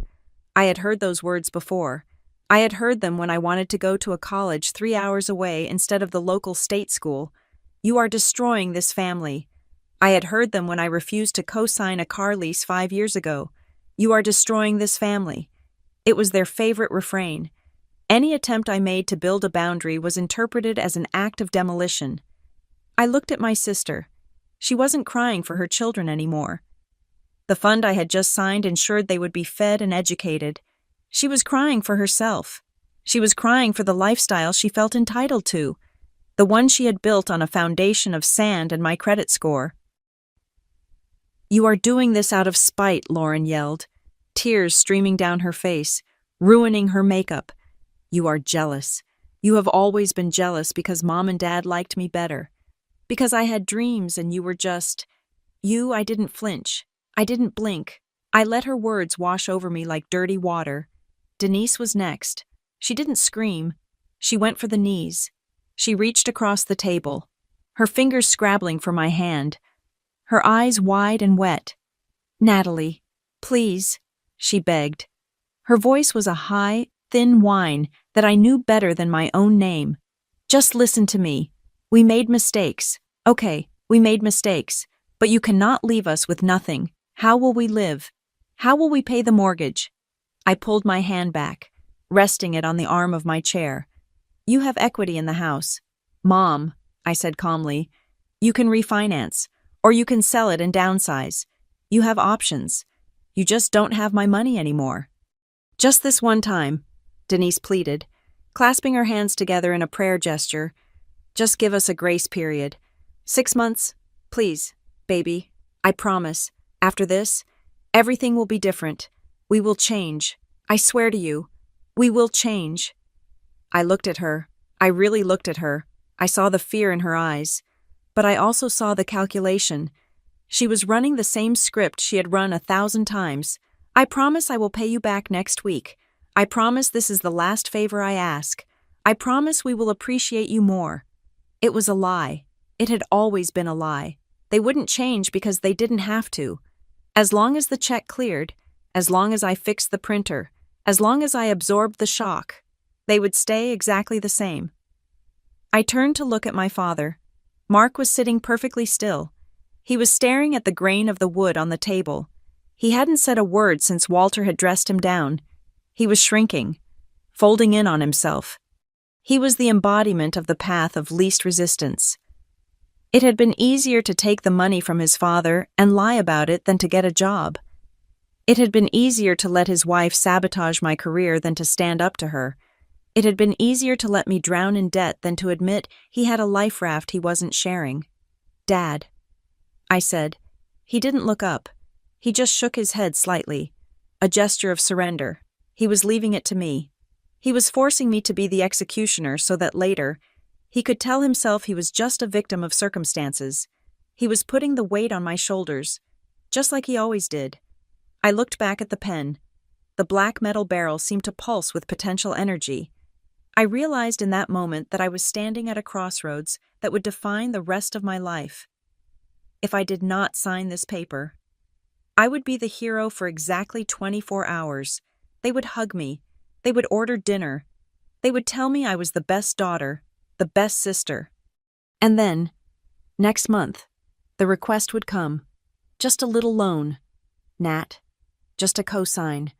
I had heard those words before. I had heard them when I wanted to go to a college 3 hours away instead of the local state school. "You are destroying this family." I had heard them when I refused to co-sign a car lease 5 years ago. "You are destroying this family." It was their favorite refrain. Any attempt I made to build a boundary was interpreted as an act of demolition. I looked at my sister. She wasn't crying for her children anymore. The fund I had just signed ensured they would be fed and educated. She was crying for herself. She was crying for the lifestyle she felt entitled to, the one she had built on a foundation of sand and my credit score. "You are doing this out of spite," Lauren yelled, tears streaming down her face, ruining her makeup. "You are jealous. You have always been jealous because Mom and Dad liked me better. Because I had dreams and you were just... You." I didn't flinch. I didn't blink. I let her words wash over me like dirty water. Denise was next. She didn't scream. She went for the knees. She reached across the table, her fingers scrabbling for my hand, her eyes wide and wet. "Natalie, please," she begged. Her voice was a high, thin whine that I knew better than my own name. "Just listen to me. We made mistakes. Okay, we made mistakes. But you cannot leave us with nothing. How will we live? How will we pay the mortgage?" I pulled my hand back, resting it on the arm of my chair. "You have equity in the house. Mom," I said calmly, "you can refinance, or you can sell it and downsize. You have options. You just don't have my money anymore." "Just this one time," Denise pleaded, clasping her hands together in a prayer gesture. "Just give us a grace period. 6 months, please, baby. I promise. After this, everything will be different. We will change. I swear to you, we will change." I looked at her. I really looked at her. I saw the fear in her eyes. But I also saw the calculation. She was running the same script she had run 1,000 times. "I promise I will pay you back next week. I promise this is the last favor I ask. I promise we will appreciate you more." It was a lie. It had always been a lie. They wouldn't change because they didn't have to. As long as the check cleared, as long as I fixed the printer, as long as I absorbed the shock, they would stay exactly the same. I turned to look at my father. Mark was sitting perfectly still. He was staring at the grain of the wood on the table. He hadn't said a word since Walter had dressed him down. He was shrinking, folding in on himself. He was the embodiment of the path of least resistance. It had been easier to take the money from his father and lie about it than to get a job. It had been easier to let his wife sabotage my career than to stand up to her. It had been easier to let me drown in debt than to admit he had a life raft he wasn't sharing. "Dad," I said. He didn't look up. He just shook his head slightly, a gesture of surrender. He was leaving it to me. He was forcing me to be the executioner so that later, he could tell himself he was just a victim of circumstances. He was putting the weight on my shoulders, just like he always did. I looked back at the pen. The black metal barrel seemed to pulse with potential energy. I realized in that moment that I was standing at a crossroads that would define the rest of my life. If I did not sign this paper, I would be the hero for exactly 24 hours. They would hug me. They would order dinner. They would tell me I was the best daughter, the best sister. And then, next month, the request would come. Just a little loan. "Nat, just a cosign.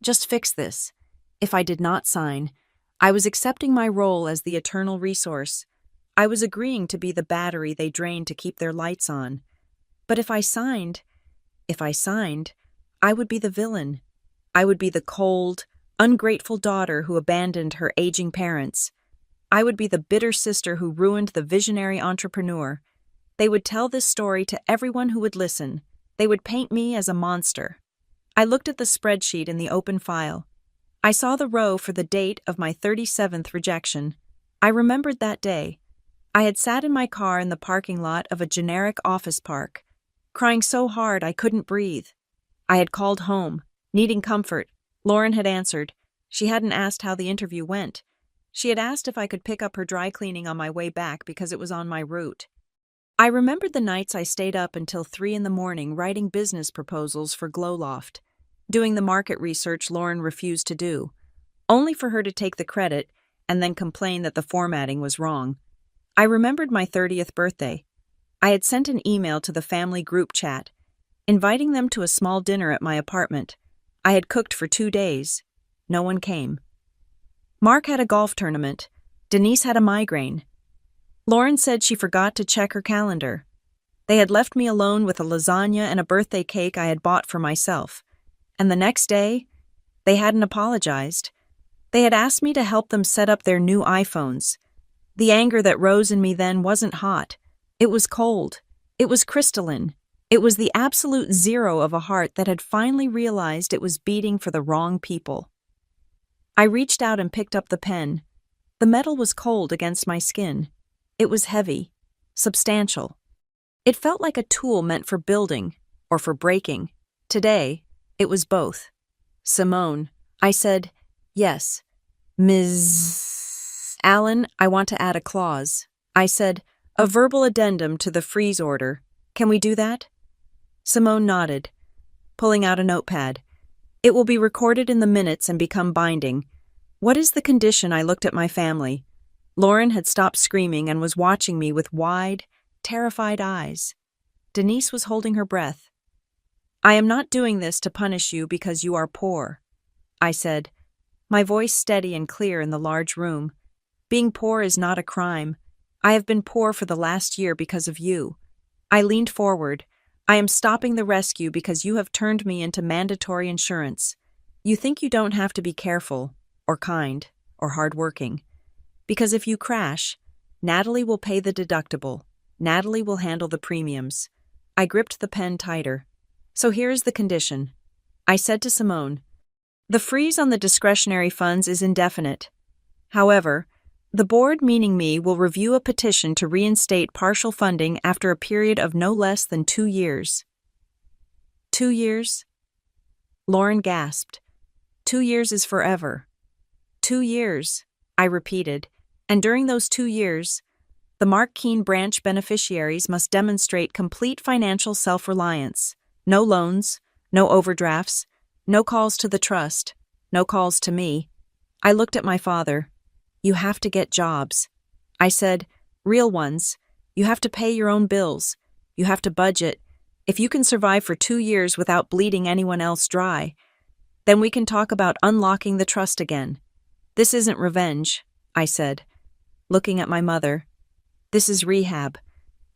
Just fix this." If I did not sign, I was accepting my role as the eternal resource. I was agreeing to be the battery they drained to keep their lights on. But if I signed, I would be the villain. I would be the cold, ungrateful daughter who abandoned her aging parents. I would be the bitter sister who ruined the visionary entrepreneur. They would tell this story to everyone who would listen. They would paint me as a monster. I looked at the spreadsheet in the open file. I saw the row for the date of my 37th rejection. I remembered that day. I had sat in my car in the parking lot of a generic office park, crying so hard I couldn't breathe. I had called home, needing comfort. Lauren had answered. She hadn't asked how the interview went. She had asked if I could pick up her dry cleaning on my way back because it was on my route. I remembered the nights I stayed up until 3 in the morning writing business proposals for Glowloft, doing the market research Lauren refused to do, only for her to take the credit and then complain that the formatting was wrong. I remembered my 30th birthday. I had sent an email to the family group chat, inviting them to a small dinner at my apartment. I had cooked for 2 days. No one came. Mark had a golf tournament. Denise had a migraine. Lauren said she forgot to check her calendar. They had left me alone with a lasagna and a birthday cake I had bought for myself. And the next day, they hadn't apologized. They had asked me to help them set up their new iPhones. The anger that rose in me then wasn't hot. It was cold. It was crystalline. It was the absolute zero of a heart that had finally realized it was beating for the wrong people. I reached out and picked up the pen. The metal was cold against my skin. It was heavy, substantial. It felt like a tool meant for building or for breaking. Today, it was both. Simone, I said, yes. Ms. Allen, I want to add a clause. I said, a verbal addendum to the freeze order. Can we do that? Simone nodded, pulling out a notepad. It will be recorded in the minutes and become binding. What is the condition? I looked at my family. Lauren had stopped screaming and was watching me with wide, terrified eyes. Denise was holding her breath. I am not doing this to punish you because you are poor, I said, my voice steady and clear in the large room. Being poor is not a crime. I have been poor for the last year because of you. I leaned forward. I am stopping the rescue because you have turned me into mandatory insurance. You think you don't have to be careful, or kind, or hardworking. Because if you crash, Natalie will pay the deductible. Natalie will handle the premiums. I gripped the pen tighter. So here is the condition. I said to Simone, the freeze on the discretionary funds is indefinite. However, the board, meaning me, will review a petition to reinstate partial funding after a period of no less than 2 years. 2 years? Lauren gasped. 2 years is forever. 2 years, I repeated, and during those 2 years, the Mark Keene branch beneficiaries must demonstrate complete financial self-reliance. No loans, no overdrafts, no calls to the trust, no calls to me. I looked at my father. You have to get jobs. I said, real ones. You have to pay your own bills. You have to budget. If you can survive for 2 years without bleeding anyone else dry, then we can talk about unlocking the trust again. This isn't revenge, I said, looking at my mother. This is rehab.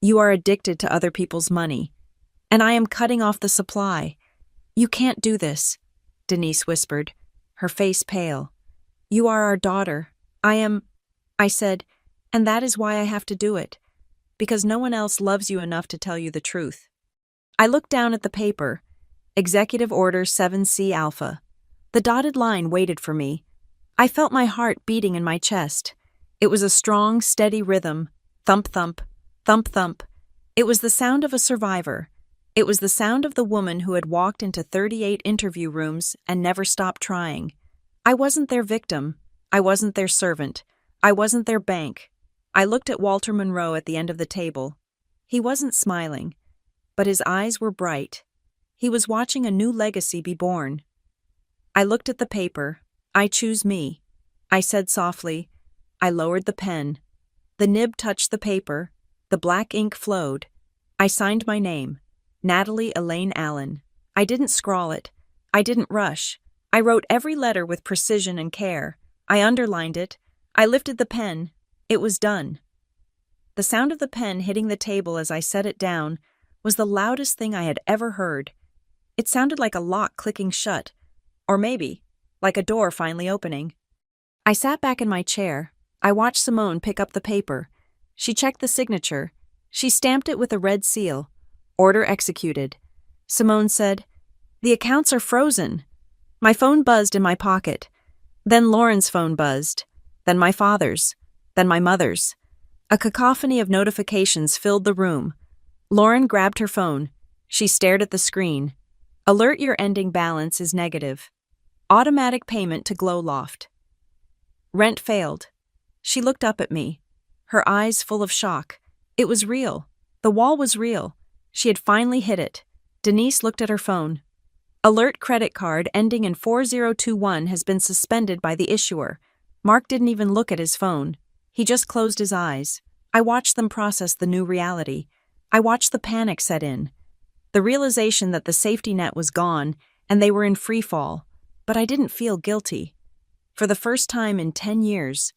You are addicted to other people's money. And I am cutting off the supply. You can't do this, Denise whispered, her face pale. You are our daughter. I said, and that is why I have to do it, because no one else loves you enough to tell you the truth. I looked down at the paper, Executive Order 7C Alpha. The dotted line waited for me. I felt my heart beating in my chest. It was a strong, steady rhythm, thump, thump, thump, thump. It was the sound of a survivor. It was the sound of the woman who had walked into 38 interview rooms and never stopped trying. I wasn't their victim. I wasn't their servant. I wasn't their bank. I looked at Walter Monroe at the end of the table. He wasn't smiling, but his eyes were bright. He was watching a new legacy be born. I looked at the paper. I choose me. I said softly. I lowered the pen. The nib touched the paper. The black ink flowed. I signed my name, Natalie Elaine Allen. I didn't scrawl it. I didn't rush. I wrote every letter with precision and care. I underlined it. I lifted the pen. It was done. The sound of the pen hitting the table as I set it down was the loudest thing I had ever heard. It sounded like a lock clicking shut, or maybe like a door finally opening. I sat back in my chair. I watched Simone pick up the paper. She checked the signature. She stamped it with a red seal. Order executed. Simone said, "The accounts are frozen." My phone buzzed in my pocket. Then Lauren's phone buzzed. Then my father's. then my mother's. A cacophony of notifications filled the room. Lauren grabbed her phone. She stared at the screen. Alert, your ending balance is negative. Automatic payment to Glow Loft. Rent failed. She looked up at me, her eyes full of shock. It was real. The wall was real. She had finally hit it. Denise looked at her phone. Alert, credit card ending in 4021 has been suspended by the issuer. Mark didn't even look at his phone. He just closed his eyes. I watched them process the new reality. I watched the panic set in. The realization that the safety net was gone and they were in free fall. But I didn't feel guilty. For the first time in 10 years,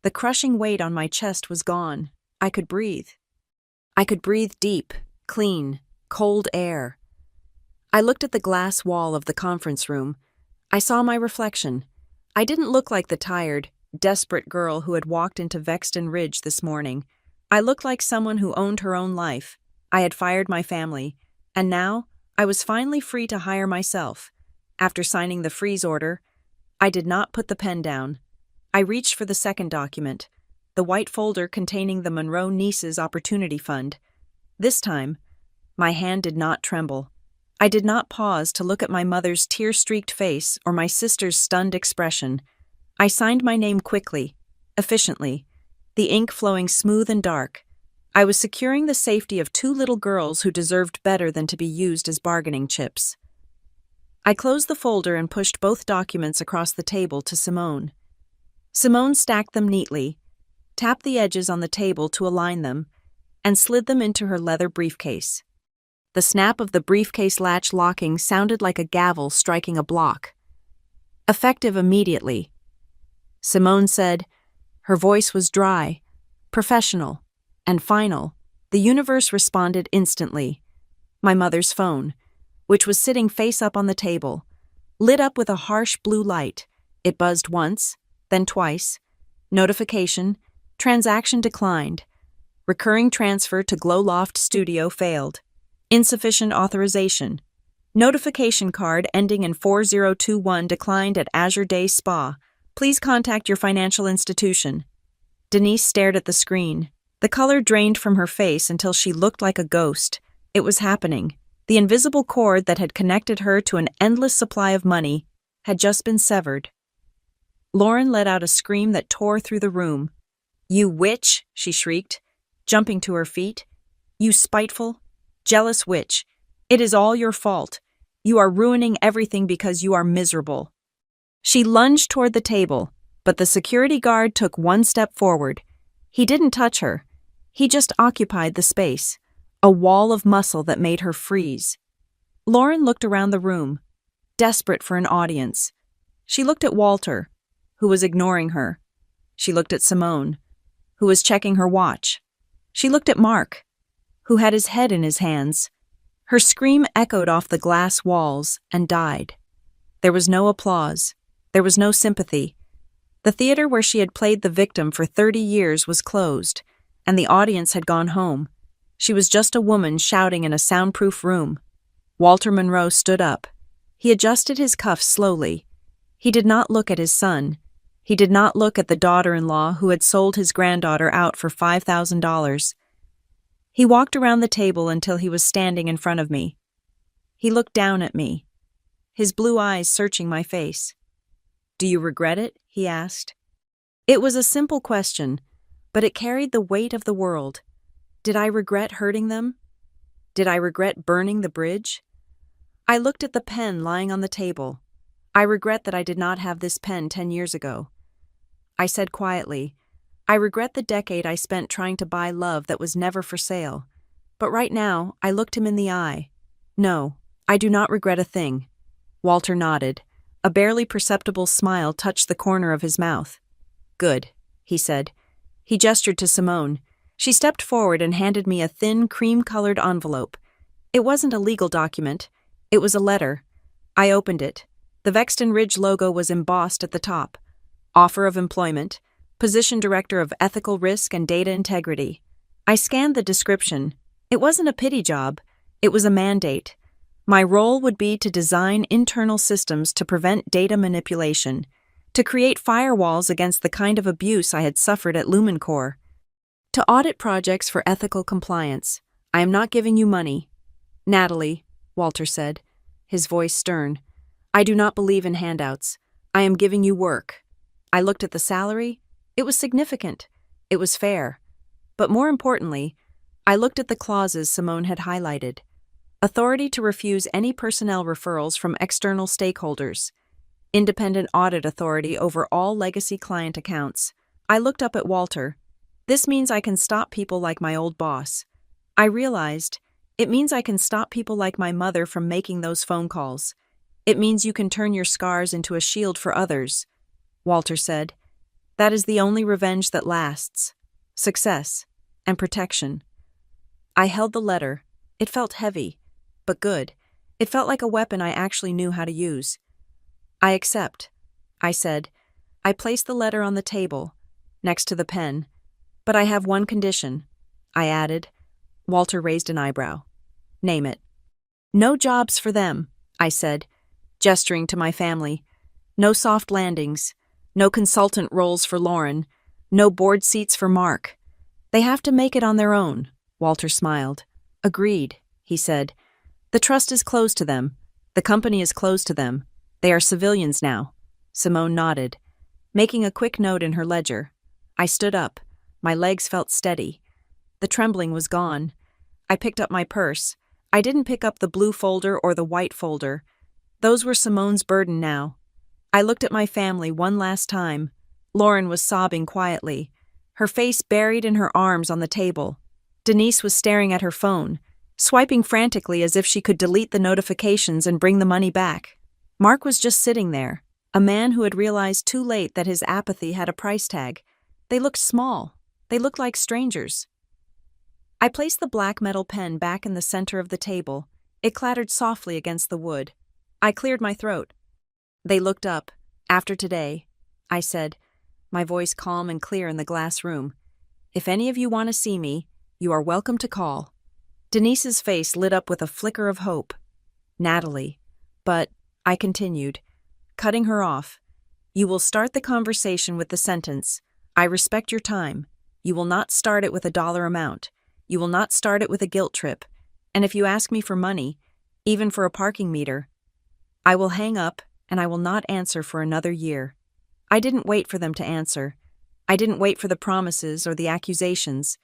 the crushing weight on my chest was gone. I could breathe. I could breathe deep, clean, cold air. I looked at the glass wall of the conference room. I saw my reflection. I didn't look like the tired, desperate girl who had walked into Vexton Ridge this morning. I looked like someone who owned her own life. I had fired my family, and now I was finally free to hire myself. After signing the freeze order, I did not put the pen down. I reached for the second document, the white folder containing the Monroe Nieces Opportunity Fund. This time, my hand did not tremble. I did not pause to look at my mother's tear-streaked face or my sister's stunned expression. I signed my name quickly, efficiently, the ink flowing smooth and dark. I was securing the safety of two little girls who deserved better than to be used as bargaining chips. I closed the folder and pushed both documents across the table to Simone. Simone stacked them neatly, tapped the edges on the table to align them, and slid them into her leather briefcase. The snap of the briefcase latch locking sounded like a gavel striking a block. Effective immediately. Simone said, her voice was dry, professional, and final. The universe responded instantly. My mother's phone, which was sitting face up on the table, lit up with a harsh blue light. It buzzed once, then twice. Notification, transaction declined. Recurring transfer to Glow Loft Studio failed. Insufficient authorization. Notification card ending in 4021 declined at Azure Day Spa. Please contact your financial institution. Denise stared at the screen. The color drained from her face until she looked like a ghost. It was happening. The invisible cord that had connected her to an endless supply of money had just been severed. Lauren let out a scream that tore through the room. "You witch!" she shrieked, jumping to her feet. "You spiteful, jealous witch. It is all your fault. You are ruining everything because you are miserable." She lunged toward the table, but the security guard took one step forward. He didn't touch her. He just occupied the space, a wall of muscle that made her freeze. Lauren looked around the room, desperate for an audience. She looked at Walter, who was ignoring her. She looked at Simone, who was checking her watch. She looked at Mark, who had his head in his hands. Her scream echoed off the glass walls and died. There was no applause. There was no sympathy. The theater where she had played the victim for 30 years was closed, and the audience had gone home. She was just a woman shouting in a soundproof room. Walter Monroe stood up. He adjusted his cuffs slowly. He did not look at his son. He did not look at the daughter-in-law who had sold his granddaughter out for $5,000. He walked around the table until he was standing in front of me. He looked down at me, his blue eyes searching my face. "Do you regret it?" he asked. It was a simple question, but it carried the weight of the world. Did I regret hurting them? Did I regret burning the bridge? I looked at the pen lying on the table. I regret that I did not have this pen 10 years ago. I said quietly, I regret the decade I spent trying to buy love that was never for sale. But right now, I looked him in the eye. No, I do not regret a thing. Walter nodded. A barely perceptible smile touched the corner of his mouth. "Good," he said. He gestured to Simone. She stepped forward and handed me a thin, cream-colored envelope. It wasn't a legal document. It was a letter. I opened it. The Vexton Ridge logo was embossed at the top. Offer of employment. Position Director of Ethical Risk and Data Integrity. I scanned the description. It wasn't a pity job. It was a mandate. My role would be to design internal systems to prevent data manipulation, to create firewalls against the kind of abuse I had suffered at Lumencore, to audit projects for ethical compliance. I am not giving you money. Natalie, Walter said, his voice stern. I do not believe in handouts. I am giving you work. I looked at the salary. It was significant. It was fair. But more importantly, I looked at the clauses Simone had highlighted. Authority to refuse any personnel referrals from external stakeholders. Independent audit authority over all legacy client accounts. I looked up at Walter. This means I can stop people like my old boss. I realized it means I can stop people like my mother from making those phone calls. It means you can turn your scars into a shield for others. Walter said, that is the only revenge that lasts. Success and protection. I held the letter. It felt heavy, but good. It felt like a weapon I actually knew how to use. I accept, I said. I placed the letter on the table, next to the pen. But I have one condition, I added. Walter raised an eyebrow. Name it. No jobs for them, I said, gesturing to my family. No soft landings. No consultant roles for Lauren. No board seats for Mark. They have to make it on their own, Walter smiled. Agreed, he said. The trust is closed to them. The company is closed to them. They are civilians now. Simone nodded, making a quick note in her ledger. I stood up. My legs felt steady. The trembling was gone. I picked up my purse. I didn't pick up the blue folder or the white folder. Those were Simone's burden now. I looked at my family one last time. Lauren was sobbing quietly, her face buried in her arms on the table. Denise was staring at her phone, swiping frantically as if she could delete the notifications and bring the money back. Mark was just sitting there, a man who had realized too late that his apathy had a price tag. They looked small. They looked like strangers. I placed the black metal pen back in the center of the table. It clattered softly against the wood. I cleared my throat. They looked up. After today, I said, my voice calm and clear in the glass room. If any of you want to see me, you are welcome to call. Denise's face lit up with a flicker of hope. Natalie. But, I continued, cutting her off, you will start the conversation with the sentence, I respect your time. You will not start it with a dollar amount. You will not start it with a guilt trip. And if you ask me for money, even for a parking meter, I will hang up and I will not answer for another year. I didn't wait for them to answer. I didn't wait for the promises or the accusations.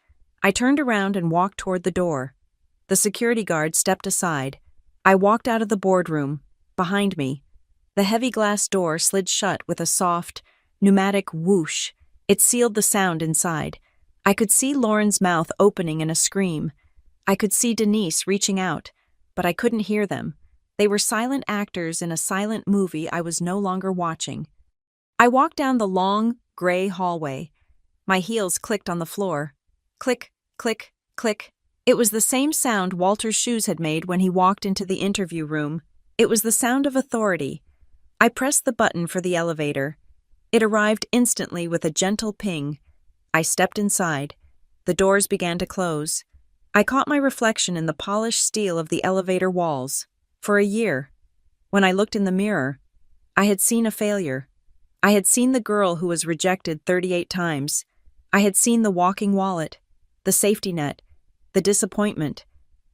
I turned around and walked toward the door. The security guard stepped aside. I walked out of the boardroom. Behind me, the heavy glass door slid shut with a soft, pneumatic whoosh. It sealed the sound inside. I could see Lauren's mouth opening in a scream. I could see Denise reaching out, but I couldn't hear them. They were silent actors in a silent movie I was no longer watching. I walked down the long, gray hallway. My heels clicked on the floor. Click, click, click. It was the same sound Walter's shoes had made when he walked into the interview room. It was the sound of authority. I pressed the button for the elevator. It arrived instantly with a gentle ping. I stepped inside. The doors began to close. I caught my reflection in the polished steel of the elevator walls. For a year, when I looked in the mirror, I had seen a failure. I had seen the girl who was rejected 38 times. I had seen the walking wallet, the safety net, the disappointment.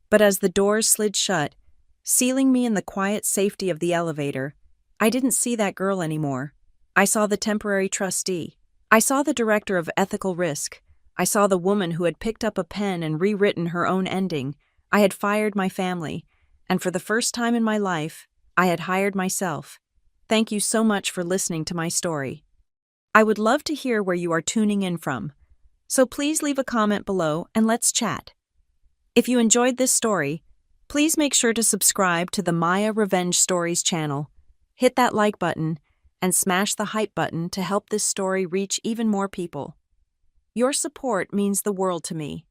But as the doors slid shut, sealing me in the quiet safety of the elevator, I didn't see that girl anymore. I saw the temporary trustee. I saw the director of ethical risk. I saw the woman who had picked up a pen and rewritten her own ending. I had fired my family, and for the first time in my life, I had hired myself. Thank you so much for listening to my story. I would love to hear where you are tuning in from, so please leave a comment below and let's chat. If you enjoyed this story, please make sure to subscribe to the Maya Revenge Stories channel. Hit that like button and smash the hype button to help this story reach even more people. Your support means the world to me.